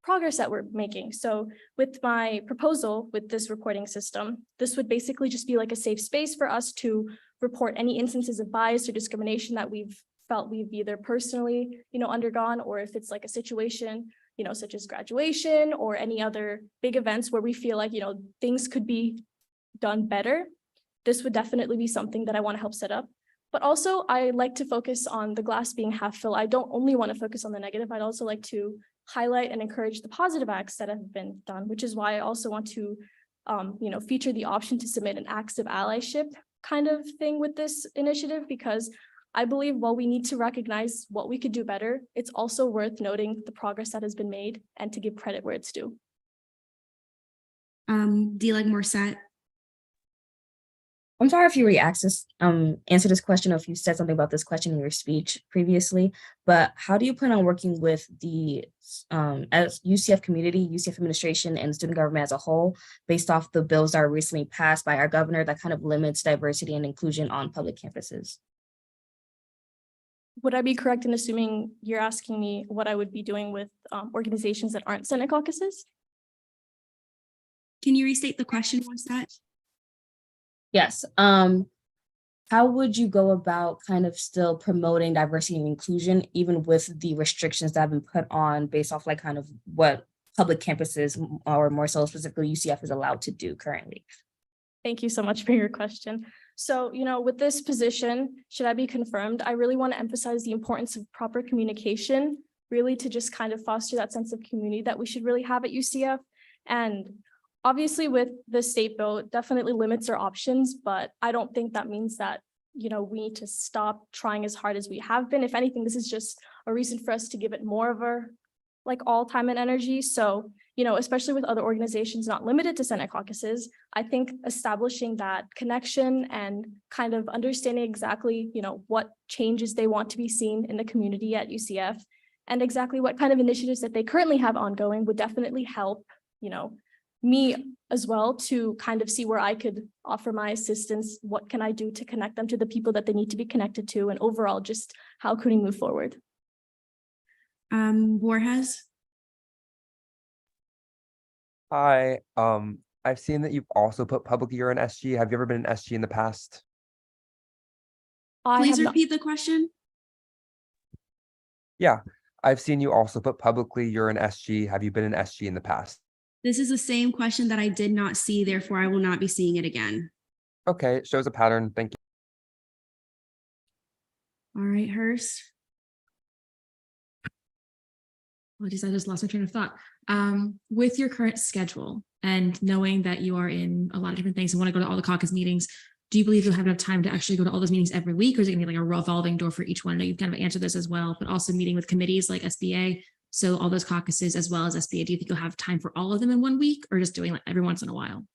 progress that we're making. So with my proposal with this reporting system, this would basically just be like a safe space for us to report any instances of bias or discrimination that we've felt we've either personally, undergone, or if it's like a situation, such as graduation or any other big events where we feel like, things could be done better. This would definitely be something that I want to help set up. But also, I like to focus on the glass being half full. I don't only want to focus on the negative. I'd also like to highlight and encourage the positive acts that have been done, which is why I also want to, feature the option to submit an acts of allyship kind of thing with this initiative, because I believe while we need to recognize what we could do better, it's also worth noting the progress that has been made and to give credit where it's due. Dileg Morset. I'm sorry if you already answered this question or if you said something about this question in your speech previously, but how do you plan on working with the as UCF community, UCF administration, and student government as a whole, based off the bills that are recently passed by our governor that kind of limits diversity and inclusion on public campuses? Would I be correct in assuming you're asking me what I would be doing with organizations that aren't Senate caucuses? Can you restate the question? What's that? Yes. How would you go about kind of still promoting diversity and inclusion, even with the restrictions that have been put on based off like kind of what public campuses, or more so specifically UCF, is allowed to do currently? Thank you so much for your question. So, with this position, should I be confirmed, I really want to emphasize the importance of proper communication, really to just kind of foster that sense of community that we should really have at UCF. And obviously with the state bill, it definitely limits our options, but I don't think that means that, we need to stop trying as hard as we have been. If anything, this is just a reason for us to give it more of our all time and energy. So, especially with other organizations not limited to Senate caucuses, I think establishing that connection and kind of understanding exactly, what changes they want to be seen in the community at UCF and exactly what kind of initiatives that they currently have ongoing would definitely help, me as well to kind of see where I could offer my assistance. What can I do to connect them to the people that they need to be connected to? And overall, just how can we move forward? Borges? Hi, I've seen that you've also put publicly you're an SG. Have you ever been an SG in the past? Please repeat the question. Yeah, I've seen you also put publicly you're an SG. Have you been an SG in the past? This is the same question that I did not see, therefore I will not be seeing it again. Okay, it shows a pattern. Thank you. All right, Hurst. Apologies, I just lost my train of thought. With your current schedule and knowing that you are in a lot of different things and want to go to all the caucus meetings, do you believe you'll have enough time to actually go to all those meetings every week, or is it gonna be like a revolving door for each one? I know you've kind of answered this as well, but also meeting with committees like SBA. So all those caucuses as well as SBA, do you think you'll have time for all of them in one week, or just doing like every once in a while?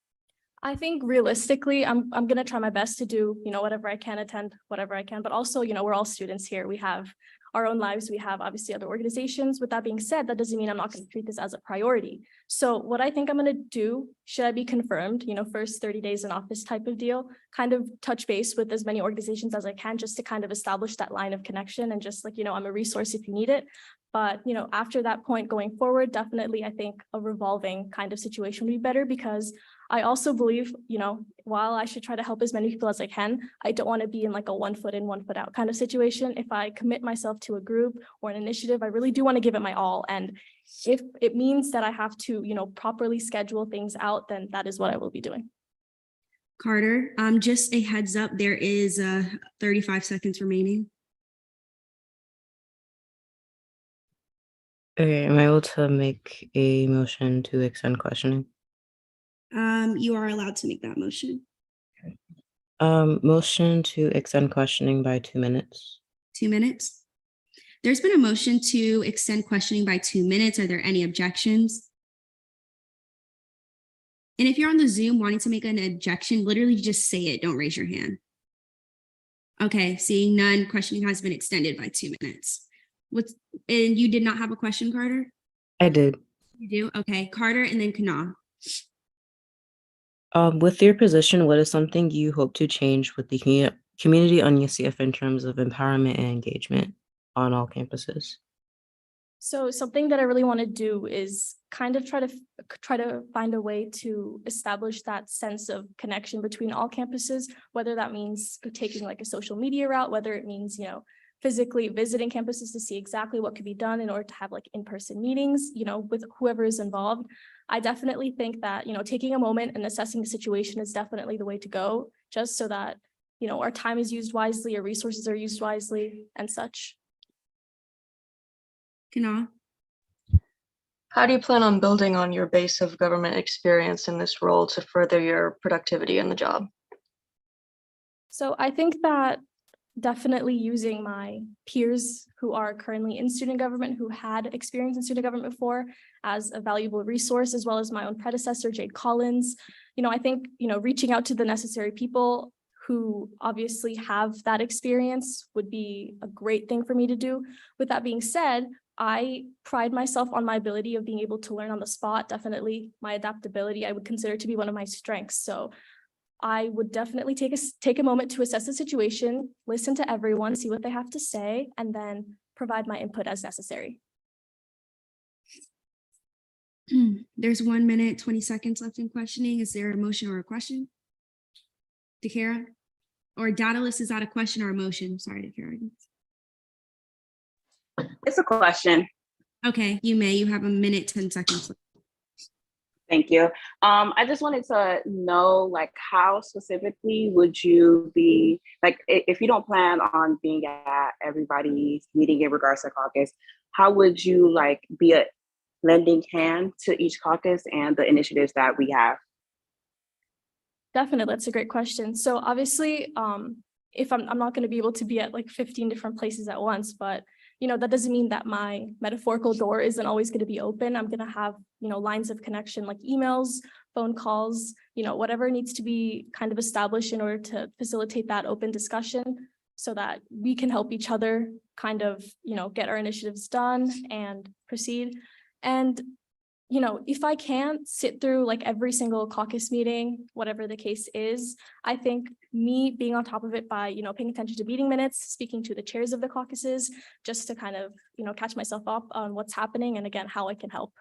I think realistically, I'm going to try my best to do, whatever I can, attend whatever I can, but also, we're all students here. We have our own lives. We have obviously other organizations. With that being said, that doesn't mean I'm not going to treat this as a priority. So what I think I'm going to do, should I be confirmed, first 30 days in office type of deal, kind of touch base with as many organizations as I can, just to kind of establish that line of connection and just I'm a resource if you need it. But, after that point going forward, definitely, I think a revolving kind of situation would be better, because I also believe, while I should try to help as many people as I can, I don't want to be in like a 1 foot in, 1 foot out kind of situation. If I commit myself to a group or an initiative, I really do want to give it my all. And if it means that I have to, properly schedule things out, then that is what I will be doing. Carter, just a heads up, there is 35 seconds remaining. Okay, am I able to make a motion to extend questioning? You are allowed to make that motion. Motion to extend questioning by 2 minutes. 2 minutes. There's been a motion to extend questioning by 2 minutes. Are there any objections? And if you're on the Zoom wanting to make an objection, literally just say it. Don't raise your hand. Okay, seeing none, questioning has been extended by 2 minutes. And you did not have a question, Carter? I did. You do? Okay, Carter and then Kana. With your position, what is something you hope to change with the community on UCF in terms of empowerment and engagement on all campuses? So something that I really want to do is kind of try to find a way to establish that sense of connection between all campuses, whether that means taking like a social media route, whether it means, physically visiting campuses to see exactly what could be done in order to have like in-person meetings, with whoever is involved. I definitely think that, taking a moment and assessing the situation is definitely the way to go, just so that, our time is used wisely, our resources are used wisely and such. Kana? How do you plan on building on your base of government experience in this role to further your productivity in the job? So I think that definitely using my peers who are currently in student government, who had experience in student government before, as a valuable resource, as well as my own predecessor, Jade Collins. I think, reaching out to the necessary people who obviously have that experience would be a great thing for me to do. With that being said, I pride myself on my ability of being able to learn on the spot. Definitely my adaptability, I would consider to be one of my strengths. So I would definitely take a moment to assess the situation, listen to everyone, see what they have to say, and then provide my input as necessary. There's 1 minute, 20 seconds left in questioning. Is there a motion or a question? DeKara? Or Daedalus, is that a question or a motion? Sorry, DeKara. It's a question. Okay, you may. You have a minute, 10 seconds left. Thank you. I just wanted to know, like, how specifically would you be, like, if you don't plan on being at everybody's meeting in regards to caucus, how would you, like, be a lending hand to each caucus and the initiatives that we have? Definitely, that's a great question. So obviously, if I'm not going to be able to be at like 15 different places at once, but that doesn't mean that my metaphorical door isn't always going to be open. I'm going to have, lines of connection like emails, phone calls, whatever needs to be kind of established in order to facilitate that open discussion so that we can help each other kind of, get our initiatives done and proceed. And, if I can't sit through like every single caucus meeting, whatever the case is, I think me being on top of it by, paying attention to meeting minutes, speaking to the chairs of the caucuses, just to kind of, catch myself up on what's happening and again, how I can help.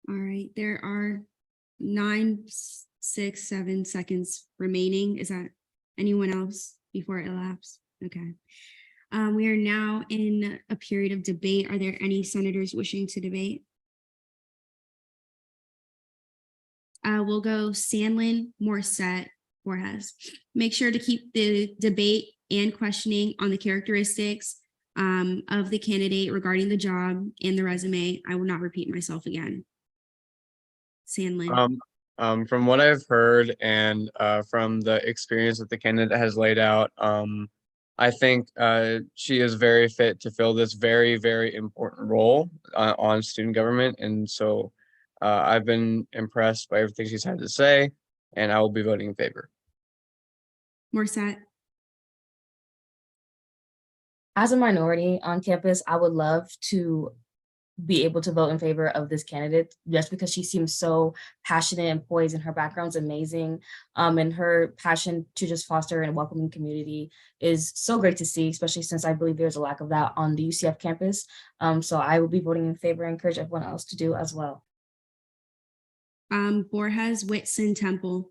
All right, there are 9, 6, 7 seconds remaining. Is that anyone else before it elapses? Okay. We are now in a period of debate. Are there any senators wishing to debate? We'll go Sandlin, Morissette, Borges. Make sure to keep the debate and questioning on the characteristics of the candidate regarding the job and the resume. I will not repeat myself again. Sandlin. From what I've heard and from the experience that the candidate has laid out, I think she is very fit to fill this very, very important role on student government. And so I've been impressed by everything she's had to say, and I will be voting in favor. Morissette. As a minority on campus, I would love to be able to vote in favor of this candidate just because she seems so passionate and poised and her background's amazing. And her passion to just foster and welcoming community is so great to see, especially since I believe there's a lack of that on the UCF campus. So I will be voting in favor and encourage everyone else to do as well. Borges, Whitson, Temple.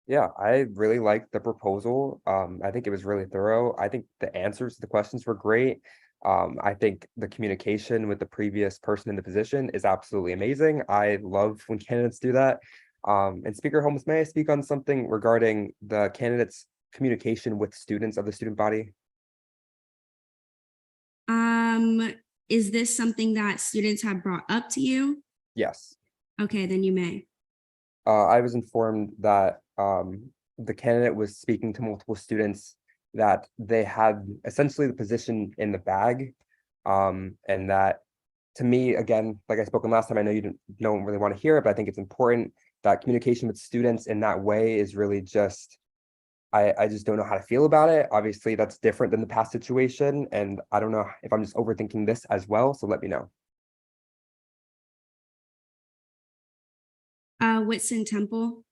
Yeah, I really liked the proposal. I think it was really thorough. I think the answers to the questions were great. I think the communication with the previous person in the position is absolutely amazing. I love when candidates do that. And Speaker Holmes, may I speak on something regarding the candidates' communication with students of the student body? Is this something that students have brought up to you? Yes. Okay, then you may. I was informed that the candidate was speaking to multiple students that they had essentially the position in the bag. And that, to me, again, like I spoke on last time, I know you don't really want to hear it, but I think it's important that communication with students in that way is really just, I just don't know how to feel about it. Obviously, that's different than the past situation. And I don't know if I'm just overthinking this as well. So let me know. Whitson, Temple.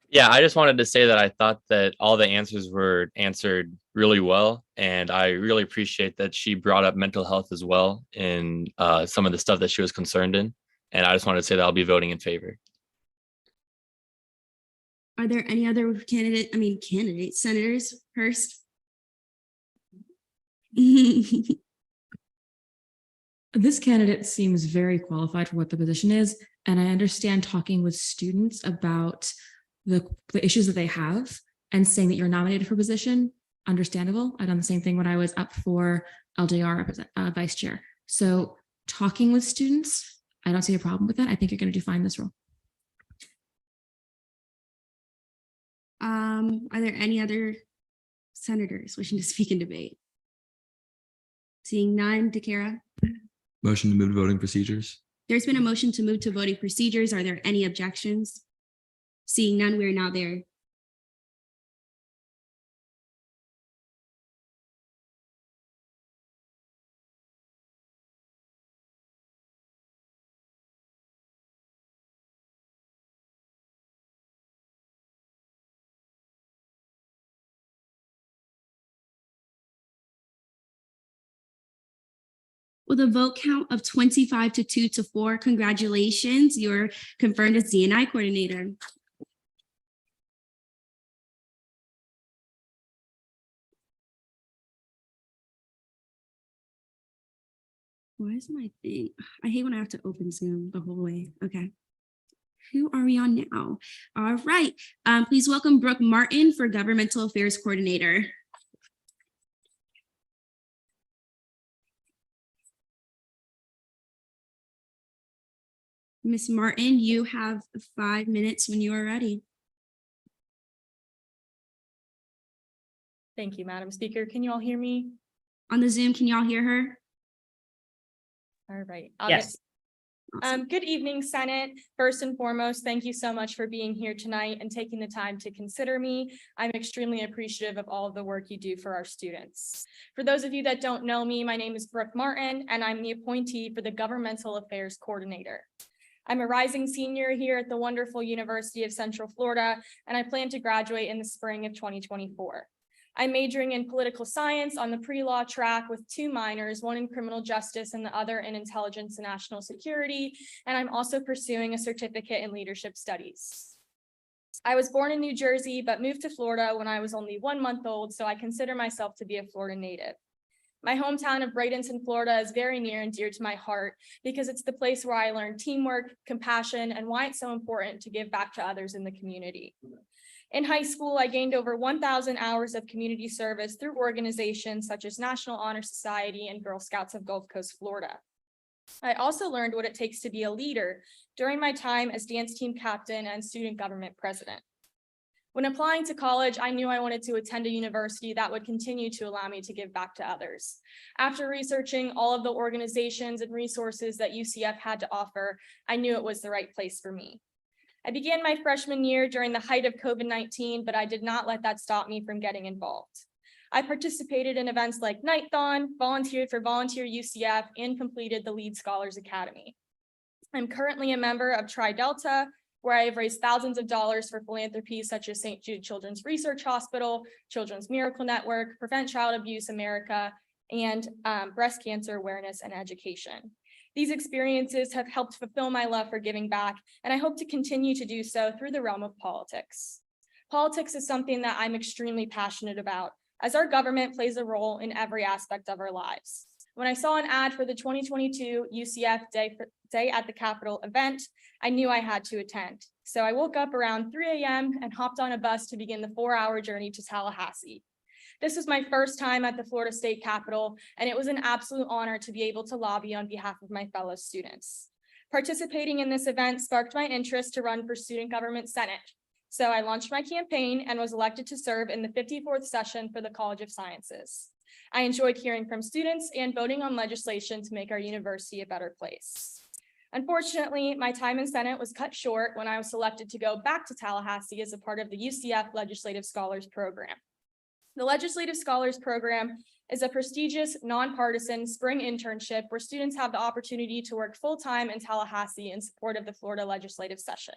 Yeah, I just wanted to say that I thought that all the answers were answered really well. And I really appreciate that she brought up mental health as well in some of the stuff that she was concerned in. And I just wanted to say that I'll be voting in favor. Are there any other senators first? This candidate seems very qualified for what the position is, and I understand talking with students about the issues that they have and saying that you're nominated for position, understandable. I've done the same thing when I was up for LJR vice chair. So talking with students, I don't see a problem with that. I think you're going to do fine in this role. Are there any other senators wishing to speak in debate? Seeing none, DeKara. Motion to move to voting procedures. There's been a motion to move to voting procedures. Are there any objections? Seeing none, we're now there. With a vote count of 25 to 2 to 4, congratulations, you're confirmed as D&I coordinator. Why isn't my thing? I hate when I have to open Zoom the whole way. Okay. Who are we on now? All right. Please welcome Brooke Martin for Governmental Affairs Coordinator. Ms. Martin, you have 5 minutes when you are ready. Thank you, Madam Speaker. Can you all hear me? On the Zoom, can you all hear her? All right. I'll Yes. Good evening, Senate. First and foremost, thank you so much for being here tonight and taking the time to consider me. I'm extremely appreciative of all of the work you do for our students. For those of you that don't know me, my name is Brooke Martin, and I'm the appointee for the Governmental Affairs Coordinator. I'm a rising senior here at the wonderful University of Central Florida, and I plan to graduate in the spring of 2024. I'm majoring in political science on the pre-law track with 2 minors, one in criminal justice and the other in intelligence and national security. And I'm also pursuing a certificate in leadership studies. I was born in New Jersey, but moved to Florida when I was only 1 month old, so I consider myself to be a Florida native. My hometown of Bradenton, Florida is very near and dear to my heart because it's the place where I learned teamwork, compassion, and why it's so important to give back to others in the community. In high school, I gained over 1,000 hours of community service through organizations such as National Honor Society and Girl Scouts of Gulf Coast, Florida. I also learned what it takes to be a leader during my time as dance team captain and student government president. When applying to college, I knew I wanted to attend a university that would continue to allow me to give back to others. After researching all of the organizations and resources that UCF had to offer, I knew it was the right place for me. I began my freshman year during the height of COVID-19, but I did not let that stop me from getting involved. I participated in events like Nighthon, volunteered for Volunteer UCF, and completed the Lead Scholars Academy. I'm currently a member of Tri Delta, where I have raised thousands of dollars for philanthropy such as St. Jude Children's Research Hospital, Children's Miracle Network, Prevent Child Abuse America, and breast cancer awareness and education. These experiences have helped fulfill my love for giving back, and I hope to continue to do so through the realm of politics. Politics is something that I'm extremely passionate about, as our government plays a role in every aspect of our lives. When I saw an ad for the 2022 UCF Day at the Capitol event, I knew I had to attend. So I woke up around 3 a.m. and hopped on a bus to begin the 4-hour journey to Tallahassee. This was my first time at the Florida State Capitol, and it was an absolute honor to be able to lobby on behalf of my fellow students. Participating in this event sparked my interest to run for Student Government Senate. So I launched my campaign and was elected to serve in the 54th session for the College of Sciences. I enjoyed hearing from students and voting on legislation to make our university a better place. Unfortunately, my time in Senate was cut short when I was selected to go back to Tallahassee as a part of the UCF Legislative Scholars Program. The Legislative Scholars Program is a prestigious, nonpartisan spring internship where students have the opportunity to work full-time in Tallahassee in support of the Florida legislative session.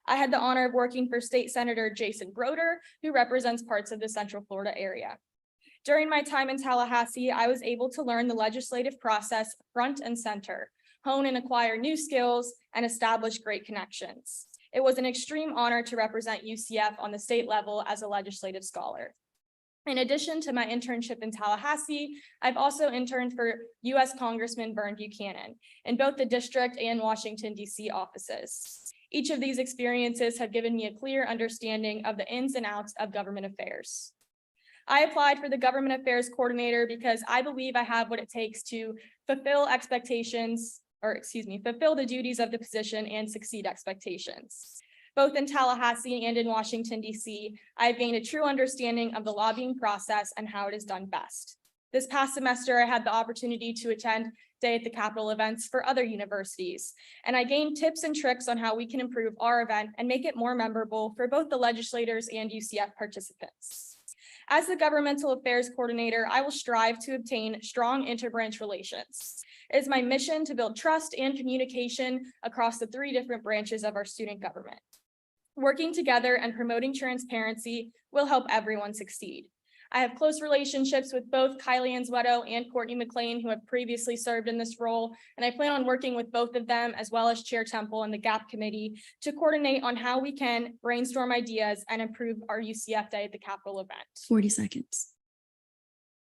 I had the honor of working for State Senator Jason Broder, who represents parts of the Central Florida area. During my time in Tallahassee, I was able to learn the legislative process front and center, hone and acquire new skills, and establish great connections. It was an extreme honor to represent UCF on the state level as a legislative scholar. In addition to my internship in Tallahassee, I've also interned for U.S. Congressman Vern Buchanan in both the district and Washington, D.C. offices. Each of these experiences have given me a clear understanding of the ins and outs of government affairs. I applied for the Government Affairs Coordinator because I believe I have what it takes to fulfill the duties of the position and succeed expectations. Both in Tallahassee and in Washington, D.C., I have gained a true understanding of the lobbying process and how it is done best. This past semester, I had the opportunity to attend Day at the Capitol events for other universities, and I gained tips and tricks on how we can improve our event and make it more memorable for both the legislators and UCF participants. As the Governmental Affairs Coordinator, I will strive to obtain strong interbranch relations. It is my mission to build trust and communication across the 3 different branches of our student government. Working together and promoting transparency will help everyone succeed. I have close relationships with both Kylie Anzueto and Courtney McLean, who have previously served in this role, and I plan on working with both of them, as well as Chair Temple and the GAP committee, to coordinate on how we can brainstorm ideas and improve our UCF Day at the Capitol event. 40 seconds.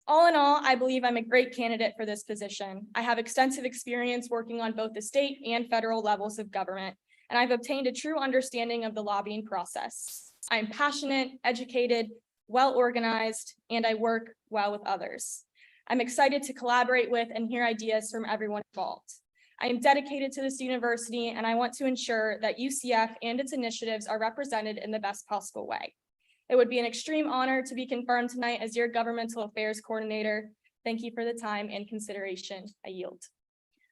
All in all, I believe I'm a great candidate for this position. I have extensive experience working on both the state and federal levels of government, and I've obtained a true understanding of the lobbying process. I'm passionate, educated, well-organized, and I work well with others. I'm excited to collaborate with and hear ideas from everyone involved. I am dedicated to this university, and I want to ensure that UCF and its initiatives are represented in the best possible way. It would be an extreme honor to be confirmed tonight as your Governmental Affairs Coordinator. Thank you for the time and consideration. I yield.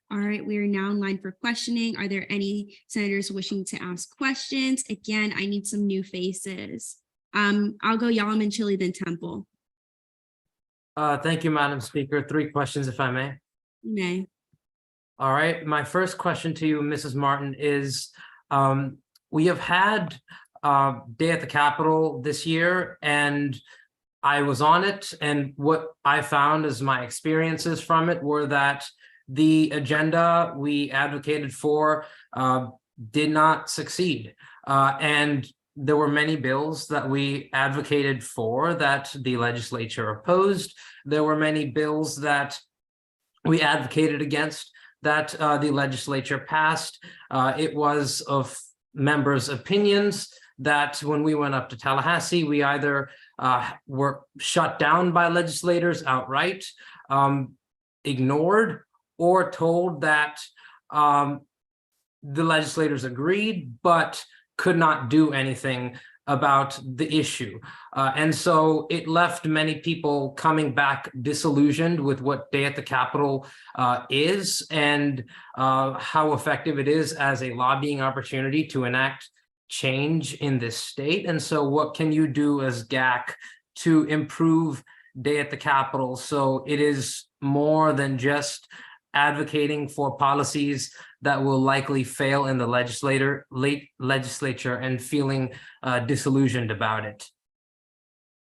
All right, we are now in line for questioning. Are there any senators wishing to ask questions? Again, I need some new faces. I'll go Yalom and Chili, then Temple. Thank you, Madam Speaker. 3 questions, if I may. You may. All right, my first question to you, Mrs. Martin, is we have had Day at the Capitol this year, and I was on it, and what I found as my experiences from it were that the agenda we advocated for did not succeed. And there were many bills that we advocated for that the legislature opposed. There were many bills that we advocated against that the legislature passed. It was of members' opinions that when we went up to Tallahassee, we either were shut down by legislators outright, ignored, or told that the legislators agreed, but could not do anything about the issue. And so it left many people coming back disillusioned with what Day at the Capitol is, and how effective it is as a lobbying opportunity to enact change in this state. And so what can you do as GAC to improve Day at the Capitol so it is more than just advocating for policies that will likely fail in the legislature and feeling disillusioned about it?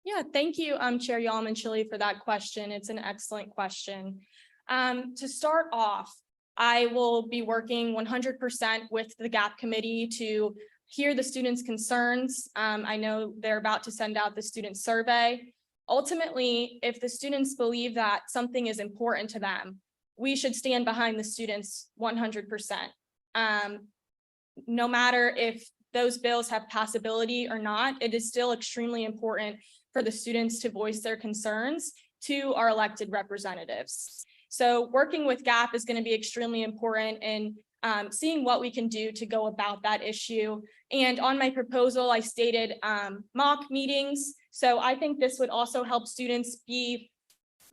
Yeah, thank you, Chair Yalom and Chili, for that question. It's an excellent question. To start off, I will be working 100% with the GAP committee to hear the students' concerns. I know they're about to send out the student survey. Ultimately, if the students believe that something is important to them, we should stand behind the students 100%. No matter if those bills have passability or not, it is still extremely important for the students to voice their concerns to our elected representatives. So working with GAP is going to be extremely important in seeing what we can do to go about that issue. And on my proposal, I stated mock meetings. So I think this would also help students be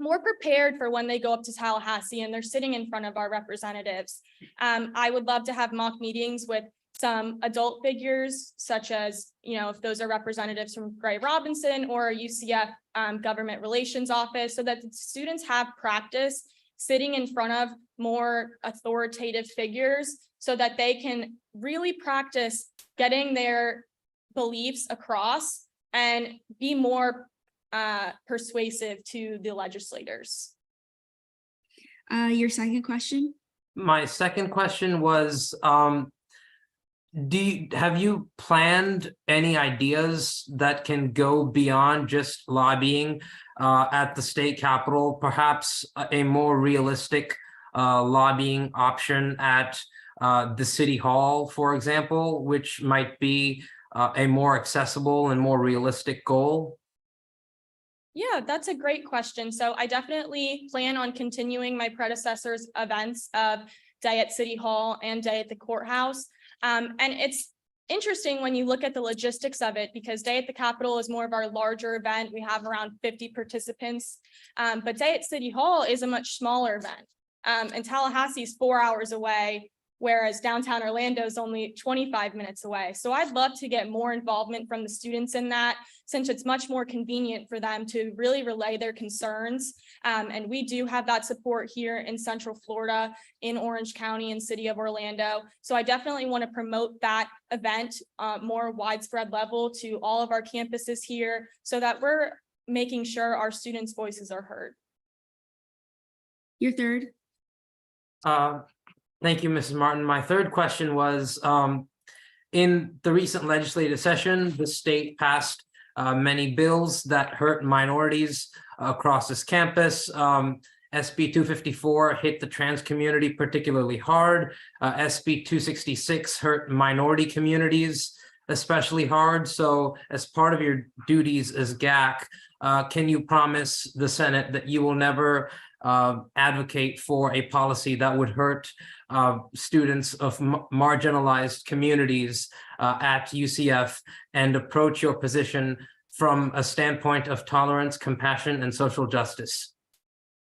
more prepared for when they go up to Tallahassee and they're sitting in front of our representatives. I would love to have mock meetings with some adult figures, such as, if those are representatives from Gray Robinson or UCF Government Relations Office, so that the students have practice sitting in front of more authoritative figures so that they can really practice getting their beliefs across and be more persuasive to the legislators. Your second question? My second question was, have you planned any ideas that can go beyond just lobbying at the state capitol, perhaps a more realistic lobbying option at the city hall, for example, which might be a more accessible and more realistic goal? Yeah, that's a great question. So I definitely plan on continuing my predecessor's events of Day at City Hall and Day at the Courthouse. And it's interesting when you look at the logistics of it, because Day at the Capitol is more of our larger event. We have around 50 participants, but Day at City Hall is a much smaller event. And Tallahassee is 4 hours away, whereas downtown Orlando is only 25 minutes away. So I'd love to get more involvement from the students in that, since it's much more convenient for them to really relay their concerns. And we do have that support here in Central Florida, in Orange County and City of Orlando. So I definitely want to promote that event more widespread level to all of our campuses here, so that we're making sure our students' voices are heard. Your third. Thank you, Mrs. Martin. My third question was, in the recent legislative session, the state passed many bills that hurt minorities across this campus. SB 254 hit the trans community particularly hard. SB 266 hurt minority communities especially hard. So as part of your duties as GAC, can you promise the Senate that you will never advocate for a policy that would hurt students of marginalized communities at UCF, and approach your position from a standpoint of tolerance, compassion, and social justice?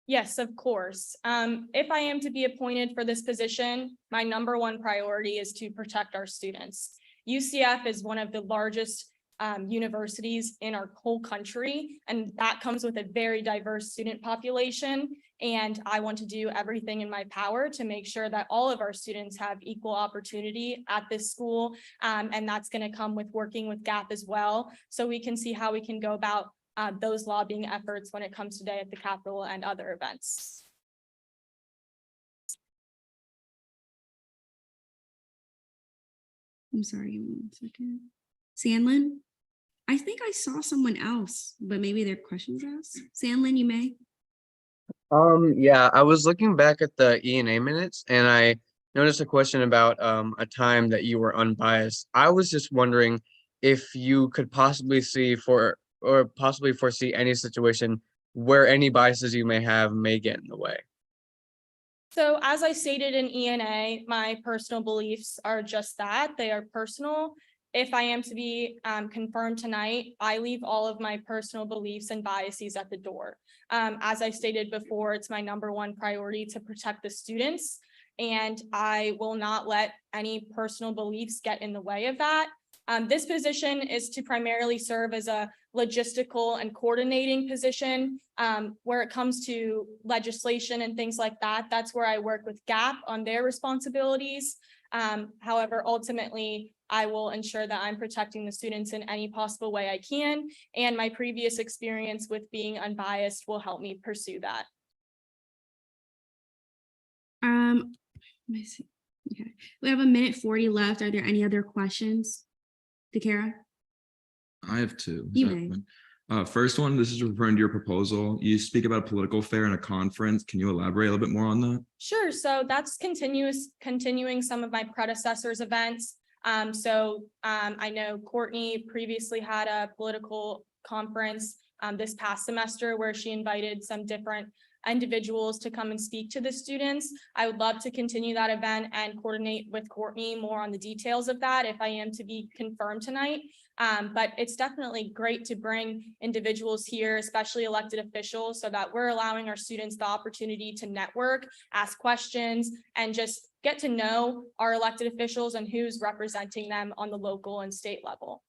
Yes, of course. If I am to be appointed for this position, my number one priority is to protect our students. UCF is one of the largest universities in our whole country, and that comes with a very diverse student population. And I want to do everything in my power to make sure that all of our students have equal opportunity at this school. And that's going to come with working with GAP as well, so we can see how we can go about those lobbying efforts when it comes to Day at the Capitol and other events. I'm sorry, give me 1 second. Sandlin? I think I saw someone else, but maybe their questions asked. Sandlin, you may. Yeah, I was looking back at the E&A minutes and I noticed a question about a time that you were unbiased. I was just wondering if you could possibly foresee any situation where any biases you may have may get in the way. So as I stated in E&A, my personal beliefs are just that, they are personal. If I am to be confirmed tonight, I leave all of my personal beliefs and biases at the door. As I stated before, it's my number one priority to protect the students, and I will not let any personal beliefs get in the way of that. This position is to primarily serve as a logistical and coordinating position. Where it comes to legislation and things like that, that's where I work with GAP on their responsibilities. However, ultimately, I will ensure that I'm protecting the students in any possible way I can, and my previous experience with being unbiased will help me pursue that. Let me see. Okay, we have 1:40 left. Are there any other questions? DeCara? I have two. You may. First one, this is referring to your proposal. You speak about a political fair and a conference. Can you elaborate a little bit more on that? Sure. So that's continuing some of my predecessors' events. I know Courtney previously had a political conference this past semester where she invited some different individuals to come and speak to the students. I would love to continue that event and coordinate with Courtney more on the details of that if I am to be confirmed tonight. But it's definitely great to bring individuals here, especially elected officials, so that we're allowing our students the opportunity to network, ask questions, and just get to know our elected officials and who's representing them on the local and state level.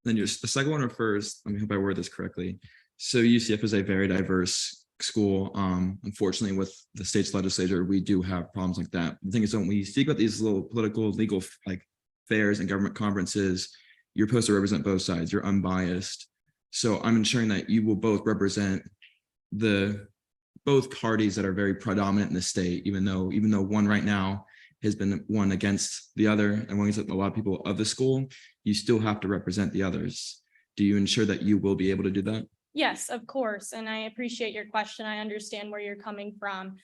Then the second one refers, let me hope I word this correctly. So UCF is a very diverse school. Unfortunately, with the state's legislature, we do have problems like that. The thing is, when we speak about these little political, legal like fairs and government conferences, you're supposed to represent both sides. You're unbiased. So I'm ensuring that you will both represent both parties that are very predominant in the state, even though one right now has been one against the other and one against a lot of people of the school, you still have to represent the others. Do you ensure that you will be able to do that? Yes, of course. And I appreciate your question. I understand where you're coming from.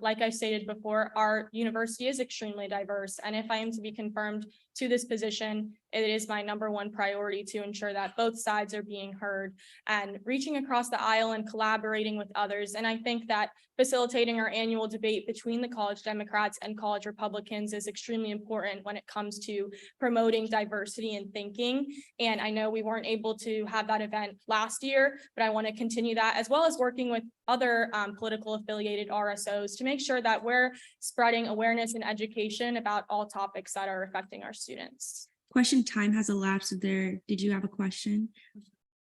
Like I stated before, our university is extremely diverse. And if I am to be confirmed to this position, it is my #1 priority to ensure that both sides are being heard and reaching across the aisle and collaborating with others. And I think that facilitating our annual debate between the college Democrats and college Republicans is extremely important when it comes to promoting diversity in thinking. And I know we weren't able to have that event last year, but I want to continue that, as well as working with other political affiliated RSOs to make sure that we're spreading awareness and education about all topics that are affecting our students. Question time has elapsed. Did you have a question?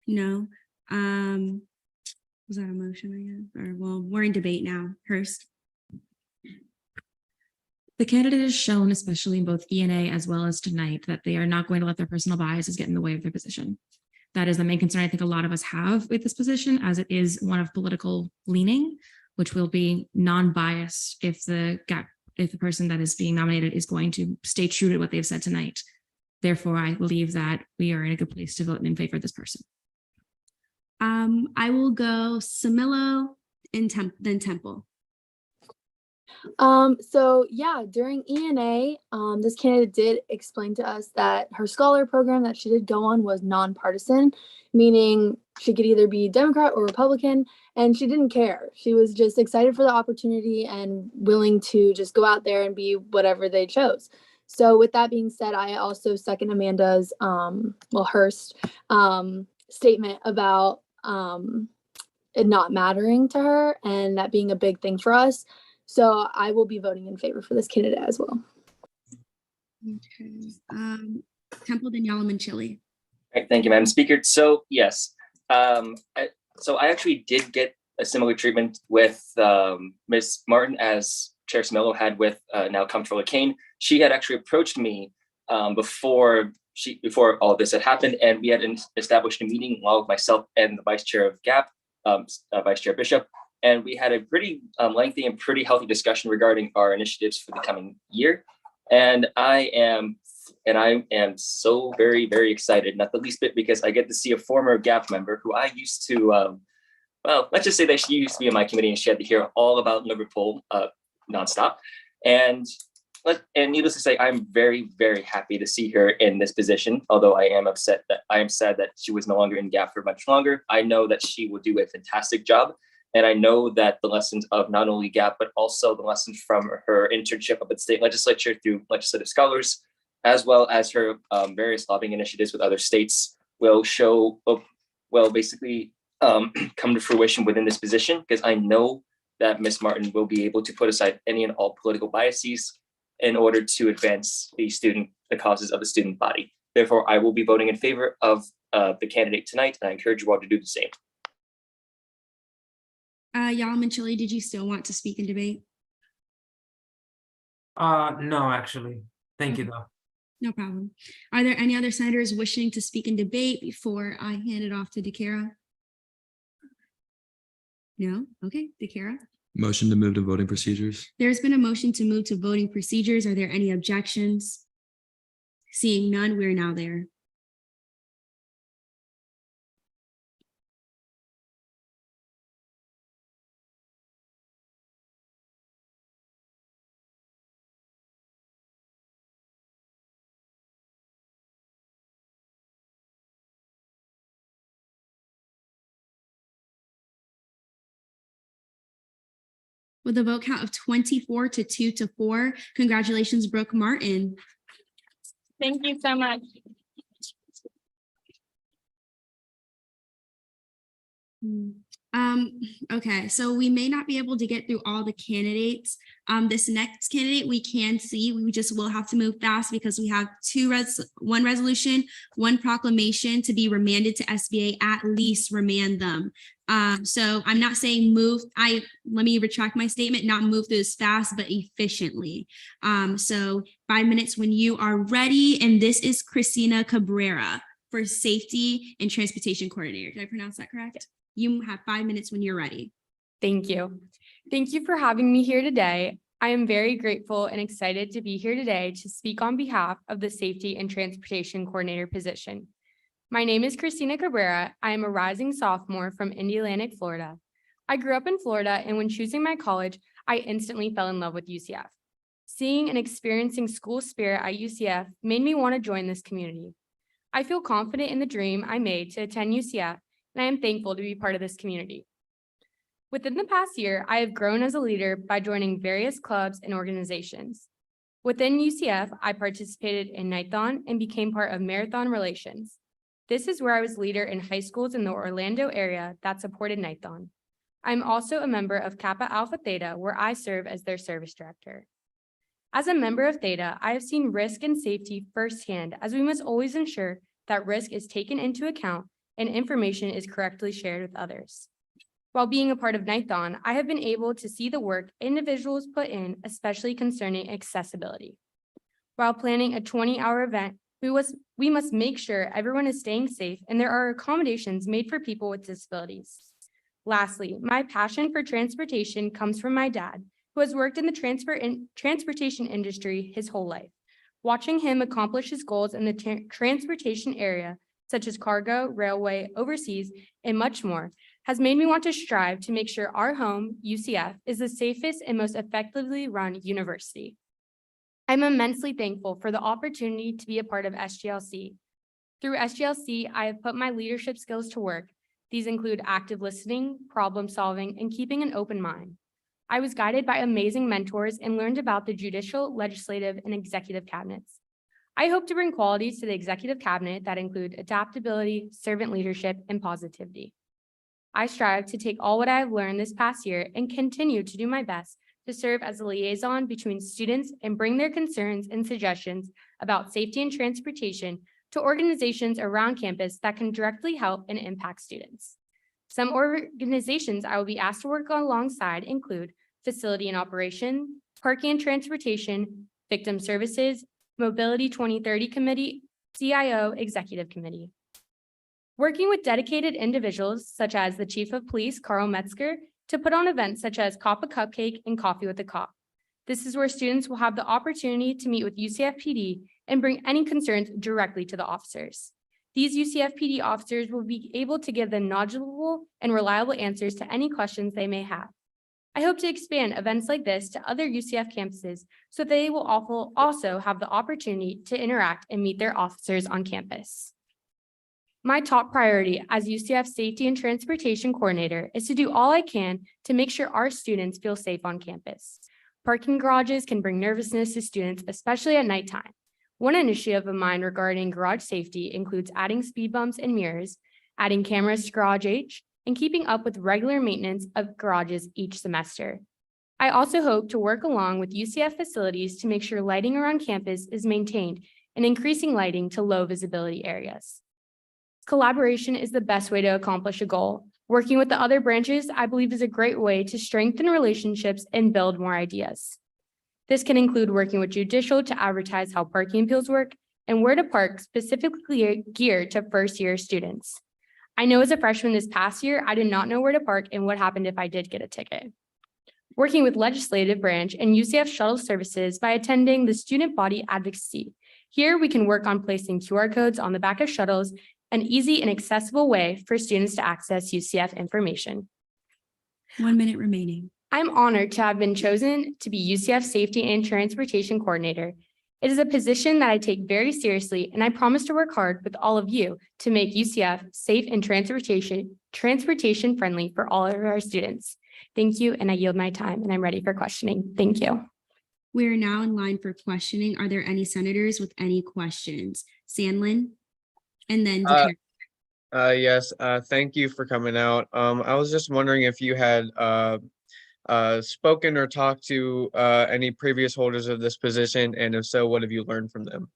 No. Was that a motion, I guess? Or, well, we're in debate now. Hurst. The candidate has shown, especially in both ENA as well as tonight, that they are not going to let their personal biases get in the way of their position. That is the main concern I think a lot of us have with this position, as it is one of political leaning, which will be non-biased if the person that is being nominated is going to stay true to what they've said tonight. Therefore, I believe that we are in a good place to vote in favor of this person. I will go Samilo and then Temple. So yeah, during ENA, this candidate did explain to us that her scholar program that she did go on was nonpartisan, meaning she could either be Democrat or Republican, and she didn't care. She was just excited for the opportunity and willing to just go out there and be whatever they chose. So with that being said, I also second Amanda's, Hurst, statement about it not mattering to her and that being a big thing for us. So I will be voting in favor for this candidate as well. Okay. Temple, then Yalaman Chili. Right, thank you, Madam Speaker. So yes, I actually did get a similar treatment with Ms. Martin as Chair Samilo had with now Comptroller Kane. She had actually approached me before all of this had happened, and we had established a meeting along with myself and the Vice Chair of GAP, Vice Chair Bishop, and we had a pretty lengthy and pretty healthy discussion regarding our initiatives for the coming year. And I am so very, very excited, not the least bit because I get to see a former GAP member who I used to, well, let's just say that she used to be in my committee and she had to hear all about Liverpool nonstop. And needless to say, I'm very, very happy to see her in this position, although I am sad that she was no longer in GAP for much longer. I know that she will do a fantastic job. And I know that the lessons of not only GAP, but also the lessons from her internship up at the state legislature through legislative scholars, as well as her various lobbying initiatives with other states will basically come to fruition within this position, because I know that Ms. Martin will be able to put aside any and all political biases in order to advance the causes of the student body. Therefore, I will be voting in favor of the candidate tonight, and I encourage you all to do the same. Yalaman Chili, did you still want to speak in debate? No, actually. Thank you, though. No problem. Are there any other senators wishing to speak in debate before I hand it off to DeCara? No? Okay, DeCara. Motion to move to voting procedures. There's been a motion to move to voting procedures. Are there any objections? Seeing none, we're now there. With a vote count of 24 to 2-4, congratulations, Brooke Martin. Thank you so much. Okay, so we may not be able to get through all the candidates. This next candidate we can see, we just will have to move fast because we have one resolution, one proclamation to be remanded to SBA, at least remand them. So I'm not saying move, let me retract my statement, not move through as fast, but efficiently. So 5 minutes when you are ready, and this is Christina Cabrera for Safety and Transportation Coordinator. Did I pronounce that correct? You have 5 minutes when you're ready. Thank you. Thank you for having me here today. I am very grateful and excited to be here today to speak on behalf of the Safety and Transportation Coordinator position. My name is Christina Cabrera. I am a rising sophomore from Indialantic, Florida. I grew up in Florida, and when choosing my college, I instantly fell in love with UCF. Seeing and experiencing school spirit at UCF made me want to join this community. I feel confident in the dream I made to attend UCF, and I am thankful to be part of this community. Within the past year, I have grown as a leader by joining various clubs and organizations. Within UCF, I participated in Nighthon and became part of Marathon Relations. This is where I was leader in high schools in the Orlando area that supported Nighthon. I'm also a member of Kappa Alpha Theta, where I serve as their service director. As a member of Theta, I have seen risk and safety firsthand, as we must always ensure that risk is taken into account and information is correctly shared with others. While being a part of Nighthon, I have been able to see the work individuals put in, especially concerning accessibility. While planning a 20-hour event, we must make sure everyone is staying safe and there are accommodations made for people with disabilities. Lastly, my passion for transportation comes from my dad, who has worked in the transportation industry his whole life. Watching him accomplish his goals in the transportation area, such as cargo, railway, overseas, and much more, has made me want to strive to make sure our home, UCF, is the safest and most effectively run university. I'm immensely thankful for the opportunity to be a part of SGLC. Through SGLC, I have put my leadership skills to work. These include active listening, problem solving, and keeping an open mind. I was guided by amazing mentors and learned about the judicial, legislative, and executive cabinets. I hope to bring qualities to the executive cabinet that include adaptability, servant leadership, and positivity. I strive to take all what I have learned this past year and continue to do my best to serve as a liaison between students and bring their concerns and suggestions about safety and transportation to organizations around campus that can directly help and impact students. Some organizations I will be asked to work alongside include Facility and Operation, Parking and Transportation, Victim Services, Mobility 2030 Committee, CIO Executive Committee. Working with dedicated individuals such as the Chief of Police, Carl Metzger, to put on events such as Cop a Cupcake and Coffee with a Cop. This is where students will have the opportunity to meet with UCF PD and bring any concerns directly to the officers. These UCF PD officers will be able to give them knowledgeable and reliable answers to any questions they may have. I hope to expand events like this to other UCF campuses so they will also have the opportunity to interact and meet their officers on campus. My top priority as UCF Safety and Transportation Coordinator is to do all I can to make sure our students feel safe on campus. Parking garages can bring nervousness to students, especially at nighttime. One initiative of mine regarding garage safety includes adding speed bumps and mirrors, adding cameras to Garage H, and keeping up with regular maintenance of garages each semester. I also hope to work along with UCF facilities to make sure lighting around campus is maintained and increasing lighting to low visibility areas. Collaboration is the best way to accomplish a goal. Working with the other branches, I believe, is a great way to strengthen relationships and build more ideas. This can include working with Judicial to advertise how parking appeals work and where to park specifically geared to first-year students. I know as a freshman this past year, I did not know where to park and what happened if I did get a ticket. Working with Legislative Branch and UCF Shuttle Services by attending the Student Body Advocacy. Here we can work on placing QR codes on the back of shuttles, an easy and accessible way for students to access UCF information. 1 minute remaining. I'm honored to have been chosen to be UCF Safety and Transportation Coordinator. It is a position that I take very seriously, and I promise to work hard with all of you to make UCF safe and transportation friendly for all of our students. Thank you, and I yield my time, and I'm ready for questioning. Thank you. We are now in line for questioning. Are there any senators with any questions? Sandlin, and then Yes, thank you for coming out. I was just wondering if you had spoken or talked to any previous holders of this position, and if so, what have you learned from them?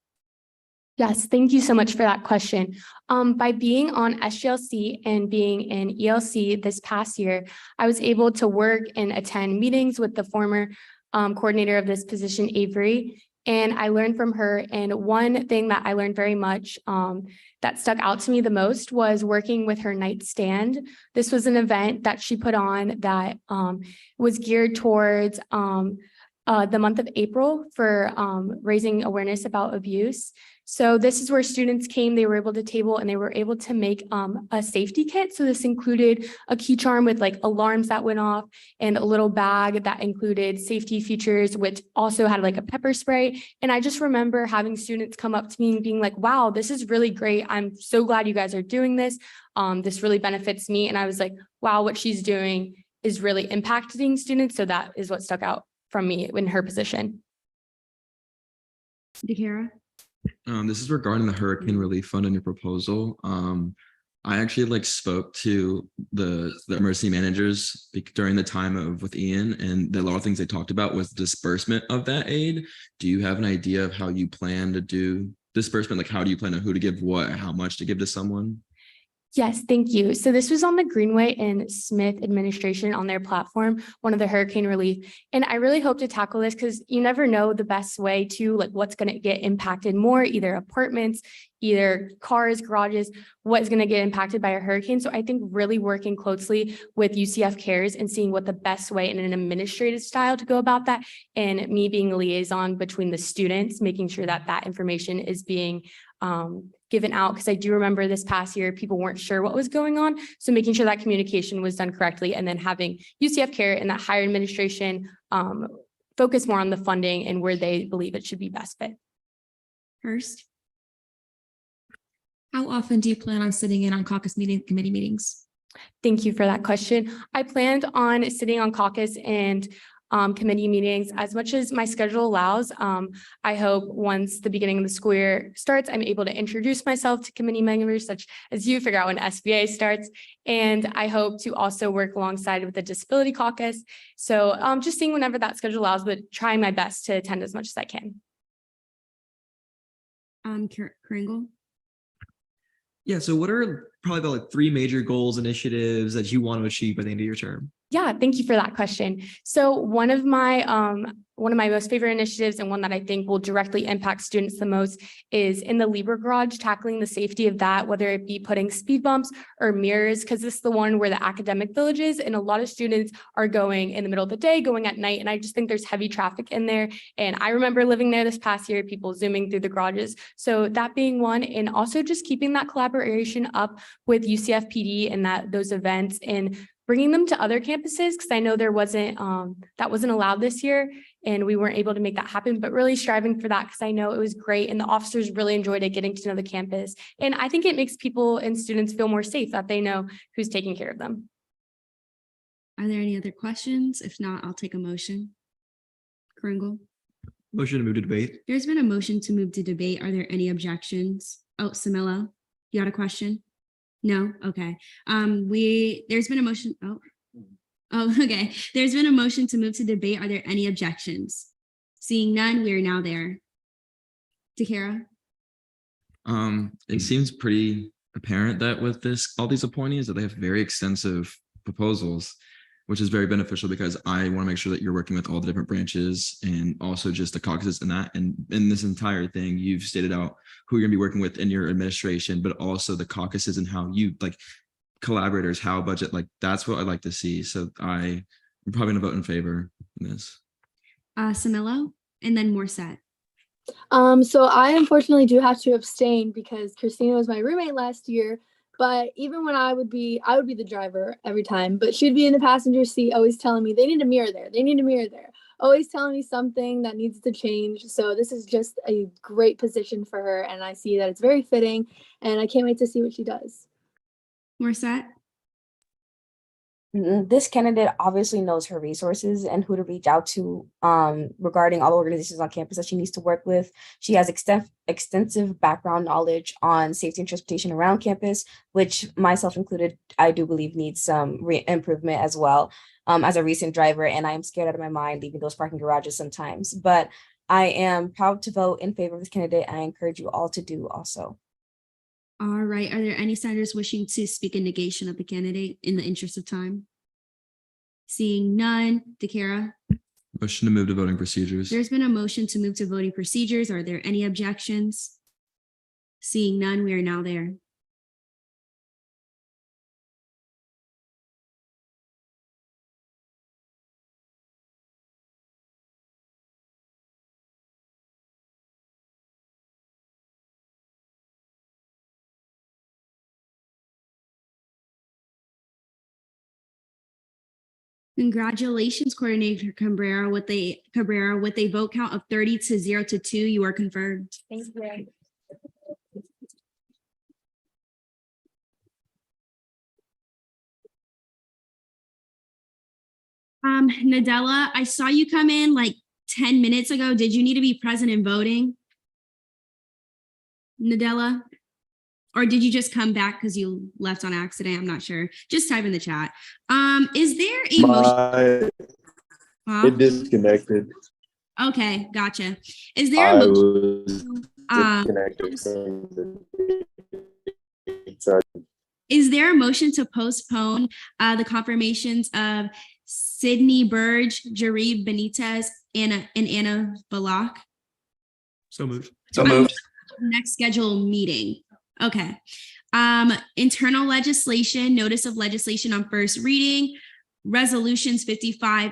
Yes, thank you so much for that question. By being on SGLC and being in ELC this past year, I was able to work and attend meetings with the former coordinator of this position, Avery, and I learned from her. And one thing that I learned very much that stuck out to me the most was working with her nightstand. This was an event that she put on that was geared towards the month of April for raising awareness about abuse. So this is where students came, they were able to table and they were able to make a safety kit. So this included a key charm with like alarms that went off and a little bag that included safety features, which also had like a pepper spray. And I just remember having students come up to me and being like, wow, this is really great. I'm so glad you guys are doing this. This really benefits me. And I was like, wow, what she's doing is really impacting students. So that is what stuck out from me in her position. DeKara? This is regarding the Hurricane Relief Fund and your proposal. I actually spoke to the emergency managers during the time with Ian, and a lot of things they talked about was disbursement of that aid. Do you have an idea of how you plan to do disbursement? Like, how do you plan on who to give what, how much to give to someone? Yes, thank you. So this was on the Greenway and Smith administration on their platform, one of the hurricane relief. And I really hope to tackle this because you never know the best way to what's going to get impacted more, either apartments, either cars, garages, what's going to get impacted by a hurricane. So I think really working closely with UCF Cares and seeing what the best way in an administrative style to go about that, and me being a liaison between the students, making sure that that information is being given out, because I do remember this past year, people weren't sure what was going on. So making sure that communication was done correctly, and then having UCF Care and that higher administration focus more on the funding and where they believe it should be best fit. First, how often do you plan on sitting in on caucus committee meetings? Thank you for that question. I planned on sitting on caucus and committee meetings as much as my schedule allows. I hope once the beginning of the school year starts, I'm able to introduce myself to committee members such as you, figure out when SBA starts. And I hope to also work alongside with the disability caucus. So just seeing whenever that schedule allows, but trying my best to attend as much as I can. Kringle? Yeah, so what are probably the 3 major goals, initiatives that you want to achieve by the end of your term? Yeah, thank you for that question. So one of my most favorite initiatives, and one that I think will directly impact students the most, is in the Libra Garage, tackling the safety of that, whether it be putting speed bumps or mirrors, because this is the one where the academic village is, and a lot of students are going in the middle of the day, going at night, and I just think there's heavy traffic in there. And I remember living there this past year, people zooming through the garages. So that being one, and also just keeping that collaboration up with UCF PD and those events, and bringing them to other campuses, because I know there wasn't that wasn't allowed this year and we weren't able to make that happen, but really striving for that because I know it was great and the officers really enjoyed it, getting to know the campus. And I think it makes people and students feel more safe that they know who's taking care of them. Are there any other questions? If not, I'll take a motion. Kringle? Motion to move to debate. There's been a motion to move to debate. Are there any objections? Oh, Samilla, you got a question? No? Okay. There's been a motion. Okay. There's been a motion to move to debate. Are there any objections? Seeing none, we are now there. DeKara? It seems pretty apparent that with all these appointees, that they have very extensive proposals, which is very beneficial because I want to make sure that you're working with all the different branches and also just the caucuses and that. And in this entire thing, you've stated out who you're gonna be working with in your administration, but also the caucuses and how you collaborators, how budget, that's what I'd like to see. So I'm probably gonna vote in favor in this. Samillo, and then Morset. So I unfortunately do have to abstain because Christina was my roommate last year. But even when I would be the driver every time, but she'd be in the passenger seat always telling me they need a mirror there. They need a mirror there. Always telling me something that needs to change. So this is just a great position for her. And I see that it's very fitting and I can't wait to see what she does. Morset? This candidate obviously knows her resources and who to reach out to regarding all the organizations on campus that she needs to work with. She has extensive background knowledge on safety and transportation around campus, which myself included, I do believe needs some improvement as well as a recent driver. And I'm scared out of my mind leaving those parking garages sometimes. But I am proud to vote in favor of this candidate. And I encourage you all to do also. All right. Are there any senators wishing to speak in negation of the candidate in the interest of time? Seeing none, DeKara? Motion to move to voting procedures. There's been a motion to move to voting procedures. Are there any objections? Seeing none, we are now there. Congratulations, Coordinator Cabrera, with a vote count of 30-0-2. You are confirmed. Thank you. Nadella, I saw you come in like 10 minutes ago. Did you need to be present and voting? Nadella? Or did you just come back because you left on accident? I'm not sure. Just type in the chat. Is there a motion? Huh? It disconnected. Okay, gotcha. Is there a I motion? was disconnected from the Is there a motion to postpone the confirmations of Sydney Burge, Jarib Benitez, and Anna Balak? So moved. So moved. Next scheduled meeting. Okay. Internal legislation, notice of legislation on first reading, resolutions 55-2,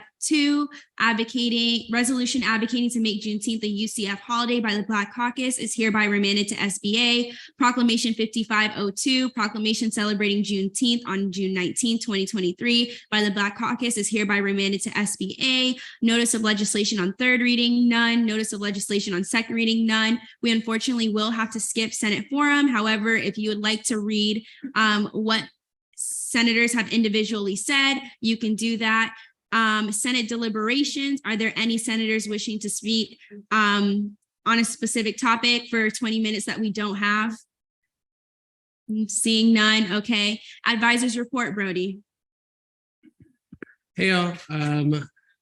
resolution advocating to make Juneteenth a UCF holiday by the Black Caucus is hereby remanded to SBA. Proclamation 55-02, proclamation celebrating Juneteenth on June 19, 2023 by the Black Caucus is hereby remanded to SBA. Notice of legislation on third reading, none. Notice of legislation on second reading, none. We unfortunately will have to skip Senate forum. However, if you would like to read what senators have individually said, you can do that. Senate deliberations, are there any senators wishing to speak on a specific topic for 20 minutes that we don't have? Seeing none, okay. Advisors report, Brody. Hey, y'all.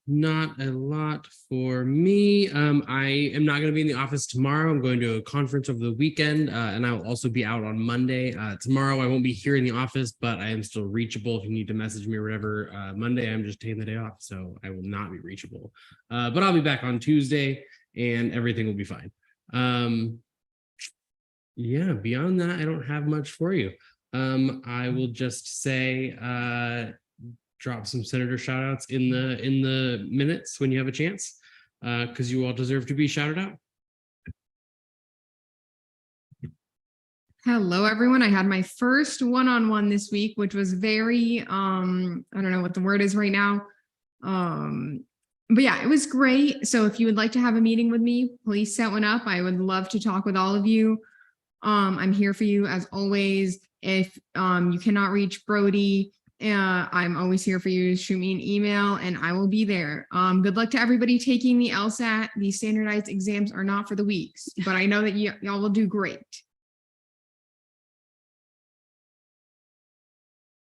Not a lot for me. I am not going to be in the office tomorrow. I'm going to a conference over the weekend, and I will also be out on Monday. Tomorrow, I won't be here in the office, but I am still reachable if you need to message me or whatever. Monday, I'm just taking the day off, so I will not be reachable. But I'll be back on Tuesday, and everything will be fine. Yeah, beyond that, I don't have much for you. I will just say, drop some senator shout outs in the minutes when you have a chance, because you all deserve to be shouted out. Hello, everyone. I had my first one-on-one this week, which was very, I don't know what the word is right now. But yeah, it was great. So if you would like to have a meeting with me, please set one up. I would love to talk with all of you. I'm here for you as always. If you cannot reach Brody, I'm always here for you. Shoot me an email and I will be there. Good luck to everybody taking the LSAT. These standardized exams are not for the weaks, but I know that y'all will do great.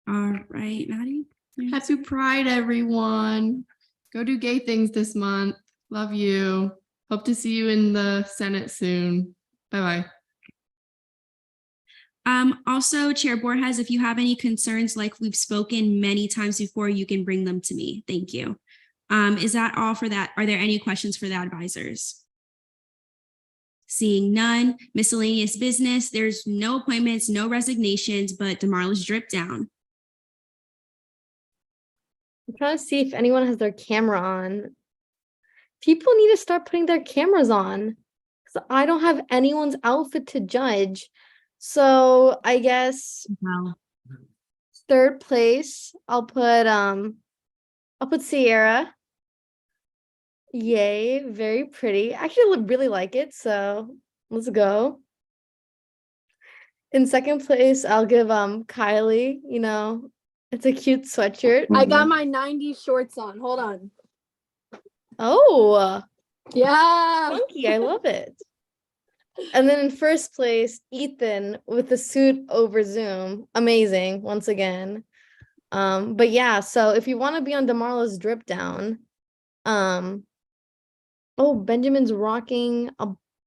All right, Maddie. Happy Pride, everyone. Go do gay things this month. Love you. Hope to see you in the Senate soon. Bye-bye. Also, Chair Borges, if you have any concerns, like we've spoken many times before, you can bring them to me. Thank you. Is that all for that? Are there any questions for the advisors? Seeing none, miscellaneous business, there's no appointments, no resignations, but DeMarlo's drip down. I'm trying to see if anyone has their camera on. People need to start putting their cameras on because I don't have anyone's outfit to judge. So I guess third place, I'll put Sierra. Yay, very pretty. Actually, I really like it, so let's go. In second place, I'll give Kylie, you know, it's a cute sweatshirt. I got my 90s shorts on. Hold on. Oh, yeah. Funky, I love it. And then in first place, Ethan with the suit over Zoom. Amazing, once again. But yeah, so if you want to be on DeMarlo's drip down, oh, Benjamin's rocking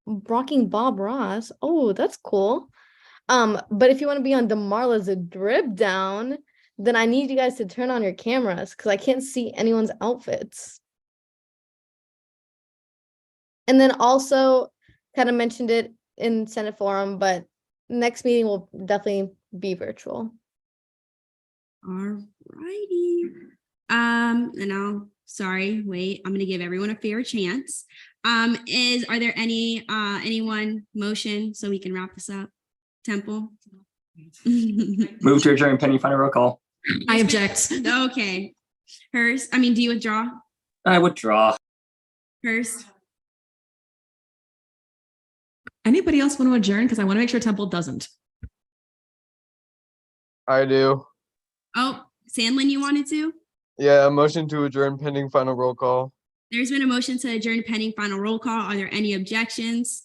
Bob Ross. Oh, that's cool. But if you want to be on DeMarlo's drip down, then I need you guys to turn on your cameras because I can't see anyone's outfits. And then also kind of mentioned it in Senate Forum, but next meeting will definitely be virtual. All righty. And wait, I'm gonna give everyone a fair chance. Are there anyone motion so we can wrap this up? Temple. Move to adjourn pending final roll call. I object. Okay. Hurst, I mean, do you withdraw? I withdraw. Hurst, Anybody else want to adjourn? Because I want to make sure Temple doesn't. I do. oh, Sandlin, you wanted to? Yeah, a motion to adjourn pending final roll call. There's been a motion to adjourn pending final roll call. Are there any objections?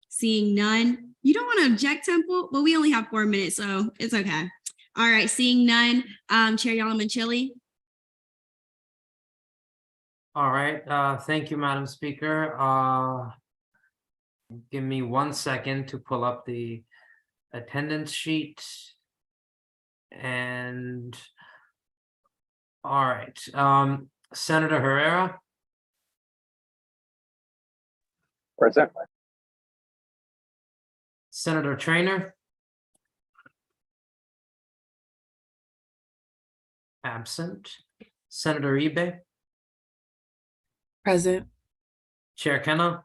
Seeing none. You don't want to object, Temple? Well, we only have 4 minutes, so it's okay. All right, seeing none. Chair Yalamanchili. All right, thank you, Madam Speaker. Give me 1 second to pull up the attendance sheet. And all right, Senator Herrera, Present. Senator Trainer, absent, Senator Ibe, Present. Chair Kenna,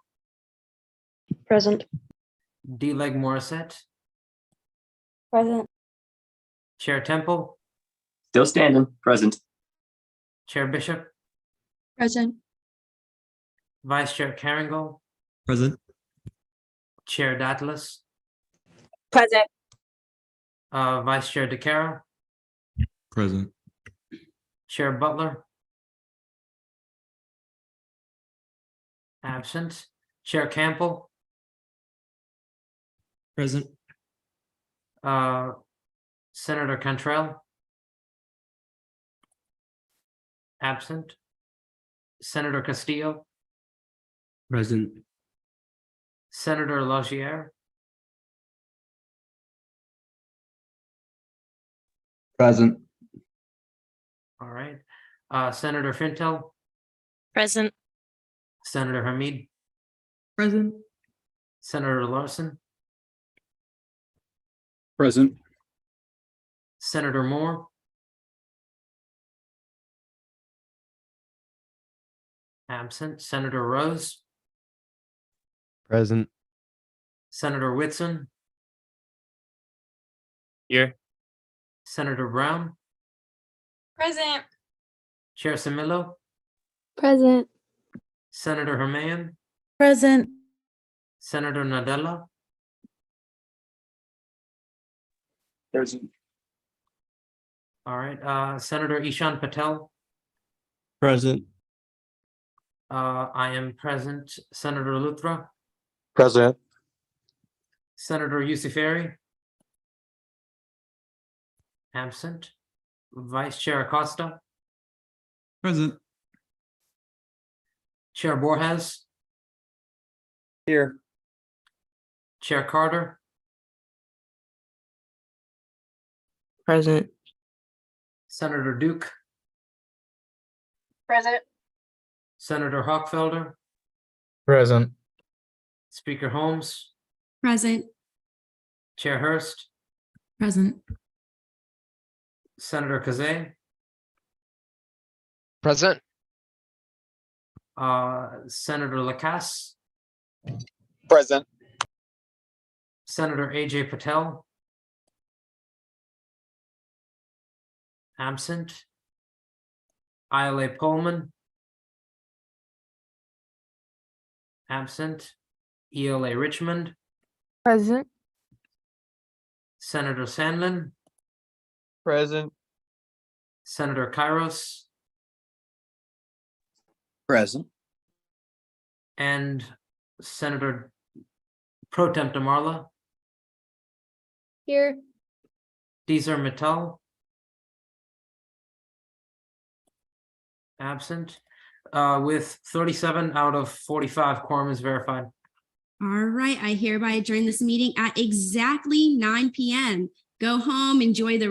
Present. D-Leg Morissette, Present. Chair Temple, Still standing. Present. Chair Bishop, Present. Vice Chair Carringall, Present. Chair Datlas, Present. Vice Chair DeCaro, Present. Chair Butler, absent, Chair Campbell, Present. Senator Cantrell, absent, Senator Castillo, Present. Senator Laugier, Present. all right, Senator Fintel, Present. Senator Hamid, Present. Senator Larson, Present. Senator Moore, absent, Senator Rose, Present. Senator Whitson, Here. Senator Brown, Present. Chair Semillo, Present. Senator Herman, Present. Senator Nadella, Present. all right, Senator Ishan Patel, Present. I am present, Senator Luthra, Present. Senator Yusufari, absent, Vice Chair Acosta, Present. Chair Borges, Here. Chair Carter, Present. Senator Duke, Present. Senator Hockfelder, Present. Speaker Holmes, Present. Chair Hurst, Present. Senator Kazay, Present. Senator Lacasse, Present. Senator AJ Patel, absent, ILA Pullman, absent, ELA Richmond, Present. Senator Sandlin, Present. Senator Kairos, Present. and Senator Pro Tem Marla, Here. Deezer Mittal, absent, with 37 out of 45 quorum is verified. All right, I hereby adjourn this meeting at exactly 9 p.m. Go home, enjoy the